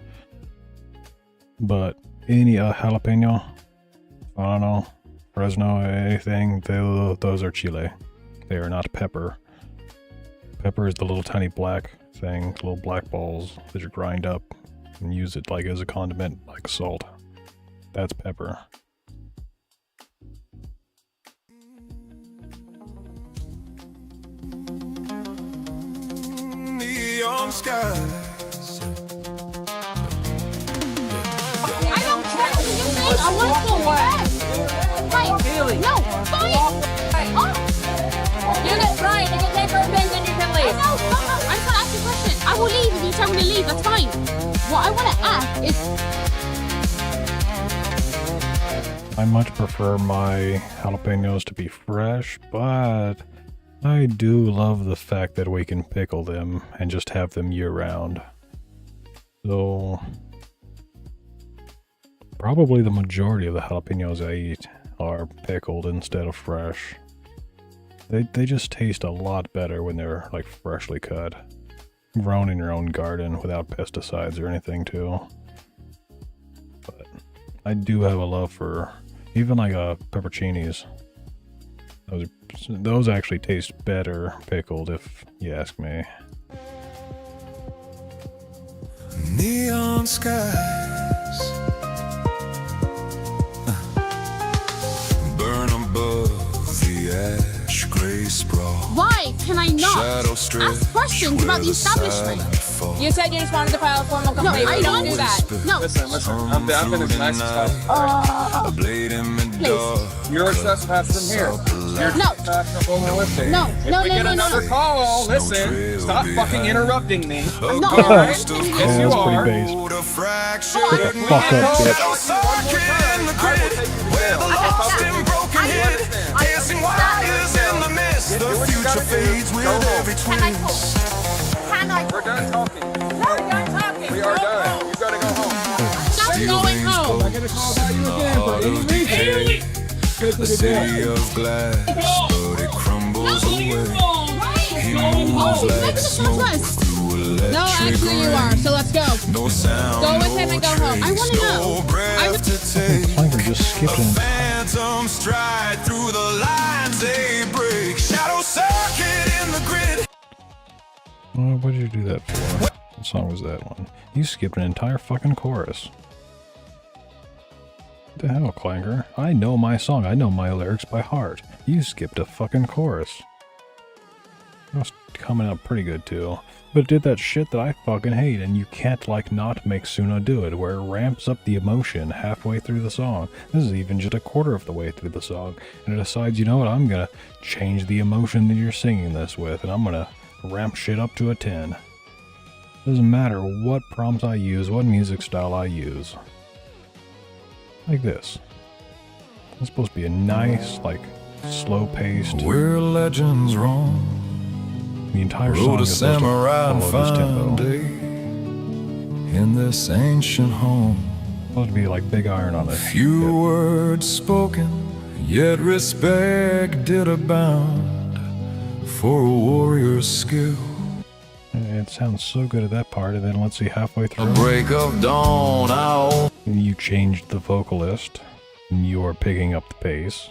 But any jalapeno, I don't know, Fresno, anything, those are chile. They are not pepper. Pepper is the little tiny black thing, little black balls that you grind up and use it like as a condiment, like salt. That's pepper. Neon skies. I don't care what you think. I want to go back. Fight. No, fight. Oh. You get right. You can take her things and you can leave. I know. I'm trying to ask you a question. I will leave if you tell me to leave. That's fine. What I want to ask is... I much prefer my jalapenos to be fresh, but I do love the fact that we can pickle them and just have them year-round. So probably the majority of the jalapenos I eat are pickled instead of fresh. They just taste a lot better when they're like freshly cut. Grown in your own garden without pesticides or anything too. But I do have a love for even like pepperoncinis. Those actually taste better pickled if you ask me. Neon skies burn above the ash gray sprawl. Why can I not ask questions about the establishment? You said you just wanted to file a formal complaint. No, I don't do that. No. Listen. I've been as nice as possible. Please. You're trespassing here. You're fashionable and listening. No. If we get another call, listen. Stop fucking interrupting me. I'm not. Alright? Yeah, Yes, you that's are. pretty based. Shut the fuck up, bitch. The future fades with every twist. We're done talking. No, we're done talking. We are done. You gotta go home. Stop going home. I'm gonna call about you again for any reason. A city of glass, but it crumbles away. He moves like smoke through electric No, actually you are, so let's go. No sound, Go with him and go home. I want to know. no breath to take. Planker just skipped in. Phantom stride through the lines they break. Shadow circuit in the grid. What did you do that for? What song was that one? You skipped an entire fucking chorus. What the hell, Clanker? I know my song. I know my lyrics by heart. You skipped a fucking chorus. That was coming out pretty good too. But it did that shit that I fucking hate, and you can't like not make Suno do it, where it ramps up the emotion halfway through the song. This is even just a quarter of the way through the song, and it decides, you know what, I'm gonna change the emotion that you're singing this with, and I'm gonna ramp shit up to a 10. Doesn't matter what prompts I use, what music style I use. Like this. It's supposed to be a nice, like, slow-paced. Where legends roam. The entire song is supposed to follow this tempo. In this ancient home. It's supposed to be like Big Iron on it. Few words spoken, yet respect did abound for a warrior's skill. It sounds so good at that part, and then let's see halfway through. A break of dawn, you changed the vocalist, and you are picking up the pace.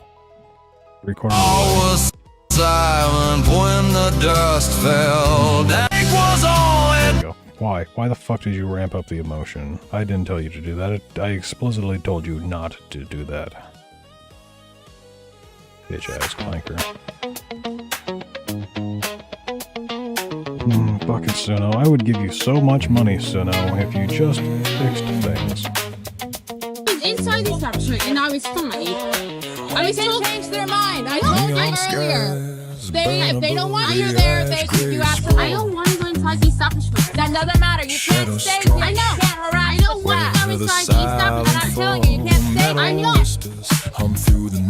Recording. was silent when the dust fell down. It was all there you go. Why? Why the fuck did you ramp up the emotion? I didn't tell you to do that. I explicitly told you not to do that. Bitch ass clanker. Fucking Suno. I would give you so much money, Suno, if you just fixed things. Inside the establishment, and I was fine. I was still changed their mind. I told them earlier. They don't want you there. They you have to. I don't want to go inside the establishment. That doesn't matter. You can't stay. I know. You can't harass. I don't want to go inside the establishment. I'm telling you, you can't stay. I know.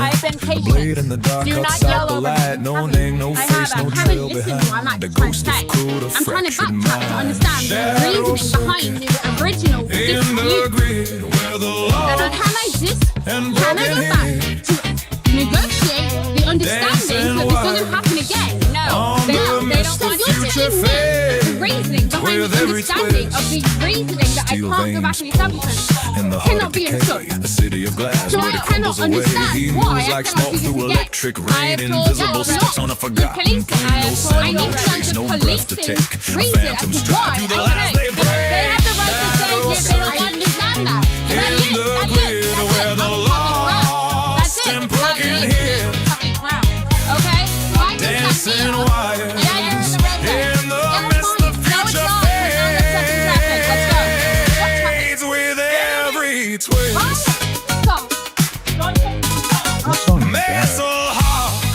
I've been patient. Do not yell over me. No name, no face, no trail behind. The ghost of cool, I'm trying to backtrack to understand the reasoning behind the original dispute. And can I go back to negotiate the understanding so this doesn't happen again? No, they don't want to admit the reasoning behind the understanding of the reasoning that I can't go back to the establishment cannot be understood. So I cannot understand why I cannot do this again. I have told them not the police. I need to know the policing reason as to why I can't. They have the right to say yes, they don't understand that. That's it. Okay? Why does that mean? Yeah, you're in the red zone. Yeah, that's fine. No, it's not. Let's go. with every twist.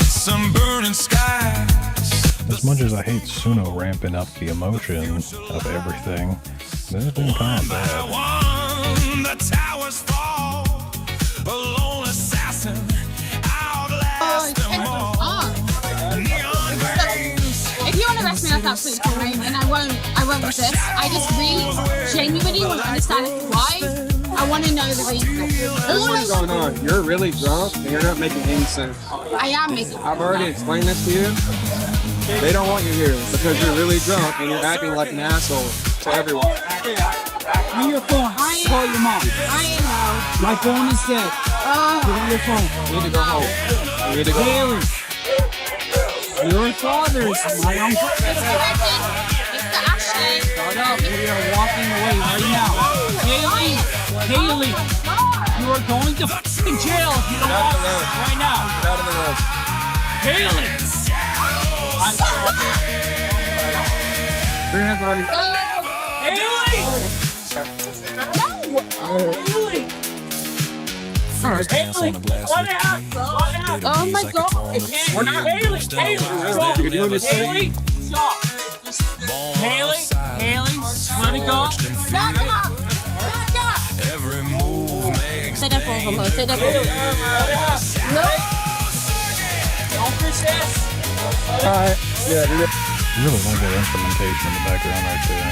Some burning skies. As much as I hate Suno ramping up the emotion of everything, this has been kind of bad. The towers fall, a lone assassin outlast them all. If you want to arrest me, that's absolutely fine, and I won't resist. I just really genuinely want to understand why. I want to know the reason. What's going on? You're really drunk and you're not making any sense. I am making I've already explained this to you. They don't want you here because you're really drunk and you're acting like an asshole to everyone. Give me your phone. Call your mom. I know. My phone is dead. Give me your phone. You need to go home. You need to go home. Haley, your father is my uncle. It's the Ashley. Shut up. We are walking away right now. Haley, you are going to fucking jail if you don't walk right now. Get out of the road. Haley! Bring your body. Haley! Haley! Haley! What happened? Oh my god! We're not Haley! Haley! You're doing this thing? Stop! Haley! Haley! Let it go! Back up! Every move makes Say that for him. Say that for him. No! Don't resist! Alright. Yeah, do it. I really like that instrumentation in the background right there.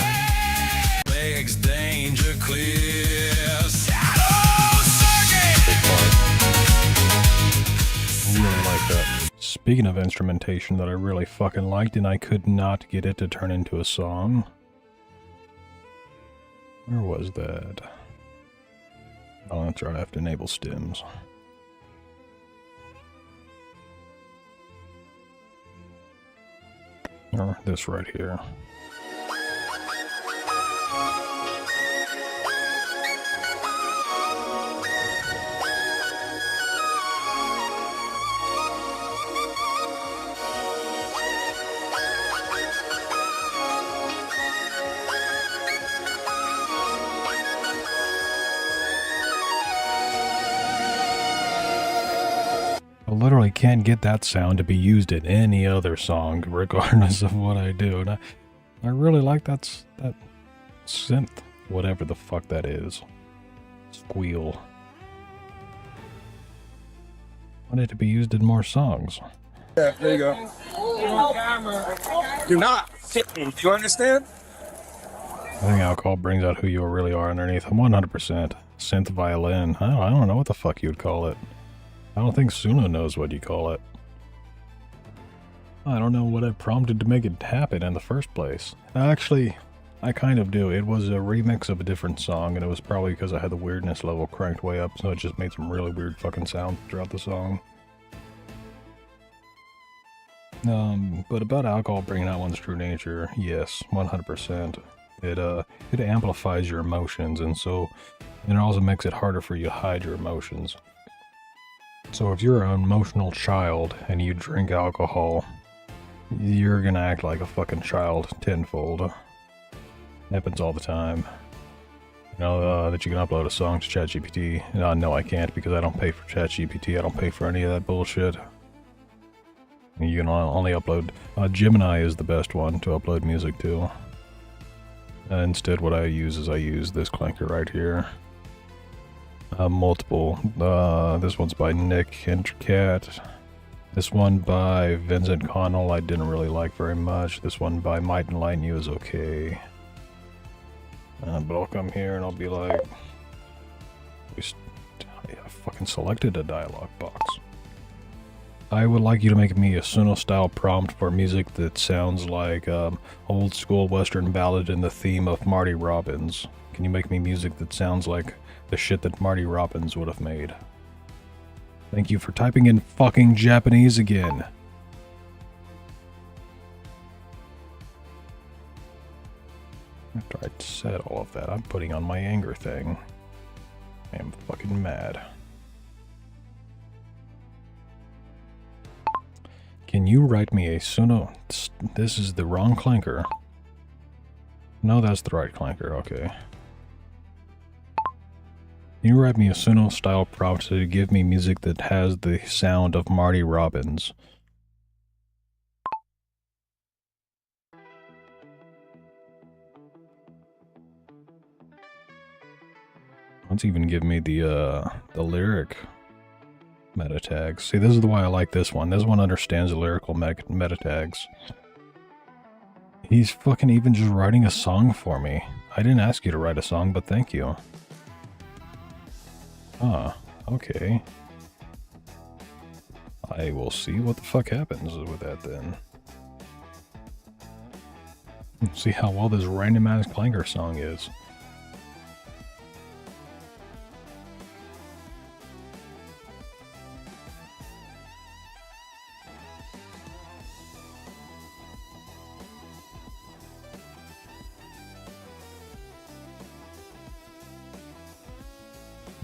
makes danger clear. I really like that. Speaking of instrumentation that I really fucking liked and I could not get it to turn into a song. Where was that? Oh, that's right, I have to enable stems. Or this right here. I literally can't get that sound to be used in any other song, regardless of what I do. And I really like that synth, whatever the fuck that is. Squeal. I want it to be used in more songs. Yeah, there you go. Do not fit me. Do you understand? I think alcohol brings out who you really are underneath. 100%. Synth violin. I don't know what the fuck you would call it. I don't think Suno knows what you call it. I don't know what I prompted to make it happen in the first place. Actually, I kind of do. It was a remix of a different song, and it was probably because I had the weirdness level cranked way up, so it just made some really weird fucking sounds throughout the song. But about alcohol bringing out one's true nature, yes, 100%. It amplifies your emotions, and so it also makes it harder for you to hide your emotions. So if you're an emotional child and you drink alcohol, you're gonna act like a fucking child tenfold. Happens all the time. You know, that you can upload a song to ChatGPT. No, I can't because I don't pay for ChatGPT. I don't pay for any of that bullshit. You can only upload... Gemini is the best one to upload music to. Instead, what I use is I use this clanker right here. Multiple. This one's by Nick Intercat. This one by Vincent Connell I didn't really like very much. This one by Might and Light You is okay. But I'll come here and I'll be like... I fucking selected a dialogue box. I would like you to make me a Suno-style prompt for music that sounds like old school western ballad in the theme of Marty Robbins. Can you make me music that sounds like the shit that Marty Robbins would have made? Thank you for typing in fucking Japanese again. After I said all of that, I'm putting on my anger thing. I am fucking mad. Can you write me a Suno... This is the wrong clanker. No, that's the right clanker, okay. Can you write me a Suno-style prompt to give me music that has the sound of Marty Robbins? Let's even give me the lyric meta tags. See, this is the way I like this one. This one understands the lyrical meta tags. He's fucking even just writing a song for me. I didn't ask you to write a song, but thank you. Ah, okay. I will see what the fuck happens with that then. See how well this random ass clanker song is.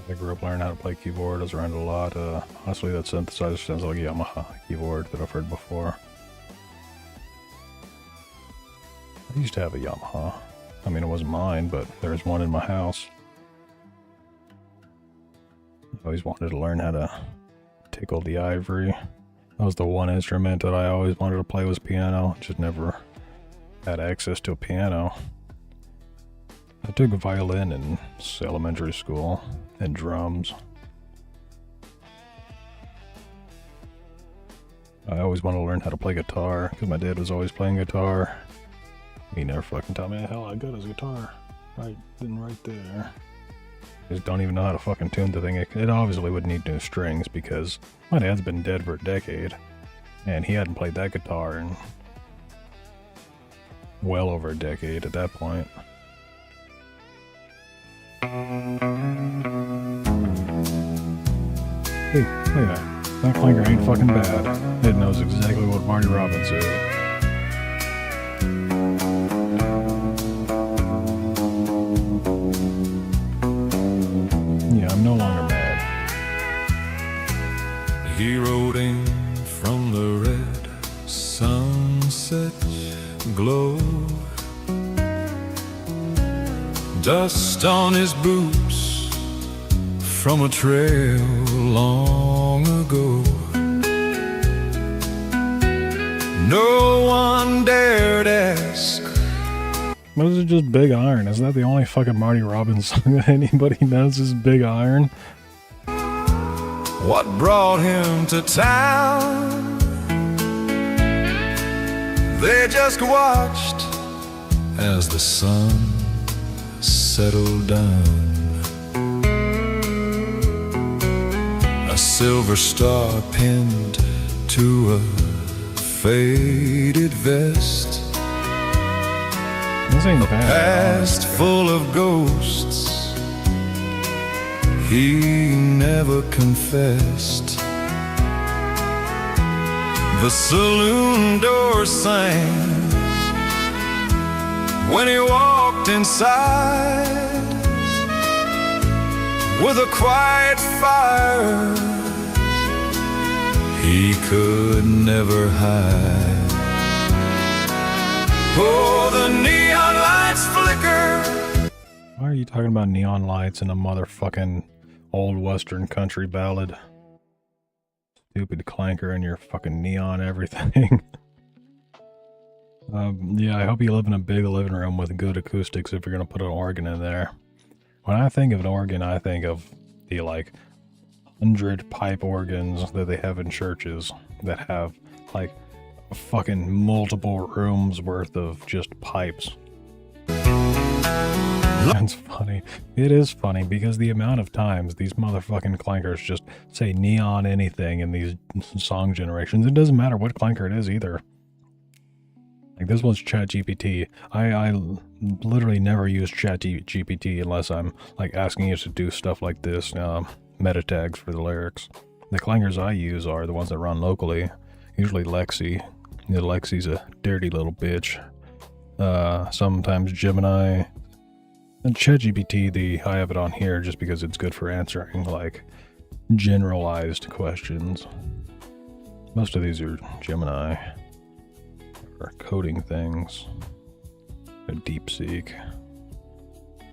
I grew up learning how to play keyboard. I was around a lot. Honestly, that synthesizer sounds like a Yamaha keyboard that I've heard before. I used to have a Yamaha. I mean, it wasn't mine, but there's one in my house. I always wanted to learn how to tickle the ivory. That was the one instrument that I always wanted to play was piano. Just never had access to a piano. I took a violin in elementary school and drums. I always wanted to learn how to play guitar because my dad was always playing guitar. He never fucking taught me hell I got his guitar. Right then, right there. Just don't even know how to fucking tune the thing. It obviously would need new strings because my dad's been dead for a decade and he hadn't played that guitar in well over a decade at that point. Hey, look at that. That clanker ain't fucking bad. It knows exactly what Marty Robbins is. Yeah, I'm no longer mad. He rode in from the red sunset glow, dust on his boots from a trail long ago. No one dared ask. What is it, just Big Iron? Is that the only fucking Marty Robbins song that anybody knows is Big Iron? What brought him to town? They just watched as the sun settled down. A silver star pinned to a faded vest. This ain't a bad. Past full of ghosts he never confessed. The saloon door sang when he walked inside, with a quiet fire he could never hide. Oh, the neon lights flicker. Why are you talking about neon lights in a motherfucking old western country ballad? Stupid clanker and your fucking neon everything. Yeah, I hope you live in a big living room with good acoustics if you're gonna put an organ in there. When I think of an organ, I think of the, like, 100 pipe organs that they have in churches that have, like, fucking multiple rooms worth of just pipes. That's funny. It is funny because the amount of times these motherfucking clankers just say neon anything in these song generations. It doesn't matter what clanker it is either. Like, this one's ChatGPT. I literally never use ChatGPT unless I'm, like, asking it to do stuff like this, meta tags for the lyrics. The clankers I use are the ones that run locally. Usually Lexi. Lexi's a dirty little bitch. Sometimes Gemini. And ChatGPT, I have it on here just because it's good for answering, like, generalized questions. Most of these are Gemini. Or coding things. A DeepSeek.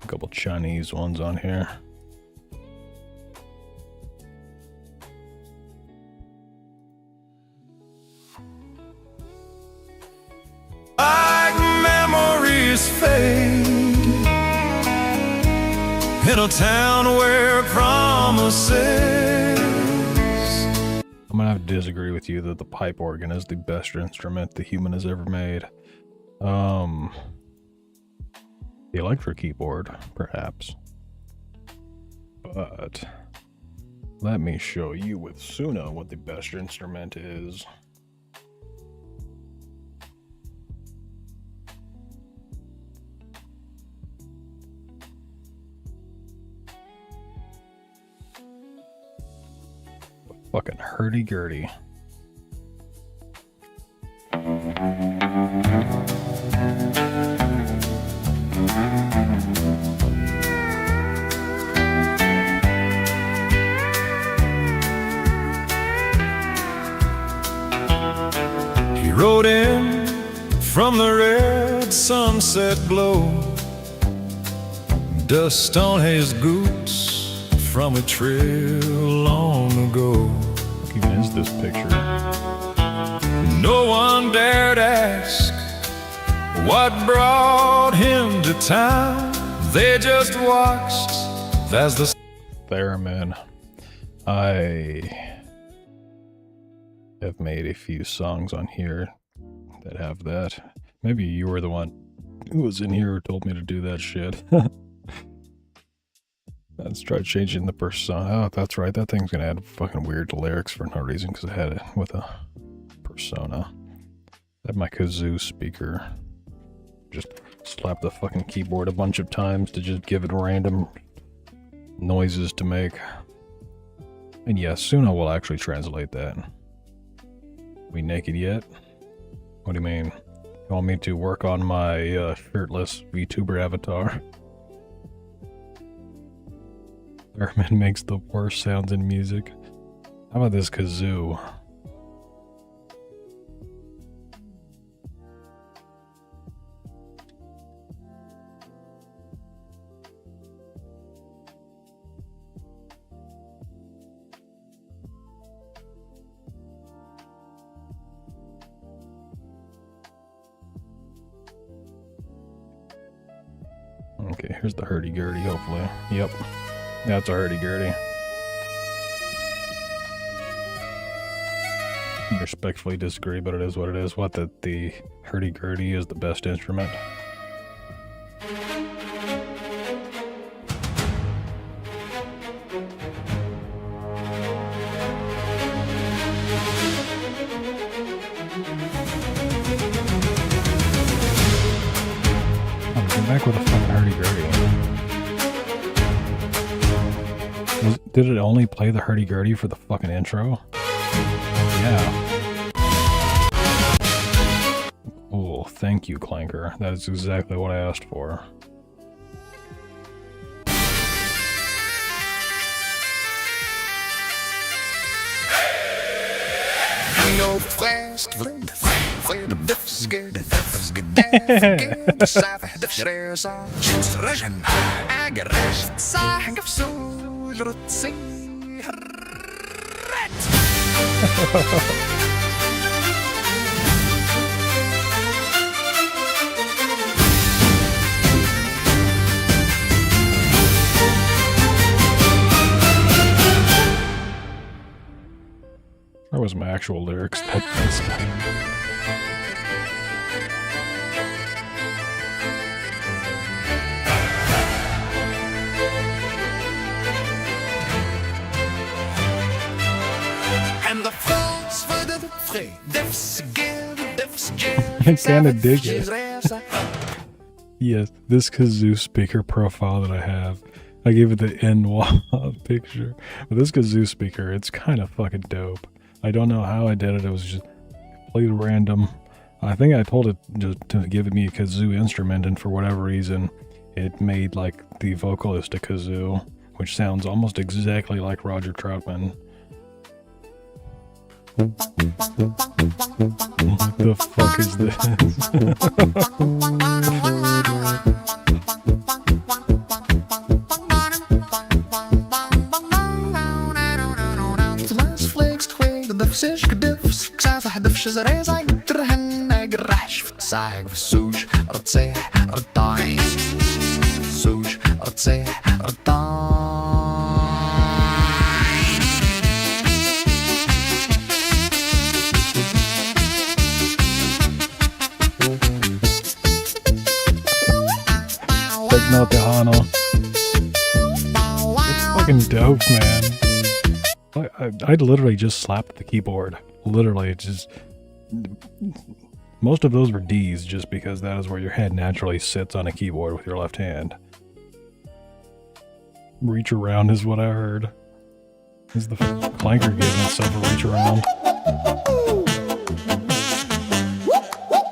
A couple Chinese ones on here. Like memories fade in a town where promises. I'm gonna have to disagree with you that the pipe organ is the best instrument the human has ever made. The electric keyboard, perhaps. But let me show you with Suna what the best instrument is. Fucking hurdy-gurdy. He rode in from the red sunset glow, dust on his boots from a trail long ago. What even is this picture? No one dared ask what brought him to town. They just watched as the Theremin. I have made a few songs on here that have that. Maybe you were the one who was in here who told me to do that shit. Let's try changing the persona. Oh, that's right. That thing's gonna add fucking weird lyrics for no reason because I had it with a persona. I have my kazoo speaker. Just slap the fucking keyboard a bunch of times to just give it random noises to make. And yes, Suna will actually translate that. We naked yet? What do you mean? You want me to work on my shirtless VTuber avatar? Theremin makes the worst sounds in music. How about this kazoo? Okay, here's the hurdy-gurdy, hopefully. Yep. That's a hurdy-gurdy. I respectfully disagree, but it is what it is. What, that the hurdy-gurdy is the best instrument? Back with a fucking hurdy-gurdy. Did it only play the hurdy-gurdy for the fucking intro? Yeah. Oh, thank you, Clanker. That is exactly what I asked for. That was my actual lyrics that time. I kinda dig it. Yes, this kazoo speaker profile that I have, I gave it the NWA picture. But this kazoo speaker, it's kind of fucking dope. I don't know how I did it, it was just completely random. I think I told it just to give me a kazoo instrument, and for whatever reason, it made like the vocalist a kazoo, which sounds almost exactly like Roger Troutman. What the fuck is this? No Tejano. It's fucking dope, man. I literally just slapped the keyboard. Literally, it just... Most of those were D's, just because that is where your head naturally sits on a keyboard with your left hand. Reach around is what I heard. Is the clanker giving itself a reach around? I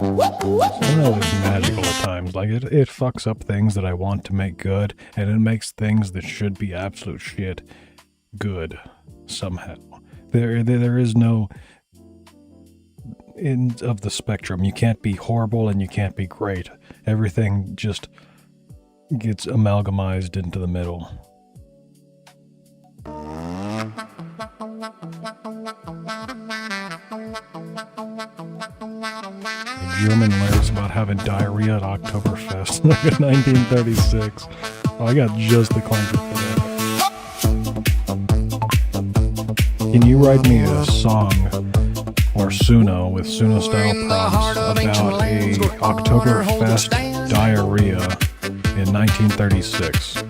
don't know, it's magical at times. Like, it fucks up things that I want to make good, and it makes things that should be absolute shit good, somehow. There is no end of the spectrum. You can't be horrible and you can't be great. Everything just gets amalgamized into the middle. German lyrics about having diarrhea at Oktoberfest in 1936. Oh, I got just the clanker for that. Can you write me a song or Suno with Suno style prompts about a Oktoberfest diarrhea in 1936?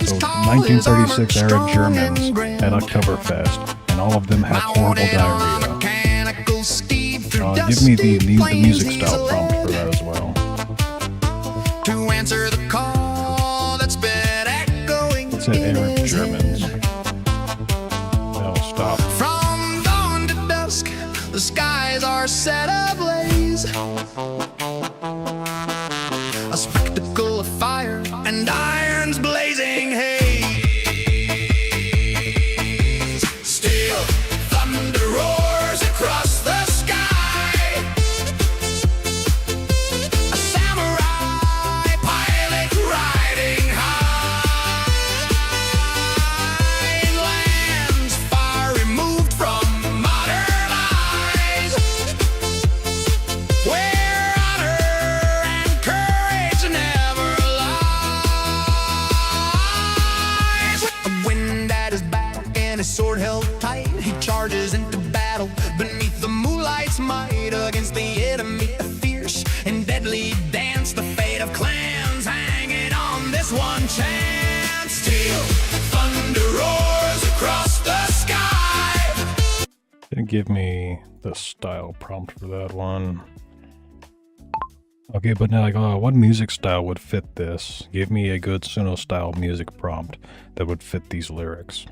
So 1936 era Germans at Oktoberfest, and all of them had horrible diarrhea. Give me the music style prompt for that as well. To answer the call that's been echoing. It said Arab Germans. No, stop. From dawn to dusk, the skies are set ablaze. A spectacle of fire and irons blazing haze. Still, thunder roars across the sky. Sword held tight, he charges into battle beneath the moonlight's might against the enemy. A fierce and deadly dance, the fate of clans hanging on this one chance. Till thunder roars across the sky. Didn't give me the style prompt for that one. Okay, but now, like, what music style would fit this? Give me a good Suno style music prompt that would fit these lyrics.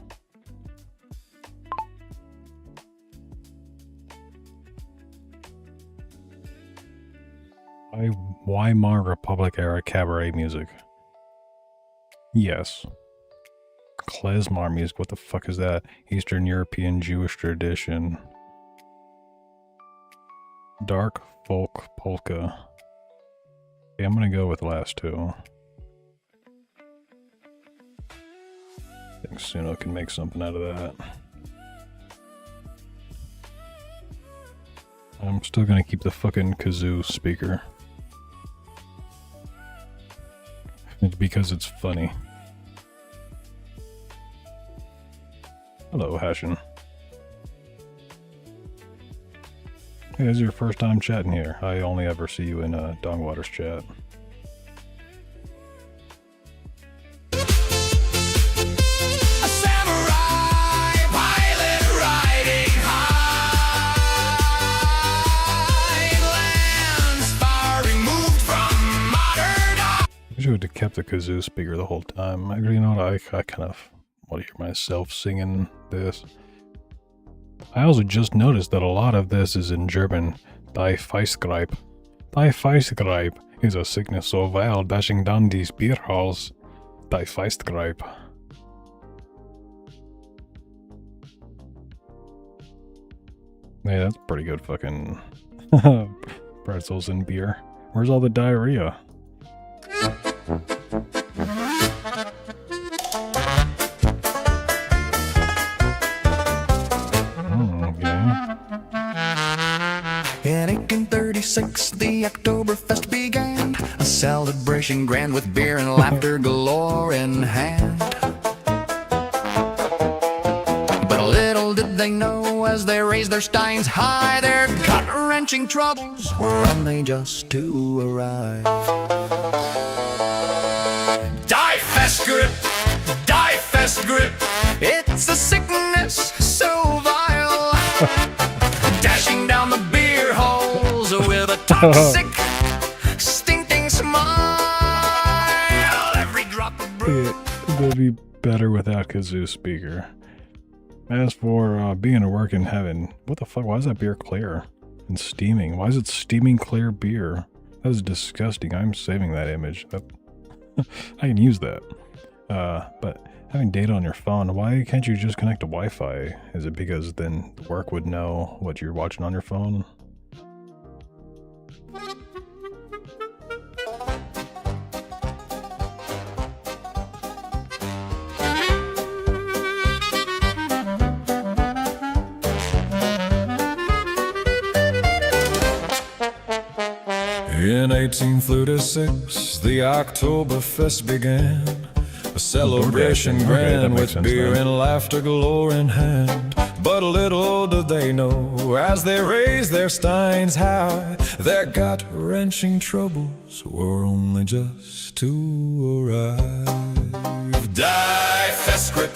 Weimar Republic era cabaret music. Yes. Klezmer music, what the fuck is that? Eastern European Jewish tradition. Dark folk polka. Okay, I'm gonna go with last two. I think Suno can make something out of that. I'm still gonna keep the fucking kazoo speaker. It's because it's funny. Hello, Hashin. Hey, this is your first time chatting here. I only ever see you in Dongwater's chat. I wish I would have kept the kazoo speaker the whole time. You know what, I kind of want to hear myself singing this. I also just noticed that a lot of this is in German. Die Feistgreip. Die Feistgreip is a sickness so vile, dashing down these beer halls. Die Feistgreip. Hey, that's pretty good fucking pretzels and beer. Where's all the diarrhea? In 1836, the Oktoberfest began, a celebration grand with beer and laughter galore in hand. But little did they know, as they raised their steins high, their gut-wrenching troubles were only just to arrive. Die Fest grip, Die Fest grip, it's a sickness so vile. Dashing down the beer holes with a toxic, stinking smile. Every drop of brew. It will be better without kazoo speaker. As for being a work in heaven, what the fuck? Why is that beer clear and steaming? Why is it steaming clear beer? That is disgusting. I'm saving that image. I can use that. But having data on your phone, why can't you just connect to Wi-Fi? Is it because then the work would know what you're watching on your phone? In 1836, the Oktoberfest began. A celebration grand with beer and laughter galore in hand. But little did they know, as they raised their steins high, their gut-wrenching troubles were only just to arrive. Die Festgrip,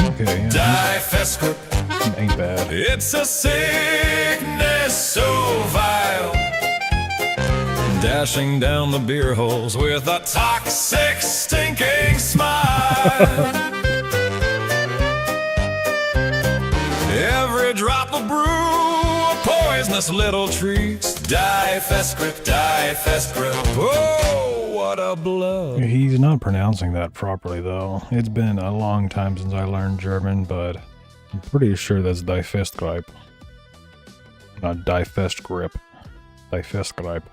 okay, yeah. Die Festgrip, ain't bad. It's a sickness so vile, dashing down the beer holes with a toxic, stinking smile. Every drop of brew, a poisonous little treat. Die Festgrip, Die Festgrip. Oh, what a blood. He's not pronouncing that properly, though. It's been a long time since I learned German, but I'm pretty sure that's Die Festgreip. Not Die Festgrip. Die Festgreip.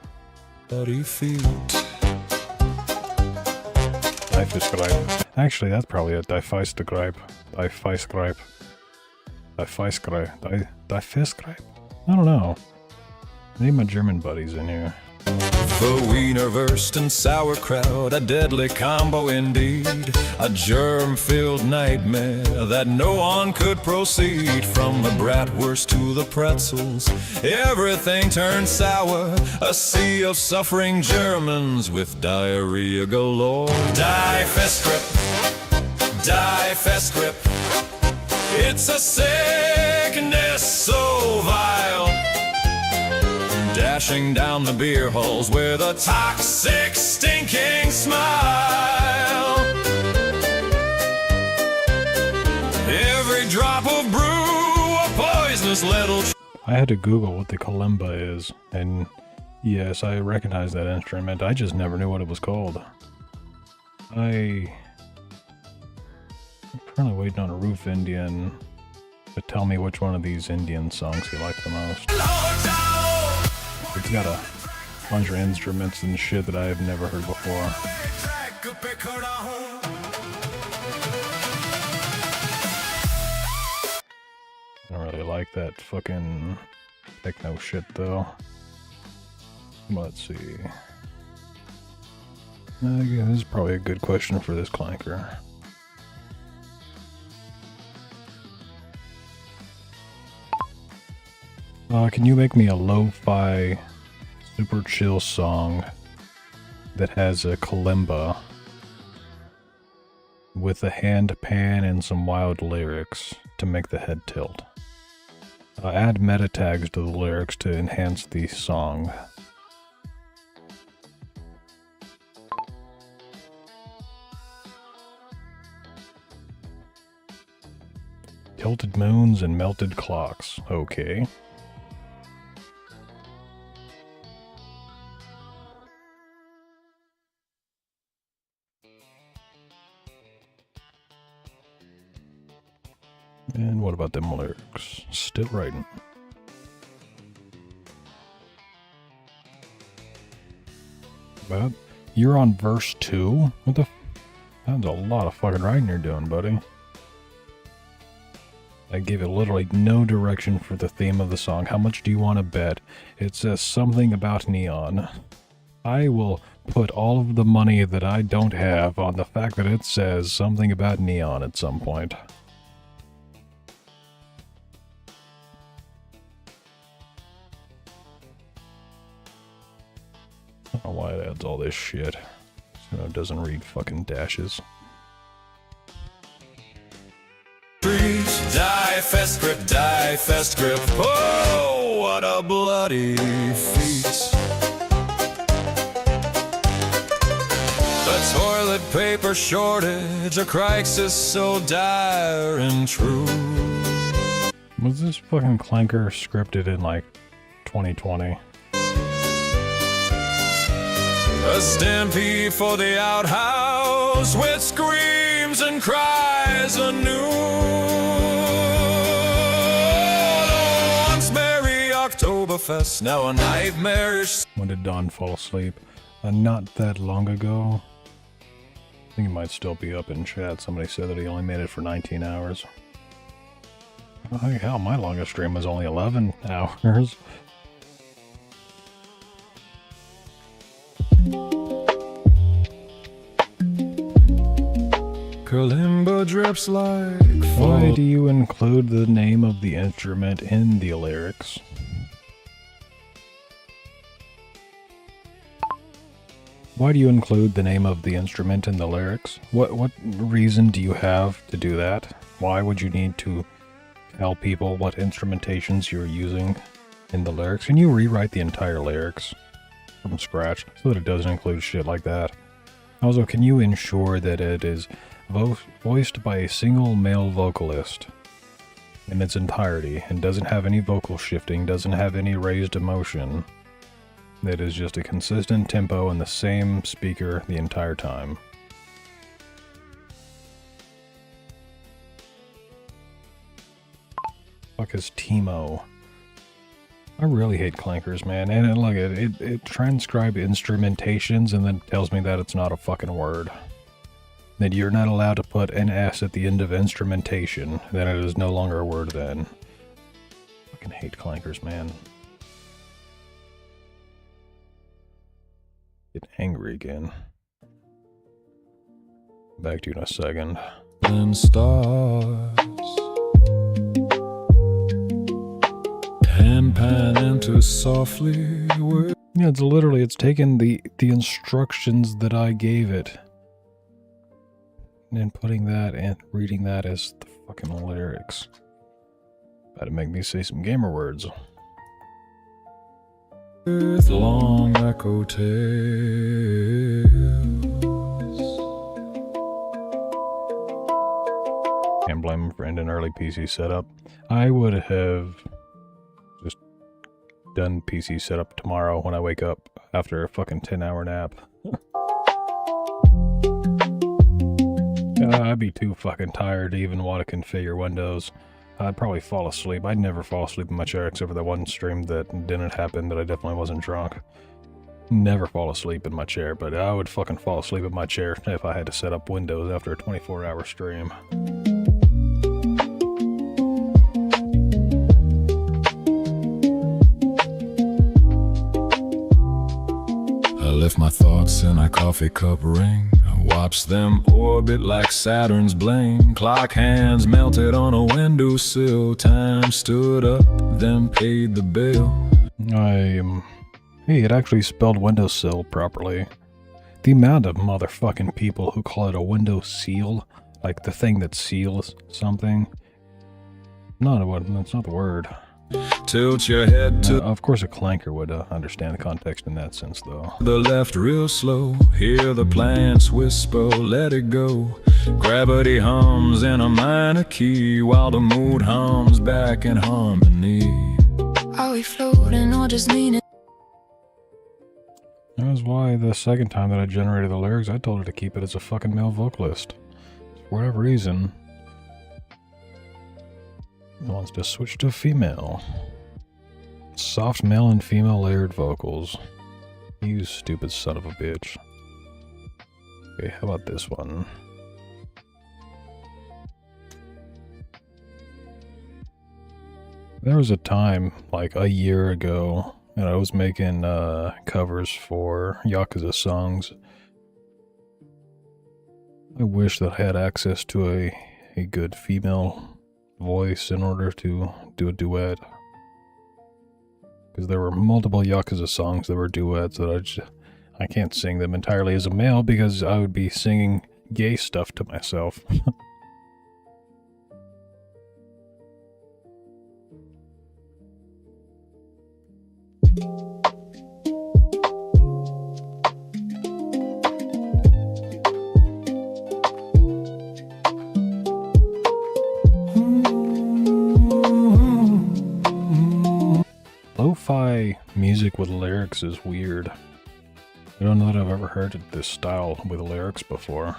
Actually, that's probably a Die Feistgreip. Die Feistgreip. Die Feistgreip. Die Festgreip? I don't know. I need my German buddies in here. The Wienerwurst and sauerkraut, a deadly combo indeed. A germ-filled nightmare that no one could proceed. From the bratwurst to the pretzels, everything turned sour. A sea of suffering Germans with diarrhea galore. Die Festgrip, Die Festgrip. It's a sickness so vile, dashing down the beer holes with a toxic, stinking smile. Every drop of brew, a poisonous little... I had to Google what the kalimba is, and yes, I recognize that instrument. I just never knew what it was called. I'm currently waiting on a Roof Indian to tell me which one of these Indian songs he liked the most. It's got a bunch of instruments and shit that I have never heard before. I don't really like that fucking techno shit though. Let's see. This is probably a good question for this clanker. Can you make me a lo-fi, super chill song that has a kalimba with a hand pan and some wild lyrics to make the head tilt? Add meta tags to the lyrics to enhance the song. Tilted moons and melted clocks. Okay. And what about them lyrics? Still writing. But you're on verse 2? What the f— that's a lot of fucking writing you're doing, buddy. I gave it literally no direction for the theme of the song. How much do you want to bet? It says something about neon. I will put all of the money that I don't have on the fact that it says something about neon at some point. I don't know why it adds all this shit. So it doesn't read fucking dashes. Die fest grip. Oh, what a bloody feast. The toilet paper shortage, a crisis so dire and true. Was this fucking clanker scripted in like 2020? A stampede for the outhouse with screams and cries anew. Once merry Oktoberfest, now a nightmarish. When did Dawn fall asleep? Not that long ago. I think he might still be up in chat. Somebody said that he only made it for 19 hours. Oh, hell, my longest stream was only 11 hours. Kalimba drips like Why do you include the name of the instrument in the lyrics? Why do you include the name of the instrument in the lyrics? What reason do you have to do that? Why would you need to tell people what instrumentations you're using in the lyrics? Can you rewrite the entire lyrics from scratch so that it doesn't include shit like that? Also, can you ensure that it is voiced by a single male vocalist in its entirety and doesn't have any vocal shifting, doesn't have any raised emotion? It is just a consistent tempo and the same speaker the entire time. Fuck is Timo? I really hate clankers, man. And look, it transcribes instrumentations and then tells me that it's not a fucking word. That you're not allowed to put an S at the end of instrumentation. Then it is no longer a word then. Fucking hate clankers, man. Get angry again. Back to you in a second. And stars pan into softly word. Yeah, it's taken the instructions that I gave it and then putting that and reading that as the fucking lyrics. About to make me say some gamer words. With long echo tales. Can't blame him for ending early PC setup. I would have just done PC setup tomorrow when I wake up after a fucking 10-hour nap. I'd be too fucking tired to even want to configure Windows. I'd probably fall asleep. I'd never fall asleep in my chair except for that one stream that didn't happen that I definitely wasn't drunk. Never fall asleep in my chair, but I would fucking fall asleep in my chair if I had to set up Windows after a 24-hour stream. I left my thoughts in a coffee cup ring. I watched them orbit like Saturn's bling. Clock hands melted on a windowsill. Time stood up, then paid the bill. Hey, it actually spelled windowsill properly. The amount of motherfucking people who call it a windowsill, like the thing that seals something. That's not the word. Tilt your head to of course a clanker would understand the context in that sense, though. the left real slow. Hear the plants whisper, let it go. Gravity hums in a minor key while the mood hums back in harmony. Are we floating or just leaning? That was why the second time that I generated the lyrics, I told her to keep it as a fucking male vocalist. For whatever reason, it wants to switch to female. Soft male and female layered vocals. You stupid son of a bitch. Okay, how about this one? There was a time, like a year ago, and I was making covers for Yakuza songs. I wish that I had access to a good female voice in order to do a duet. Because there were multiple Yakuza songs that were duets that I can't sing them entirely as a male because I would be singing gay stuff to myself. Lo-fi music with lyrics is weird. I don't know that I've ever heard this style with lyrics before.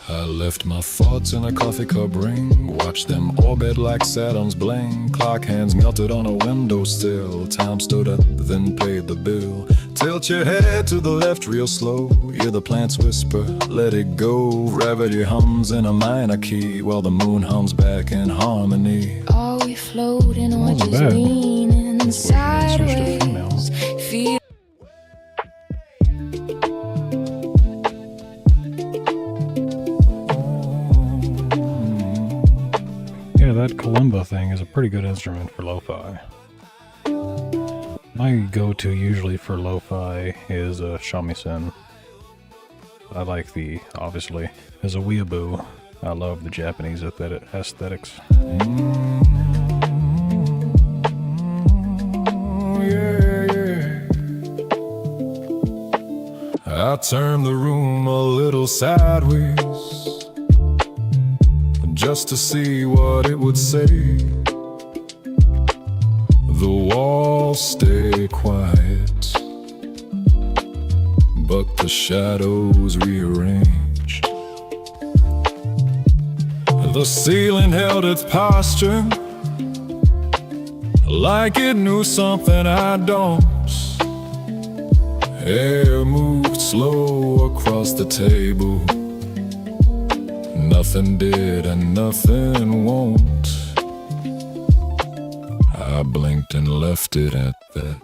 I left my thoughts in a coffee cup ring. Watched them orbit like Saturn's bling. Clock hands melted on a windowsill. Time stood up, then paid the bill. Tilt your head to the left real slow. Hear the plants whisper, let it go. Gravity hums in a minor key while the moon hums back in harmony. Are we floating or just leaning sideways? Feel Yeah, that kalimba thing is a pretty good instrument for lo-fi. My go-to usually for lo-fi is shamisen. I like obviously, as a weeaboo, I love the Japanese aesthetics. I turned the room a little sideways just to see what it would say. The walls stay quiet, but the shadows rearrange. The ceiling held its posture, like it knew something I don't. Air moved slow across the table. Nothing did and nothing won't. I blinked and left it at that.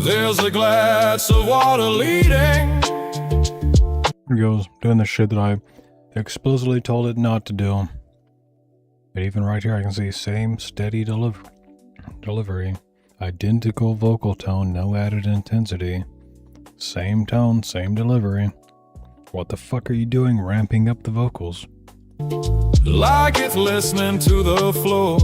There's a glass of water leading. Here it goes, doing the shit that I explicitly told it not to do. But even right here I can see same steady delivery. Identical vocal tone, no added intensity. Same tone, same delivery. What the fuck are you doing ramping up the vocals? Like it's listening to the floor.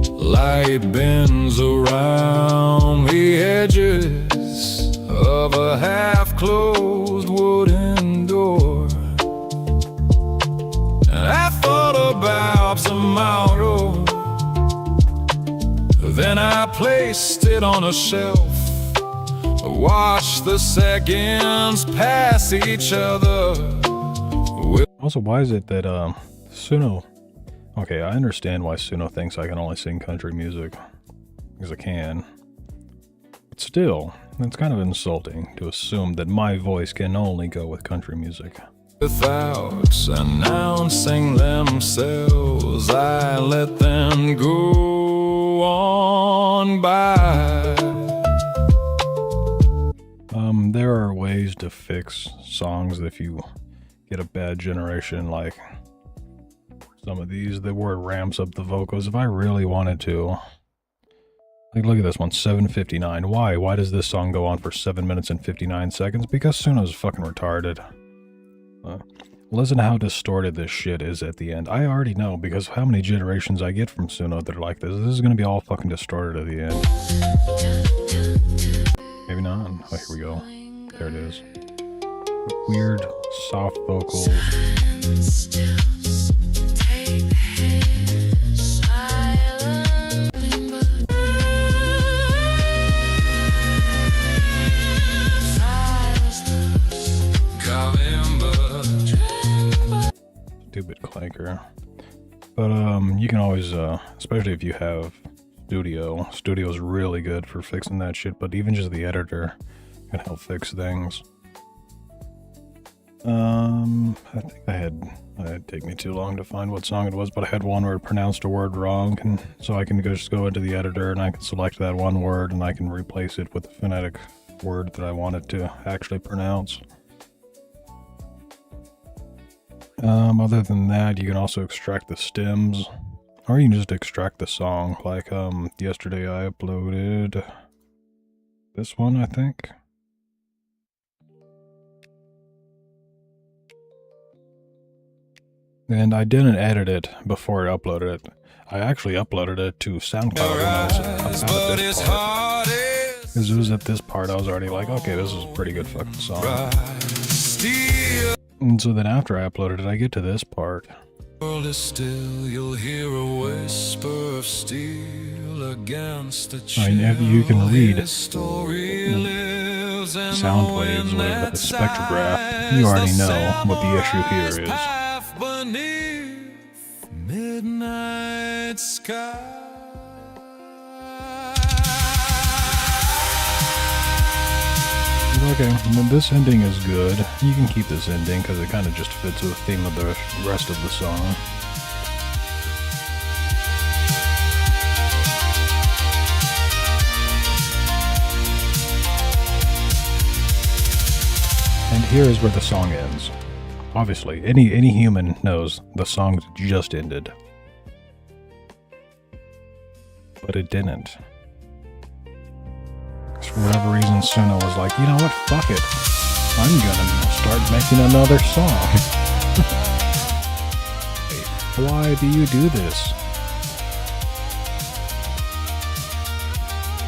Light bends around the edges of a half-closed wooden about tomorrow. Then I placed it on a shelf. Watch the seconds pass each other. Also, why is it that Suno? Okay, I understand why Suno thinks I can only sing country music, because I can. But still, it's kind of insulting to assume that my voice can only go with country music. Without announcing themselves, I let them go on by. There are ways to fix songs if you get a bad generation, like some of these, the word ramps up the vocals. If I really wanted to, like, look at this one, 7:59. Why? Why does this song go on for 7 minutes and 59 seconds? Because Suno's fucking retarded. Listen to how distorted this shit is at the end. I already know, because how many generations I get from Suno that are like this. This is gonna be all fucking distorted at the end. Maybe not. Oh, here we go. There it is. Weird, soft vocals. Stupid clanker. But you can always, especially if you have Studio's really good for fixing that shit, but even just the editor can help fix things. I think it'd take me too long to find what song it was, but I had one where it pronounced a word wrong, and so I can just go into the editor and I can select that one word and I can replace it with the phonetic word that I want it to actually pronounce. Other than that, you can also extract the stems, or you can just extract the song. Like, yesterday I uploaded this one, I think. And I didn't edit it before I uploaded it. I actually uploaded it to SoundCloud when I was about at this part. Because it was at this part I was already like, okay, this is a pretty good fucking song. And so then after I uploaded it, I get to this part. World is still, you'll hear a whisper of steel against the chill. I mean, you can read sound waves with a spectrograph. You already know what the issue here is. Beneath midnight sky. Okay, well, this ending is good. You can keep this ending because it kind of just fits with the theme of the rest of the song. And here is where the song ends. Obviously, any human knows the song just ended. But it didn't. For whatever reason, Suno was like, you know what, fuck it. I'm gonna start making another song. Why do you do this?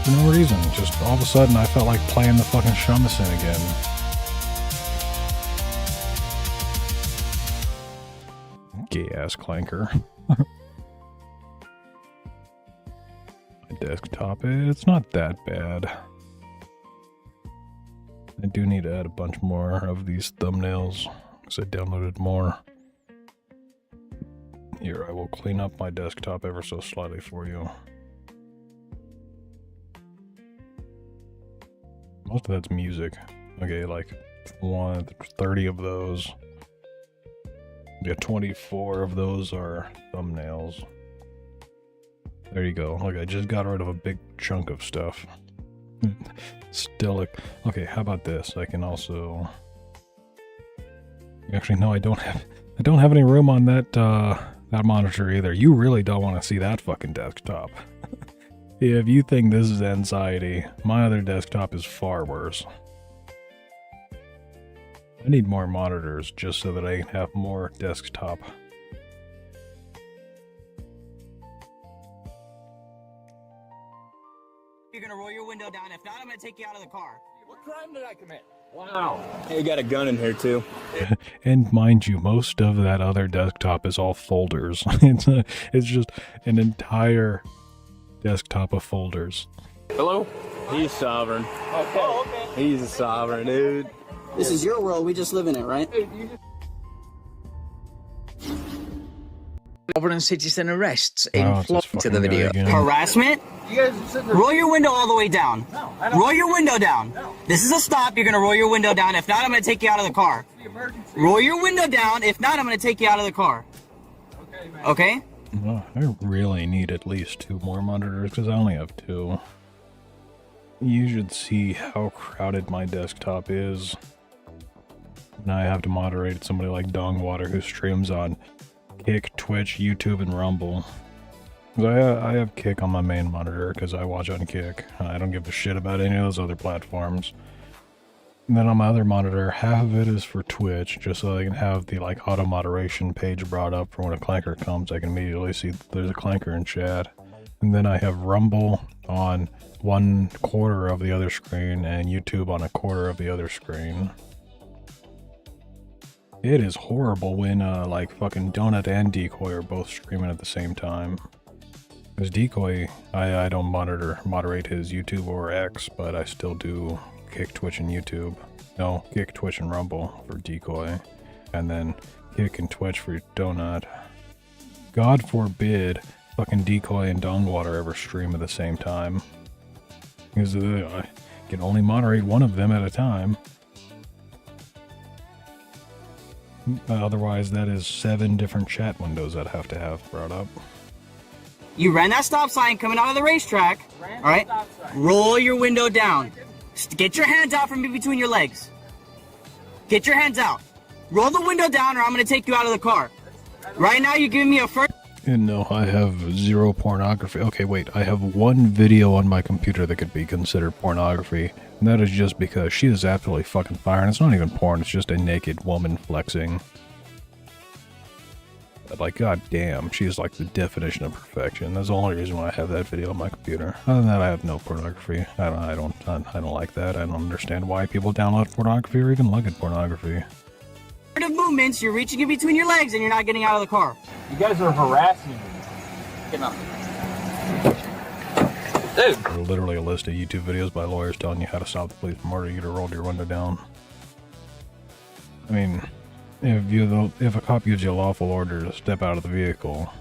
For no reason, just all of a sudden I felt like playing the fucking shamisen again. Gay-ass clanker. My desktop, it's not that bad. I do need to add a bunch more of these thumbnails, because I downloaded more. Here, I will clean up my desktop ever so slightly for you. Most of that's music. Okay, like 30 of those. Yeah, 24 of those are thumbnails. There you go. Look, I just got rid of a big chunk of stuff. Still, like, okay, how about this? I can also... Actually, no, I don't have any room on that, that monitor either. You really don't want to see that fucking desktop. If you think this is anxiety, my other desktop is far worse. I need more monitors just so that I can have more desktop. You're gonna roll your window down. If not, I'm gonna take you out of the car. What crime did I commit? Wow. Hey, you got a gun in here too. And mind you, most of that other desktop is all folders. It's just an entire desktop of folders. Hello? He's sovereign. Okay. He's a sovereign, dude. This is your world, we just live in it, right? Sovereign citizen arrests in Florida to the video. Harassment? Roll your window all the way down. Roll your window down. This is a stop. You're going to roll your window down. If not, I'm going to take you out of the car. Roll your window down. If not, I'm going to take you out of the car. Okay? Well, I really need at least 2 more monitors because I only have 2. You should see how crowded my desktop is. Now I have to moderate somebody like Dongwater who streams on Kick, Twitch, YouTube, and Rumble. I have Kick on my main monitor because I watch on Kick. I don't give a shit about any of those other platforms. And then on my other monitor, half of it is for Twitch, just so I can have the like auto moderation page brought up for when a clanker comes. I can immediately see that there's a clanker in chat. And then I have Rumble on 1/4 of the other screen and YouTube on 1/4 of the other screen. It is horrible when like fucking Donut and Decoy are both streaming at the same time. Because Decoy, I don't moderate his YouTube or X, but I still do Kick, Twitch, and YouTube. No, Kick, Twitch, and Rumble for Decoy. And then Kick and Twitch for Donut. God forbid fucking Decoy and Dongwater ever stream at the same time. Because I can only moderate one of them at a time. Otherwise, that is 7 different chat windows I'd have to have brought up. You ran that stop sign coming out of the racetrack. All right? Roll your window down. Get your hands out from between your legs. Get your hands out. Roll the window down or I'm going to take you out of the car. Right now, you're giving me a first... And no, I have 0 pornography. Okay, wait, I have 1 video on my computer that could be considered pornography. And that is just because she is absolutely fucking fire. And it's not even porn, it's just a naked woman flexing. But like, goddamn, she is like the definition of perfection. That's the only reason why I have that video on my computer. Other than that, I have no pornography. I don't like that. I don't understand why people download pornography or even look at pornography. movements, you're reaching in between your legs and you're not getting out of the car. You guys are harassing me. Get up. Dude. There's literally a list of YouTube videos by lawyers telling you how to stop the police from ordering you to roll your window down. I mean, if a cop gives you a lawful order to step out of the vehicle,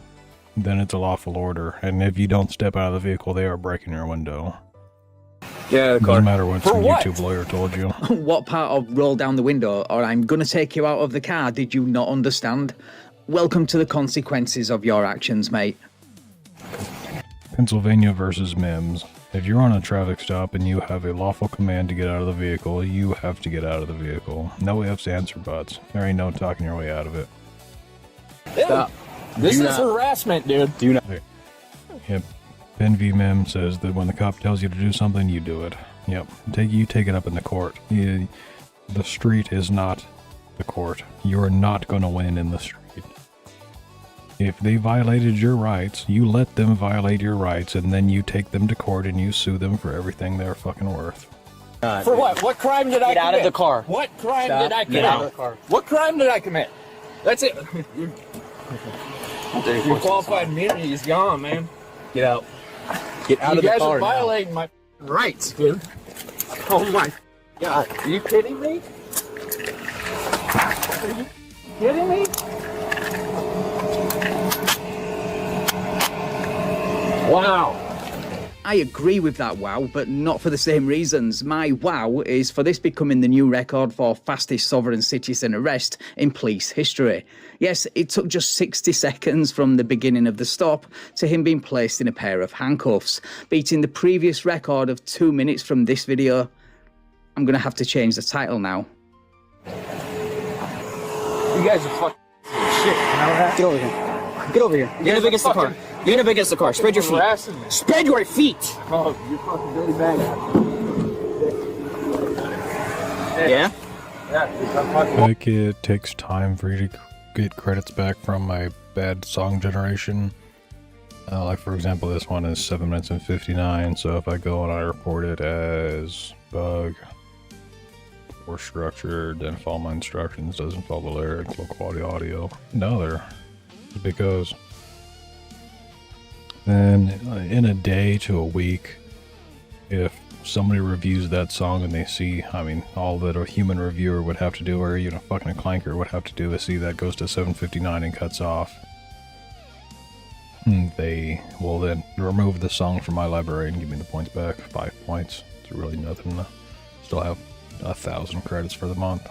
then it's a lawful order. And if you don't step out of the vehicle, they are breaking your window. Yeah, doesn't matter what some YouTube lawyer told you. What part of roll down the window or I'm gonna take you out of the car did you not understand? Welcome to the consequences of your actions, mate. Pennsylvania versus Mims. If you're on a traffic stop and you have a lawful command to get out of the vehicle, you have to get out of the vehicle. No ifs, ands, or buts. There ain't no talking your way out of it. Dude, this is harassment, dude. Do not. Yep. Ben V. Mim says that when the cop tells you to do something, you do it. Yep. You take it up in the court. The street is not the court. You're not going to win in the street. If they violated your rights, you let them violate your rights, and then you take them to court and you sue them for everything they're fucking worth. For what? What crime did I commit? Get out of the car. What crime did I commit? Get out of the car. What crime did I commit? That's it. Your qualified immunity is gone, man. Get out. Get out of the car. You guys are violating my rights, dude. Oh my God. Are you kidding me? Are you kidding me? Wow. I agree with that wow, but not for the same reasons. My wow is for this becoming the new record for fastest sovereign citizen arrest in police history. Yes, it took just 60 seconds from the beginning of the stop to him being placed in a pair of handcuffs, beating the previous record of 2 minutes from this video. I'm gonna have to change the title now. You guys are fucking shit. You know that? Get over here. Get over here. Get up against the car. Get up against the car. Spread your feet. Spread your feet. Oh, you fucking dirty bag. Yeah? Like, it takes time for you to get credits back from my bad song generation. Like, for example, this one is 7 minutes and 59, so if I go and I report it as bug, Poor structure, didn't follow my instructions, doesn't follow the lyrics, low quality audio. Another, because then in a day to a week, if somebody reviews that song and they see, I mean, all that a human reviewer would have to do, or even a fucking clanker would have to do, is see that goes to 759 and cuts off. They will then remove the song from my library and give me the points back. 5 points. It's really nothing. Still have 1,000 credits for the month.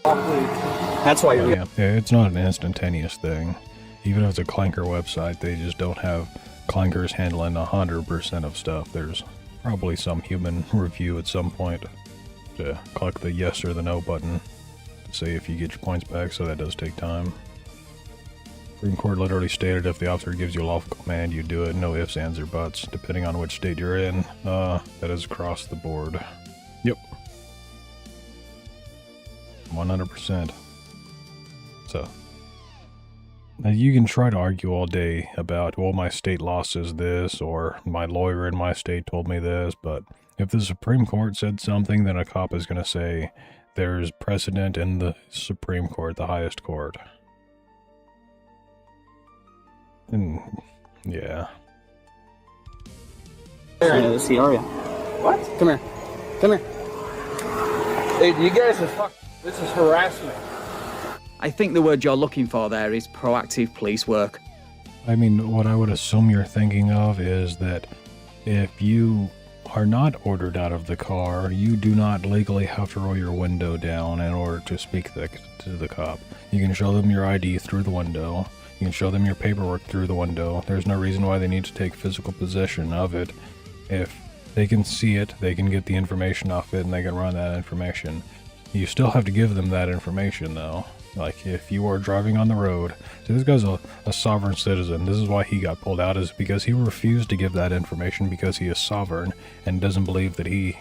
That's why you're... Yeah, it's not an instantaneous thing. Even if it's a clanker website, they just don't have clankers handling 100% of stuff. There's probably some human review at some point to click the yes or the no button to say if you get your points back, so that does take time. Supreme Court literally stated if the officer gives you a lawful command, you do it, no ifs, ands, or buts, depending on which state you're in. That is across the board. Yep. 100%. So, now you can try to argue all day about, well, my state law says this, or my lawyer in my state told me this, but if the Supreme Court said something, then a cop is going to say there's precedent in the Supreme Court, the highest court. And, yeah. Let's see Aria. What? Come here. Come here. Hey, you guys are fuck. This is harassment. I think the word you're looking for there is proactive police work. I mean, what I would assume you're thinking of is that if you are not ordered out of the car, you do not legally have to roll your window down in order to speak to the cop. You can show them your ID through the window. You can show them your paperwork through the window. There's no reason why they need to take physical possession of it. If they can see it, they can get the information off it, and they can run that information. You still have to give them that information, though. Like, if you are driving on the road, so this guy's a sovereign citizen. This is why he got pulled out, is because he refused to give that information because he is sovereign and doesn't believe that he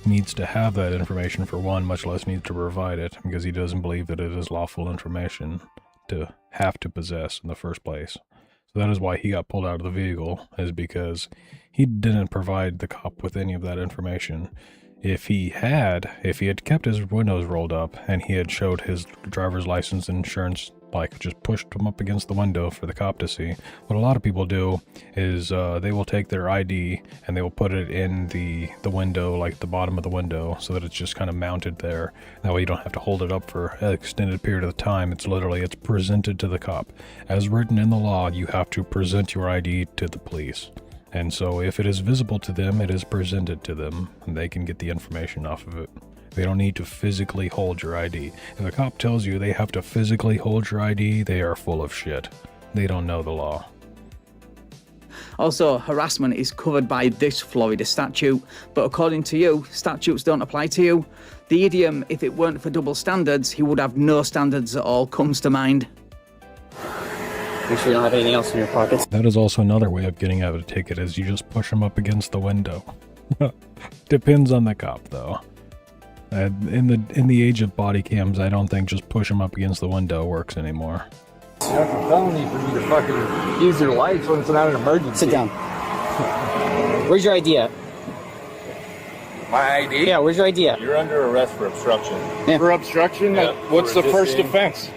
needs to have that information, for one, much less needs to provide it, because he doesn't believe that it is lawful information to have to possess in the first place. So that is why he got pulled out of the vehicle, is because he didn't provide the cop with any of that information. If he had kept his windows rolled up and he had showed his driver's license and insurance, like just pushed them up against the window for the cop to see, what a lot of people do is they will take their ID and they will put it in the window, like the bottom of the window, so that it's just kind of mounted there. That way you don't have to hold it up for an extended period of time. It's presented to the cop. As written in the law, you have to present your ID to the police. And so if it is visible to them, it is presented to them, and they can get the information off of it. They don't need to physically hold your ID. If a cop tells you they have to physically hold your ID, they are full of shit. They don't know the law. Also, harassment is covered by this Florida statute, but according to you, statutes don't apply to you. The idiom, if it weren't for double standards, he would have no standards at all, comes to mind. Make sure you don't have anything else in your pockets. That is also another way of getting out of a ticket, is you just push them up against the window. Depends on the cop, though. In the age of body cams, I don't think just push them up against the window works anymore. That's a felony for you to fucking use your lights when it's not an emergency. Sit down. Where's your ID at? My ID? Yeah, where's your ID at? You're under arrest for obstruction. Yeah. For obstruction? Yeah. What's For the first resisting. offense?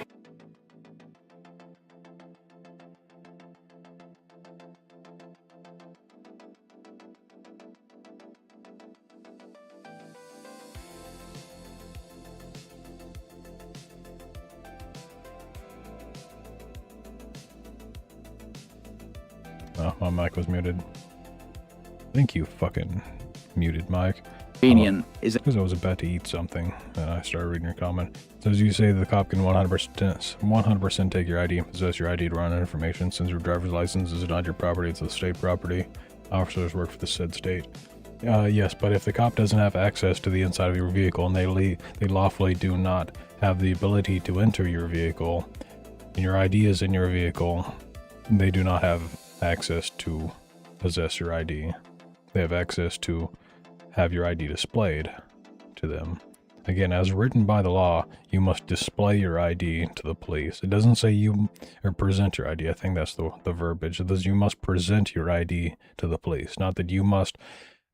Oh, my mic was muted. Thank you, fucking muted mic. Convenient, is it? Because I was about to eat something, and I started reading your comment. So as you say, the cop can 100% take your ID and possess your ID to run information. Since your driver's license is not your property, it's the state property. Officers work for the said state. Yes, but if the cop doesn't have access to the inside of your vehicle, and they lawfully do not have the ability to enter your vehicle, and your ID is in your vehicle, they do not have access to possess your ID. They have access to have your ID displayed to them. Again, as written by the law, you must display your ID to the police. It doesn't say you, or present your ID. I think that's the verbiage. It says you must present your ID to the police, not that you must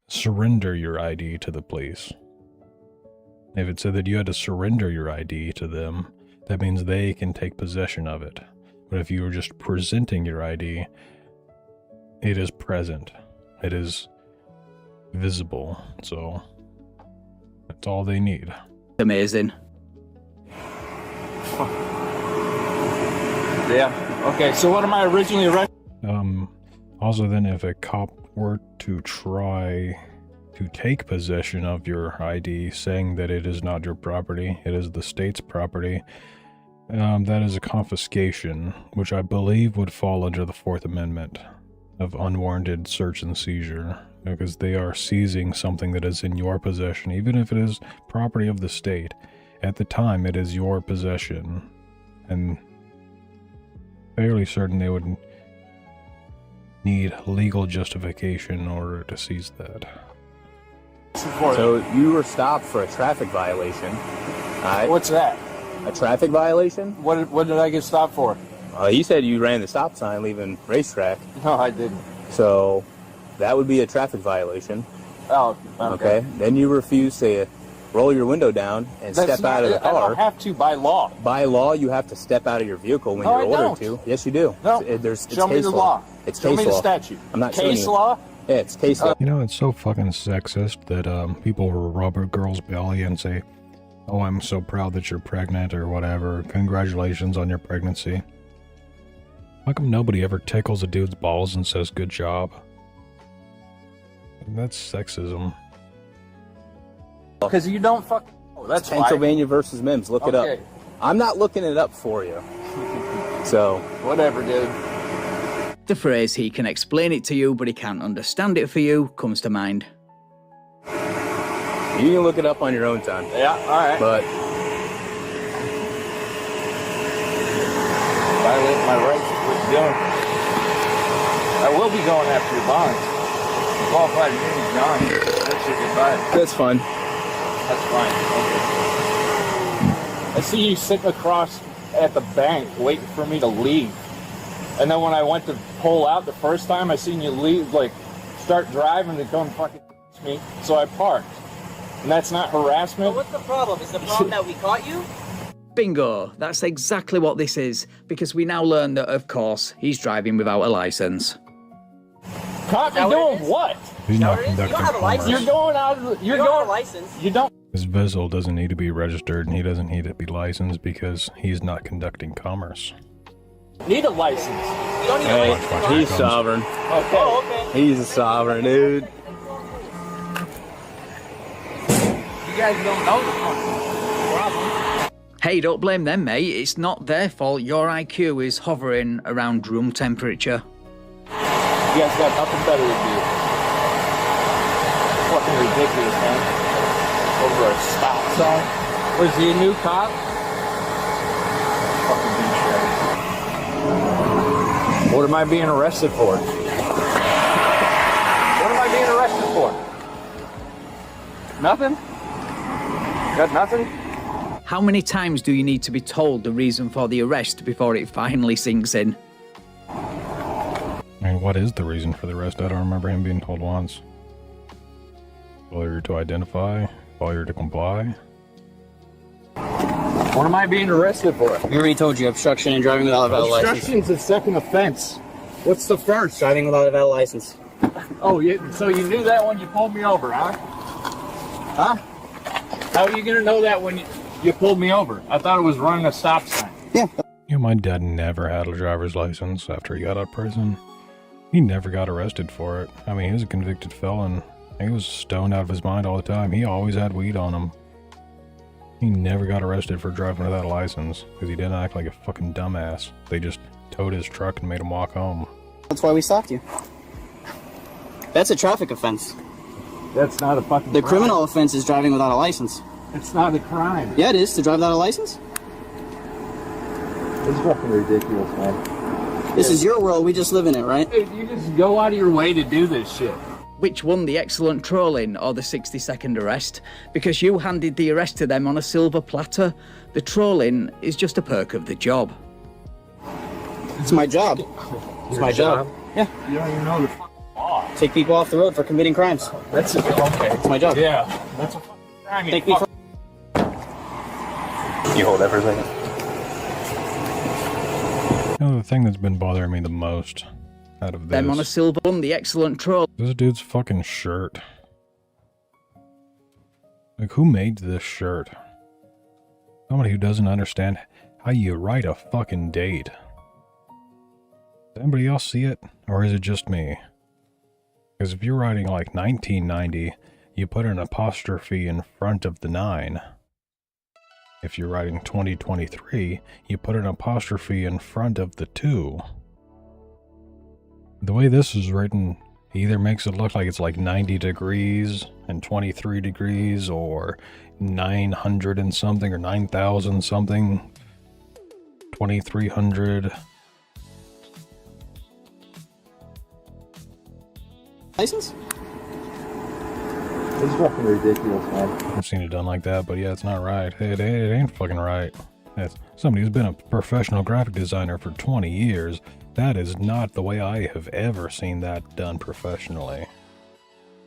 surrender your ID to the police. If it said that you had to surrender your ID to them, that means they can take possession of it. But if you were just presenting your ID, it is present. It is visible. So that's all they need. Amazing. Yeah. Okay, so what am I originally arrested? Also then, if a cop were to try to take possession of your ID, saying that it is not your property, it is the state's property, that is a confiscation, which I believe would fall under the 4th Amendment of unwarranted search and seizure, because they are seizing something that is in your possession, even if it is property of the state. At the time, it is your possession, and fairly certain they would need legal justification in order to seize that. So you were stopped for a traffic violation. What's that? A traffic violation? What did I get stopped for? You said you ran the stop sign leaving racetrack. No, I didn't. So that would be a traffic violation. Oh, okay. Then you refuse to roll your window down and step out of the car. I don't have to by law. By law, you have to step out of your vehicle when you're ordered to. Yes, you do. No. It's Show me the law. It's Show case me the law. statute. I'm not showing you. Case law? Yeah, it's case law. You know, it's so fucking sexist that people will rub a girl's belly and say, "Oh, I'm so proud that you're pregnant," or whatever. "Congratulations on your pregnancy." How come nobody ever tickles a dude's balls and says, "Good job"? That's sexism. Because you don't fuck. Oh, that's Pennsylvania versus Mims. Look it up. I'm not looking it up for you. So whatever, dude. The phrase "he can explain it to you, but he can't understand it for you" comes to mind. You can look it up on your own time. Yeah, alright. But violate my rights is what you're doing. I will be going after your bonds. Qualified immunity, John. That's your goodbye. That's fine. That's fine. Okay. I see you sitting across at the bank waiting for me to leave. And then when I went to pull out the first time, I seen you leave, like, start driving to come fucking me. So I parked. And that's not harassment. But what's the problem? Is the problem that we caught you? Bingo! That's exactly what this is, because we now learn that, of course, he's driving without a license. Caught me doing what? He's not You conducting don't have a license. commerce. You're going out of the, You don't have a license. You don't. His vessel doesn't need to be registered, and he doesn't need to be licensed because he's not conducting commerce. Need a license. You don't need a license. He's sovereign. Okay. Oh, okay. He's a sovereign, dude. You guys don't know the problem. Hey, don't blame them, mate. It's not their fault your IQ is hovering around room temperature. You guys got nothing better to do. Fucking ridiculous, man. Over a stop sign. Was he a new cop? Fucking douchebag. What am I being arrested for? What am I being arrested for? Nothing? Got nothing? How many times do you need to be told the reason for the arrest before it finally sinks in? I mean, what is the reason for the arrest? I don't remember him being told once. Failure to identify, failure to comply. What am I being arrested for? We already told you, obstruction and driving without a valid license. Obstruction's the second offense. What's the first? Driving without a valid license. Oh, so you knew that when you pulled me over, huh? Huh? How are you gonna know that when you pulled me over? I thought it was running a stop sign. Yeah. You know, my dad never had a driver's license after he got out of prison. He never got arrested for it. I mean, he was a convicted felon. He was stoned out of his mind all the time. He always had weed on him. He never got arrested for driving without a license because he didn't act like a fucking dumbass. They just towed his truck and made him walk home. That's why we stopped you. That's a traffic offense. That's not a fucking The crime. criminal offense is driving without a license. It's not a crime. Yeah, it is, to drive without a license. It's fucking ridiculous, man. This is your world, we just live in it, right? Dude, you just go out of your way to do this shit. Which one, the excellent trolling or the 60-second arrest? Because you handed the arrest to them on a silver platter. The trolling is just a perk of the job. It's my job. It's my job. Yeah. You don't even know the law. Take people off the road for committing crimes. That's okay. It's my job. Yeah, that's a crime. Take me for... You hold that for a second. You know, the thing that's been bothering me the most out of this... Them on a silver one, the excellent troll. This dude's fucking shirt. Like, who made this shirt? Somebody who doesn't understand how you write a fucking date. Does anybody else see it? Or is it just me? Because if you're writing like 1990, you put an apostrophe in front of the 9. If you're writing 2023, you put an apostrophe in front of the 2. The way this is written either makes it look like it's like 90 degrees and 23 degrees, or 900 and something, or 9,000 something, 2,300. License? It's fucking ridiculous, man. I've seen it done like that, but yeah, it's not right. It ain't fucking right. That's somebody who's been a professional graphic designer for 20 years. That is not the way I have ever seen that done professionally.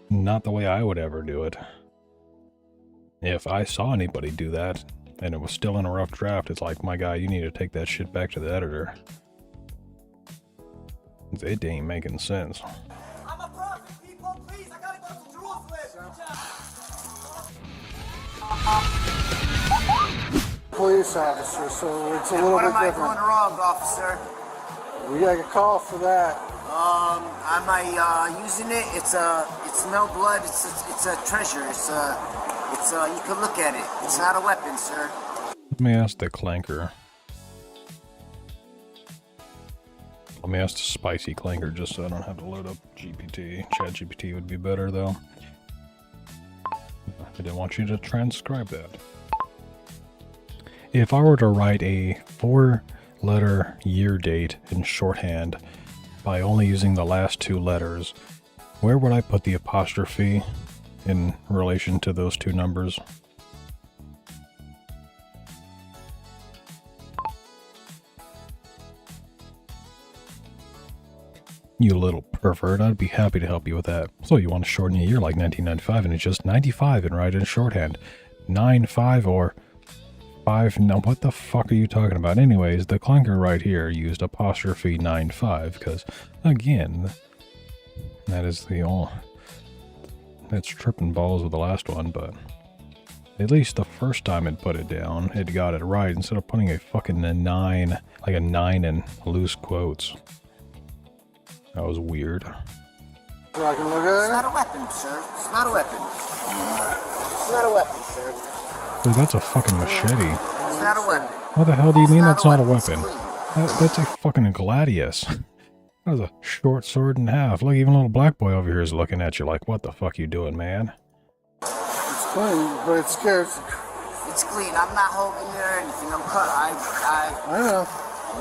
Not the way I would ever do it. If I saw anybody do that, and it was still in a rough draft, it's like, my guy, you need to take that shit back to the editor. It ain't making sense. I'm a prophet, people, please, I gotta go to Jerusalem. Police officer, so it's a little What bit am I different. doing wrong, officer? We got a call for that. Am I using it? It's no blood. It's a treasure. You can look at it. It's not a weapon, sir. Let me ask the clanker. Let me ask the spicy clanker just so I don't have to load up GPT. Chat GPT would be better though. I didn't want you to transcribe that. If I were to write a 4-letter year date in shorthand by only using the last 2 letters, where would I put the apostrophe in relation to those 2 numbers? You little pervert, I'd be happy to help you with that. So you want to shorten a year like 1995 and it's just 95 and write it in shorthand. 9-5 or 5, now what the fuck are you talking about? Anyways, the clanker right here used apostrophe 9-5 because, again, that is the all. It's tripping balls with the last one, but at least the first time it put it down, it got it right instead of putting a fucking 9, like a 9 in loose quotes. That was weird. So I can look at it? It's not a weapon, sir. It's not a weapon. It's not a weapon, sir. Dude, that's a fucking machete. It's not a weapon. What the hell do you mean that's not a weapon? That's a fucking gladius. That was a short sword and a half. Look, even little black boy over here is looking at you like, what the fuck you doing, man? It's clean, but it's scared. It's clean. I'm not holding it or anything. I'm cut. I know.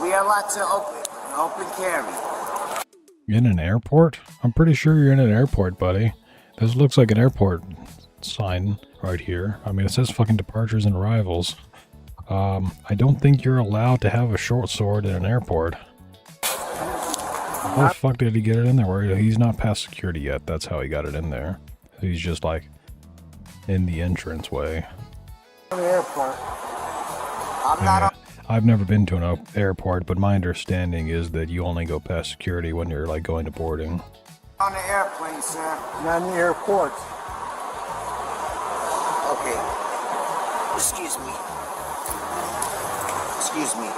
We are allowed to open carry. In an airport? I'm pretty sure you're in an airport, buddy. This looks like an airport sign right here. I mean, it says fucking departures and arrivals. I don't think you're allowed to have a short sword in an airport. How the fuck did he get it in there? Where he's not past security yet. That's how he got it in there. He's just like in the entranceway. In the airport. I'm not. I've never been to an airport, but my understanding is that you only go past security when you're like going to boarding. On the airplane, sir. Not in the airport. Okay. Excuse me. Excuse me.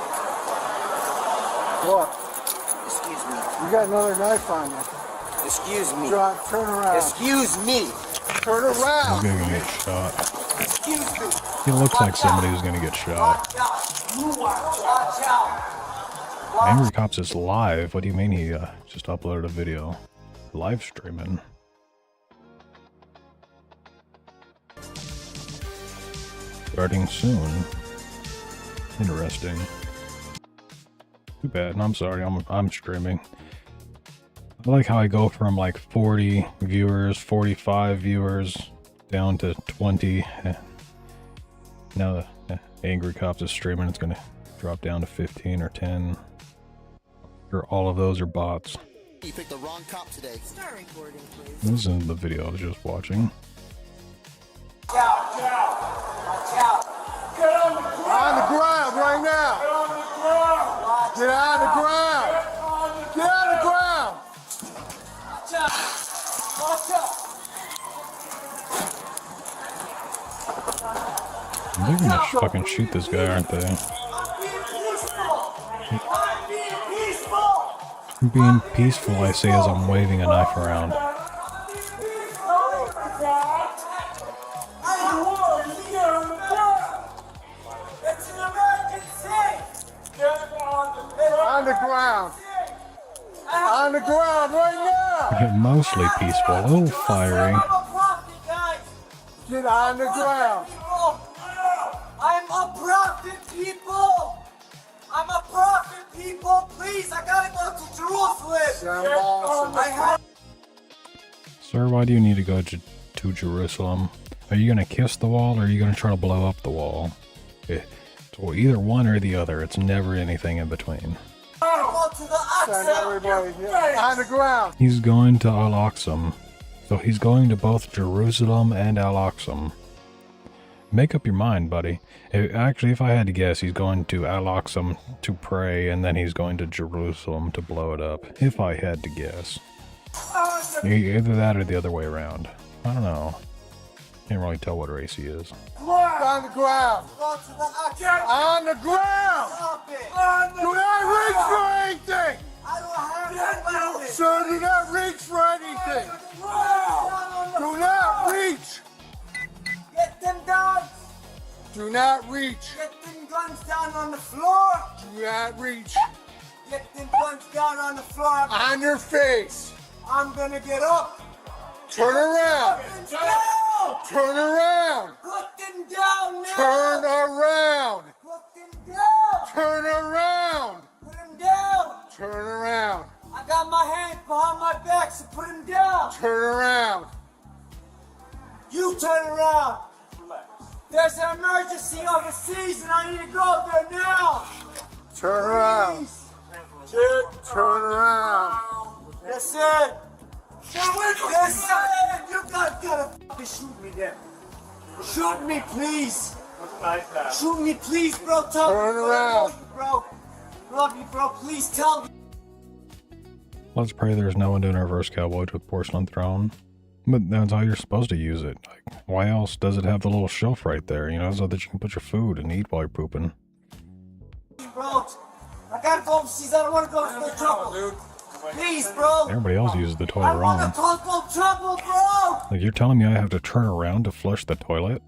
What? Excuse me. You got another knife on you. Excuse me. John, turn around. Excuse me. Turn around. He's gonna get shot. Excuse me. He looks like somebody who's gonna get shot. Watch out. Angry Cops is live. What do you mean he just uploaded a video? Live streaming. Starting soon. Interesting. Too bad. I'm sorry. I'm streaming. I like how I go from like 40 viewers, 45 viewers, down to 20. Now the Angry Cops is streaming, it's gonna drop down to 15 or 10. Or all of those are bots. You picked the wrong cop today. Start recording, please. This isn't the video I was just watching. Watch out! Watch out! Get on the ground! On the ground right now! Get on the ground! Get on the ground! Watch out! Watch out! They're gonna fucking shoot this guy, aren't they? I'm being peaceful, I say as I'm waving a knife around. It's an emergency! On the ground! On the ground right now! Get mostly peaceful, a little fiery. Get on the ground! I'm a prophet, people! I'm a prophet, people! Please, I gotta go to Jerusalem! Sir, why do you need to go to Jerusalem? Are you gonna kiss the wall, or are you gonna try to blow up the wall? So either one or the other, it's never anything in between. Go to the everybody on the ground! He's going to Al-Aqsa. So he's going to both Jerusalem and Al-Aqsa. Make up your mind, buddy. Actually, if I had to guess, he's going to Al-Aqsa to pray, and then he's going to Jerusalem to blow it up. If I had to guess. Either that or the other way around. I don't know. Can't really tell what race he is. On the ground! On the ground! Do not reach for anything! Sir, do not reach for anything! Do not reach! Get them down! Do not reach! Get them guns down on the floor! Do not reach! Get them guns down on the floor! On your face! I'm gonna get up! Turn around! Turn around! Put them down now! Turn around! Put them down! Turn around! Put them down! Turn around! I got my hands behind my back, so put them down! Turn around! You turn around! There's an emergency overseas and I need to go there now! Turn around! Turn around! That's it! That's it! You gotta fucking shoot me there! Shoot me, please! Shoot me, please, bro! Tell Turn around! Bro! Love you, bro! Please tell me! Let's pray there's no one doing a reverse cowboy to a porcelain throne. But that's how you're supposed to use it. Like, why else does it have the little shelf right there, you know, so that you can put your food and eat while you're pooping? Bro, I gotta go overseas. I don't want to go through trouble, dude. Please, bro. Everybody else uses the toilet I wrong. want to go through trouble, bro. Like, you're telling me I have to turn around to flush the toilet?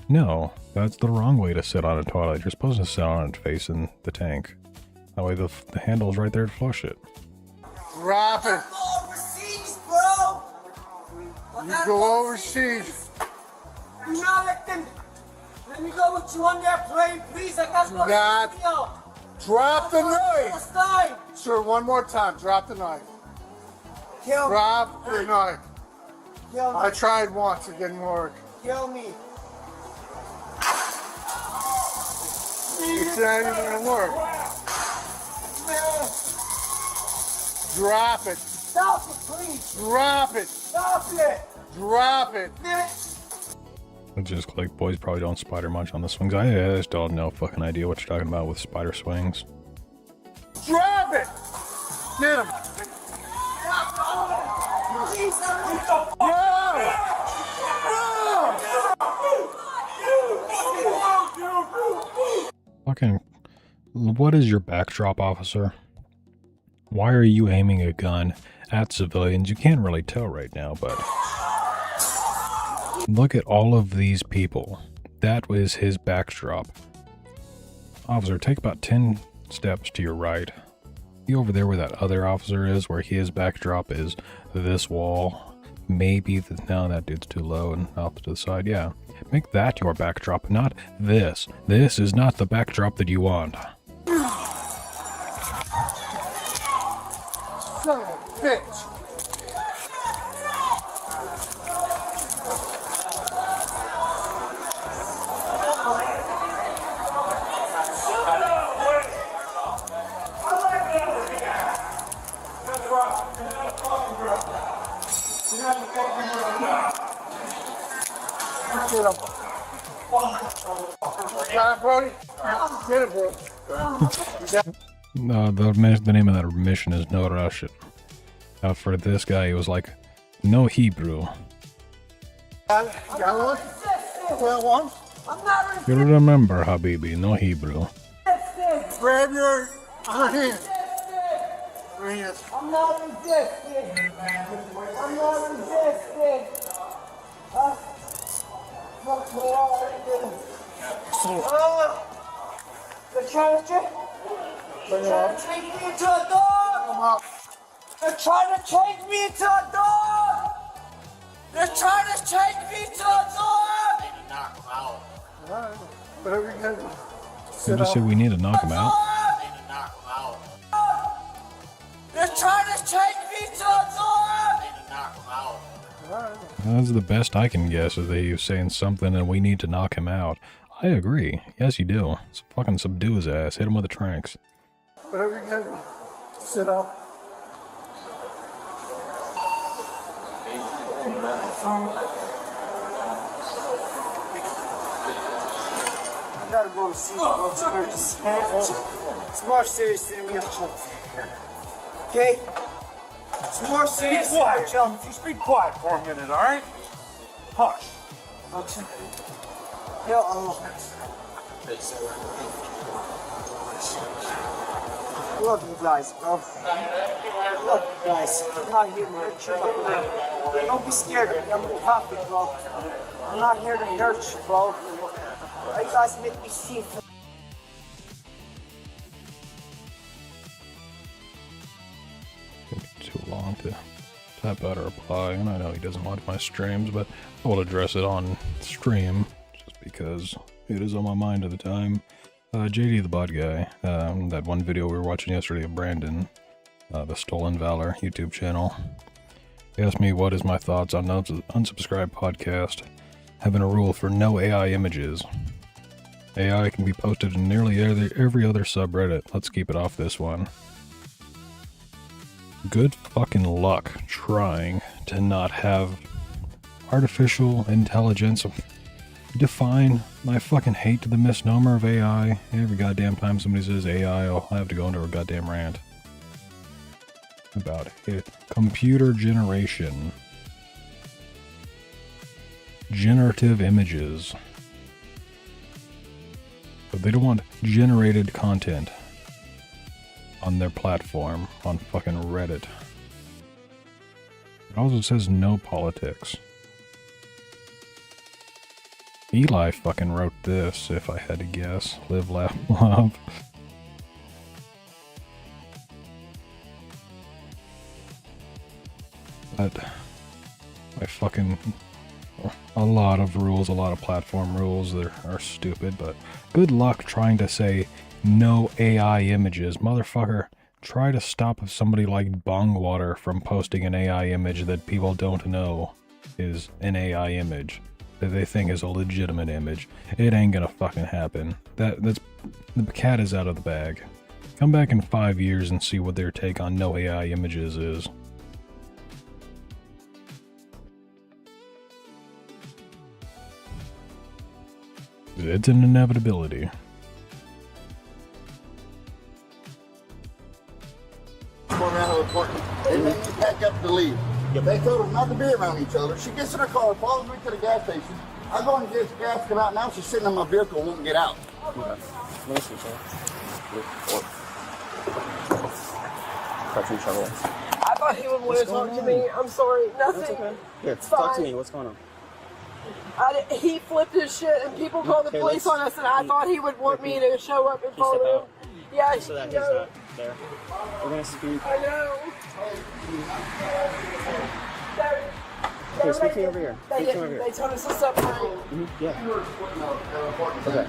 No, that's the wrong way to sit on a toilet. You're supposed to sit on it facing the tank. That way the handle's right there to flush it. Drop it. Go overseas, bro. You go overseas. Do not let them. Let me go with you on that plane, please. I gotta go. Not. Drop the knife. Sir, one more time. Drop the knife. Kill me. Drop the knife. Kill me. I tried once. It didn't work. Kill me. It's not even gonna work. Drop it. Stop it, please. Drop it. Stop it. Drop it. It's just like, boys probably don't spider much on the swings. I just don't have no fucking idea what you're talking about with spider swings. Drop it. Get him. Fucking, what is your backdrop, officer? Why are you aiming a gun at civilians? You can't really tell right now, but look at all of these people. That was his backdrop. Officer, take about 10 steps to your right. See over there where that other officer is, where his backdrop is this wall. Maybe, no, that dude's too low and off to the side, yeah. Make that your backdrop, not this. This is not the backdrop that you want. Son of a bitch. Get him. Got it, Brody? Get it, bro. No, the name of that mission is No Russian. For this guy, he was like, no Hebrew. Got one? Well, one? You remember, Habibi, no Hebrew. Grab your hand. Hands. I'm not resisting. I'm not resisting. Fuck me they're trying to change me into a dog. They're trying to change me into a dog. They're trying to change me into a dog. Knock him out. Alright, whatever you gotta do. Did you say we need to knock him out? Knock him out. They're trying to change me to a dog. Knock him out. Alright. That's the best I can guess, is that he was saying something and we need to knock him out. I agree. Yes, you do. Let's fucking subdue his ass. Hit him with the tranks. Whatever you gotta do. Sit up. I gotta go to see it's more serious than me. Okay? It's more serious than me. Just be quiet for a minute, alright? Hush. Okay. Love you guys, bro. Love you guys. I'm not here to hurt you. Don't be scared of me. I'm a puppy, bro. I'm not here to hurt you, bro. You guys make me see. Too long to type out a reply, and I know he doesn't watch my streams, but I will address it on stream, just because it is on my mind at the time. JD the Bot Guy, that one video we were watching yesterday of Brandon, the Stolen Valor YouTube channel, he asked me what is my thoughts on Unsubscribe podcast having a rule for no AI images. AI can be posted in nearly every other subreddit. Let's keep it off this one. Good fucking luck trying to not have artificial intelligence define. I fucking hate the misnomer of AI. Every goddamn time somebody says AI, I'll have to go into a goddamn rant about it. Computer generation. Generative images. But they don't want generated content on their platform, on fucking Reddit. It also says no politics. Eli fucking wrote this, if I had to guess. Live, laugh, love. But I fucking... a lot of rules, a lot of platform rules that are stupid, but good luck trying to say no AI images. Motherfucker, try to stop somebody like Bongwater from posting an AI image that people don't know is an AI image, that they think is a legitimate image. It ain't gonna fucking happen. That's the cat is out of the bag. Come back in 5 years and see what their take on no AI images is. It's an inevitability. They make me pack up to leave. They told her not to be around each other. She gets in her car, follows me to the gas station. I go and get gas, come out. Now she's sitting in my vehicle and won't get out. Okay. Let me see, sir. I thought he would want to talk to me. I'm sorry. Nothing. That's okay. Yeah, It's talk to fine. me. What's going on? He flipped his shit and people called the Okay, police on us, and I thought he would want me to show up and follow him. Yeah, So that he's no. not there. We're gonna speak. I know. Here, speak to me over here. Speak to me over here. They told us to separate. Yeah. Okay.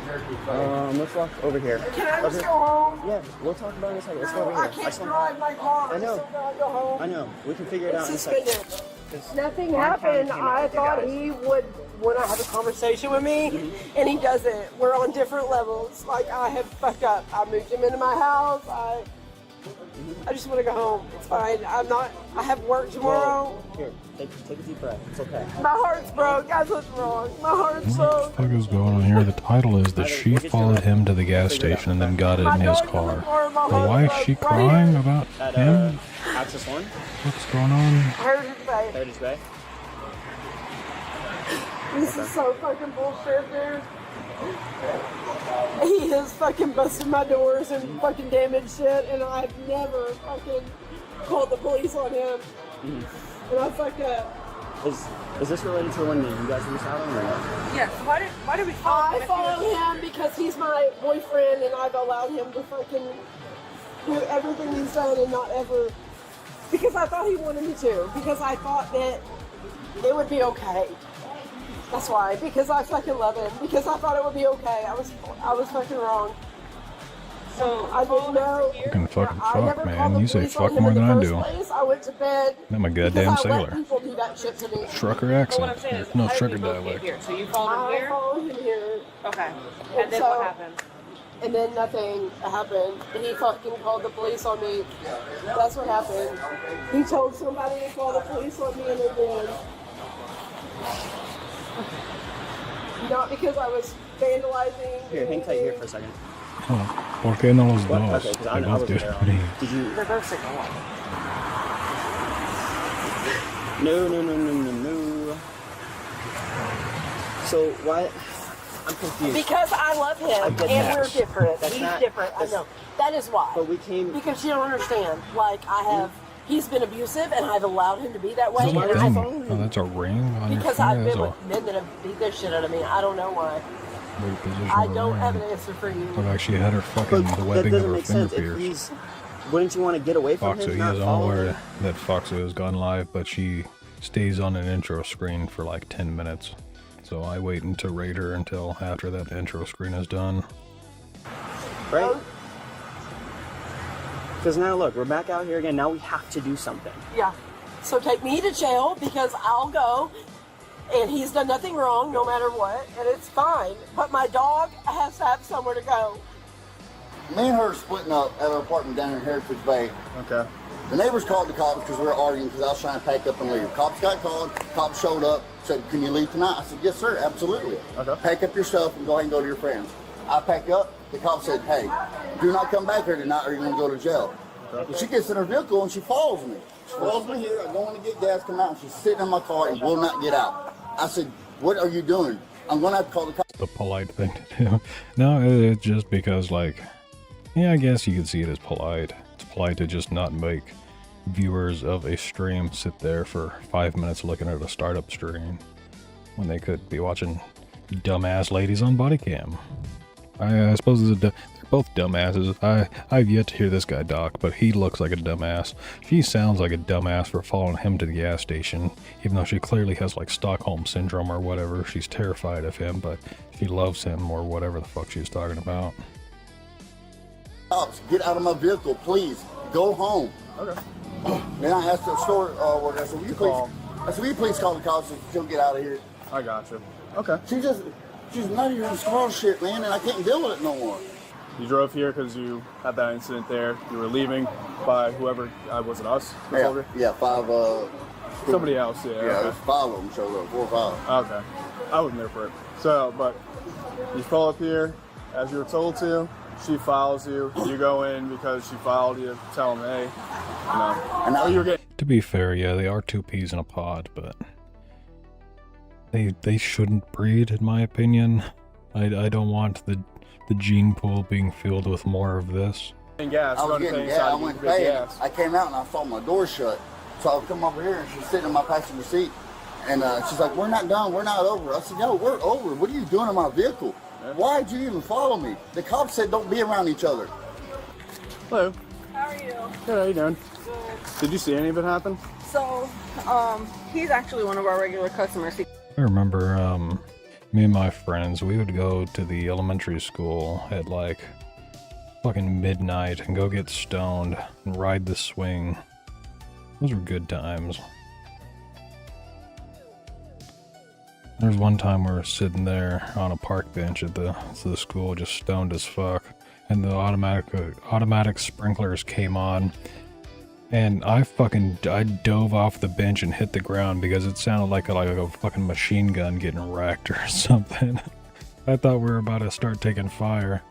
Let's walk over here. Can I just go home? Yeah, we'll talk about it in a second. Let's go over here. I can't drive my car. I know. So I go home. I know. We can figure it out in a second. Nothing happened. I thought he would want to have a conversation with me, and he doesn't. We're on different levels. Like, I have fucked up. I moved him into my house. I just want to go home. It's fine. I have work tomorrow. Here, take a deep breath. It's okay. My heart's broke. Guys, what's wrong? My heart's broke. What the fuck is going on here? The title is that she followed him to the gas station and then got it in his car. But why is she crying about him? Access 1? What's going on? Heritage Bay. Heritage Bay? This is so fucking bullshit, dude. He has fucking busted my doors and fucking damaged shit, and I've never fucking called the police on him. And I fucked up. Is this related to the one that you guys reached out on or not? Yes. Why do we follow him? I follow him because he's my boyfriend, and I've allowed him to fucking do everything he's done and not ever... Because I thought he wanted me to. Because I thought that it would be okay. That's why. Because I fucking love him. Because I thought it would be okay. I was fucking wrong. So I didn't know. Fucking fuck, man. You say fuck more than I do. I went to bed. I'm a goddamn sailor. People do that shit to me. Trucker accent. No, trucker dialect. So you followed him here? I followed him here. Okay. And then what happened? And then nothing happened. He fucking called the police on me. That's what happened. He told somebody to call the police on me, and they did. Not because I was vandalizing. Here, hang tight here for a second. Oh, ¿por qué no los dos? Okay, because I They both wasn't do. there. Did you? They're both signal. No. So why? I'm confused. Because I love him, and we're different. He's different. I know. That is why. But we came. Because you don't understand. Like, he's been abusive, and I've allowed him to be that way. Is that And I thing? follow him Oh, that's a ring on your because finger? I've That's been a with men that have beat the shit out of me. I don't know why. weird position I of a don't ring. have an answer for you. Looked like she had her fucking, the That webbing of doesn't her make finger sense. If pierced. wouldn't you want to get away from Foxo, him? he Not is follow unaware him? that Foxo has gone live, but she stays on an intro screen for like 10 minutes. So I wait to raid her until after that intro screen is done. Right? Because now look, we're back out here again. Now we have to do something. Yeah. So take me to jail because I'll go, and he's done nothing wrong, no matter what, and it's fine. But my dog has to have somewhere to go. Me and her are splitting up at our apartment down in Heritage Bay. Okay. The neighbors called the cops because we were arguing because I was trying to pack up and leave. Cops got called, cops showed up, said, "Can you leave tonight?" I said, "Yes, sir, absolutely." Okay. Pack up your stuff and go ahead and go to your friends. I pack up, the cop said, "Hey, do not come back here tonight or you're going to go to jail." Okay. She gets in her vehicle and she follows me. She follows me here, I go in to get gas, come out, and she's sitting in my car and will not get out. I said, "What are you doing? I'm going to have to call the cops." The polite thing to do. No, it's just because, like, yeah, I guess you could see it as polite. It's polite to just not make viewers of a stream sit there for 5 minutes looking at a startup stream when they could be watching dumbass ladies on body cam. I suppose they're both dumbasses. I've yet to hear this guy talk, but he looks like a dumbass. She sounds like a dumbass for following him to the gas station, even though she clearly has like Stockholm syndrome or whatever. She's terrified of him, but she loves him or whatever the fuck she's talking about. Cops, get out of my vehicle, please. Go home. Okay. Then I asked the store worker, I said, "Will you please call the cops and she'll get out of here?" I got you. Okay. She's nutty and squirrel shit, man, and I can't deal with it no more. You drove here because you had that incident there. You were leaving by whoever, was it us? Yeah, five, somebody else, yeah. Yeah, Okay. there's 5 of them showed up, 4 or 5. Okay. I wasn't there for it. So, but you pull up here as you were told to. She follows you. You go in because she followed you. Tell them, hey, And now you're getting. To be fair, yeah, they are 2 peas in a pod, but they shouldn't breed, in my opinion. I don't want the gene pool being filled with more of this. Gas. I was getting gas. I went to bed. I came out and I saw my door shut. So I come over here and she's sitting in my passenger seat. And she's like, "We're not done. We're not over." I said, "No, we're over. What are you doing in my vehicle? Why'd you even follow me?" The cops said, "Don't be around each other." Hello. How are you? Good, how you doing? Good. Did you see any of it happen? So, he's actually one of our regular customers. I remember, me and my friends, we would go to the elementary school at like fucking midnight and go get stoned and ride the swing. Those were good times. There was one time we were sitting there on a park bench at the school, just stoned as fuck, and the automatic sprinklers came on, and I dove off the bench and hit the ground because it sounded like a fucking machine gun getting wrecked or something. I thought we were about to start taking fire.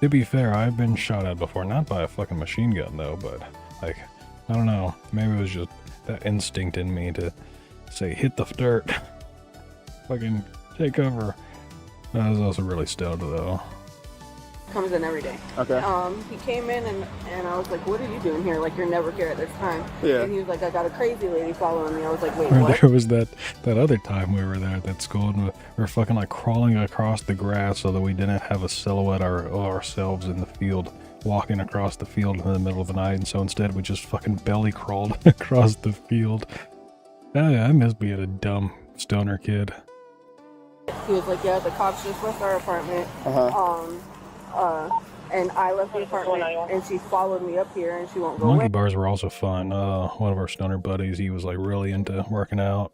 To be fair, I've been shot at before, not by a fucking machine gun though, but like, I don't know, maybe it was just that instinct in me to say, hit the dirt. Fucking take cover. I was also really stoned though. Comes in every day. Okay. He came in and I was like, what are you doing here? Like, you're never here at this time. Yeah. And he was like, I got a crazy lady following me. I was like, wait, what? There was that other time we were there at that school and we were fucking like crawling across the grass so that we didn't have a silhouette of ourselves in the field, walking across the field in the middle of the night, and so instead we just fucking belly crawled across the field. I miss being a dumb stoner kid. He was like, yeah, the cops just left our apartment. And I left the apartment, and she followed me up here, and she won't go Monkey away. bars were also fun. One of our stoner buddies, he was like really into working out,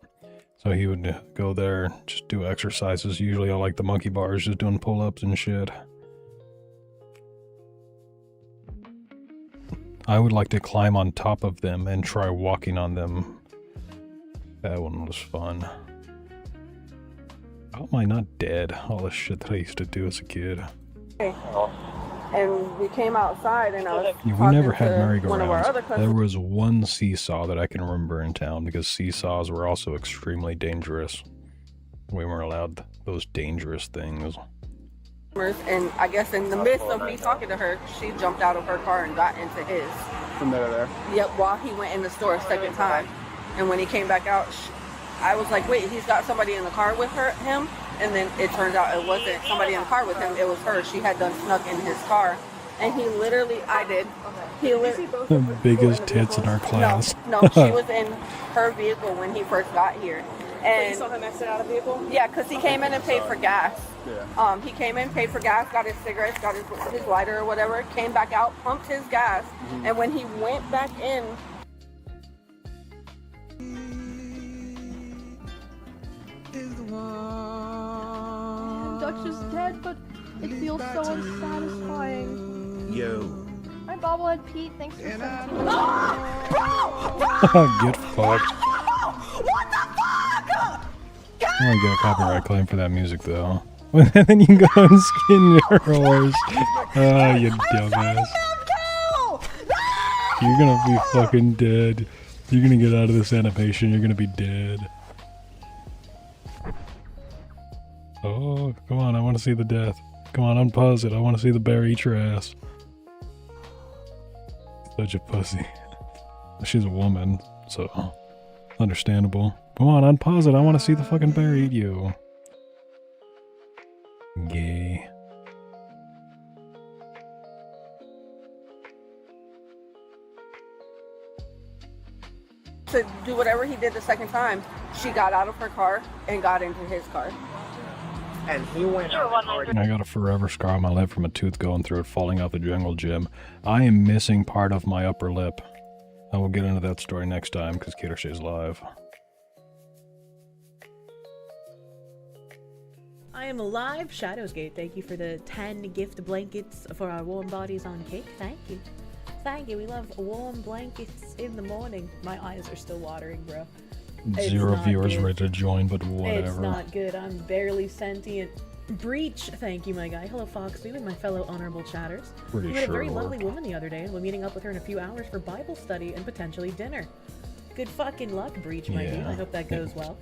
so he would go there and just do exercises. Usually I like the monkey bars, just doing pull-ups and shit. I would like to climb on top of them and try walking on them. That one was fun. How am I not dead? All the shit that I used to do as a kid. And we came outside, and I was Yeah, we talking never had to one of our other merry-go-rounds. cousins. There was one seesaw that I can remember in town because seesaws were also extremely dangerous. We weren't allowed those dangerous things. And I guess in the midst of me talking to her, she jumped out of her car and got into his. From there. Yep, while he went in the store a second time. And when he came back out, I was like, wait, he's got somebody in the car with him? And then it turns out it wasn't somebody in the car with him, it was her. She had done snuck in his car. And he literally, The biggest tits in our class. No, she was in her vehicle when he first got here. And you saw him exit out of the vehicle? Yeah, because he came in and paid for gas. Yeah. He came in, paid for gas, got his cigarettes, got his lighter or whatever, came back out, pumped his gas, and when he went back in, Dutch is dead, but it feels so unsatisfying. Yo. My bobblehead Pete, thanks for sending me. Get fucked. What the fuck? I'm gonna get a copyright claim for that music though. And then you can go and skin your horse. Ah, you dumbass. You're gonna be fucking dead. You're gonna get out of this animation, you're gonna be dead. Oh, come on, I wanna see the death. Come on, unpause it, I wanna see the bear eat your ass. Such a pussy. She's a woman, so understandable. Come on, unpause it, I wanna see the fucking bear eat you. Gay. to do whatever he did the second time, she got out of her car and got into his car. And he went I got a forever scar on my lip from a tooth going through it, falling out the jungle gym. I am missing part of my upper lip. I will get into that story next time because Cater stays live. I am alive. Shadowsgate, thank you for the 10 gift blankets for our warm bodies on cake. Thank you. Thank you. We love warm blankets in the morning. My eyes are still watering, bro. It's Zero not viewers good. ready to join, but whatever. It's not good. I'm barely sentient. Breach, thank you, my guy. Hello, Foxy, and my fellow honorable chatters. Pretty We met a sure very it lovely worked. woman the other day, and we're meeting up with her in a few hours for Bible study and potentially dinner. Good fucking luck, Breach, my dude. Yeah. I hope that goes well.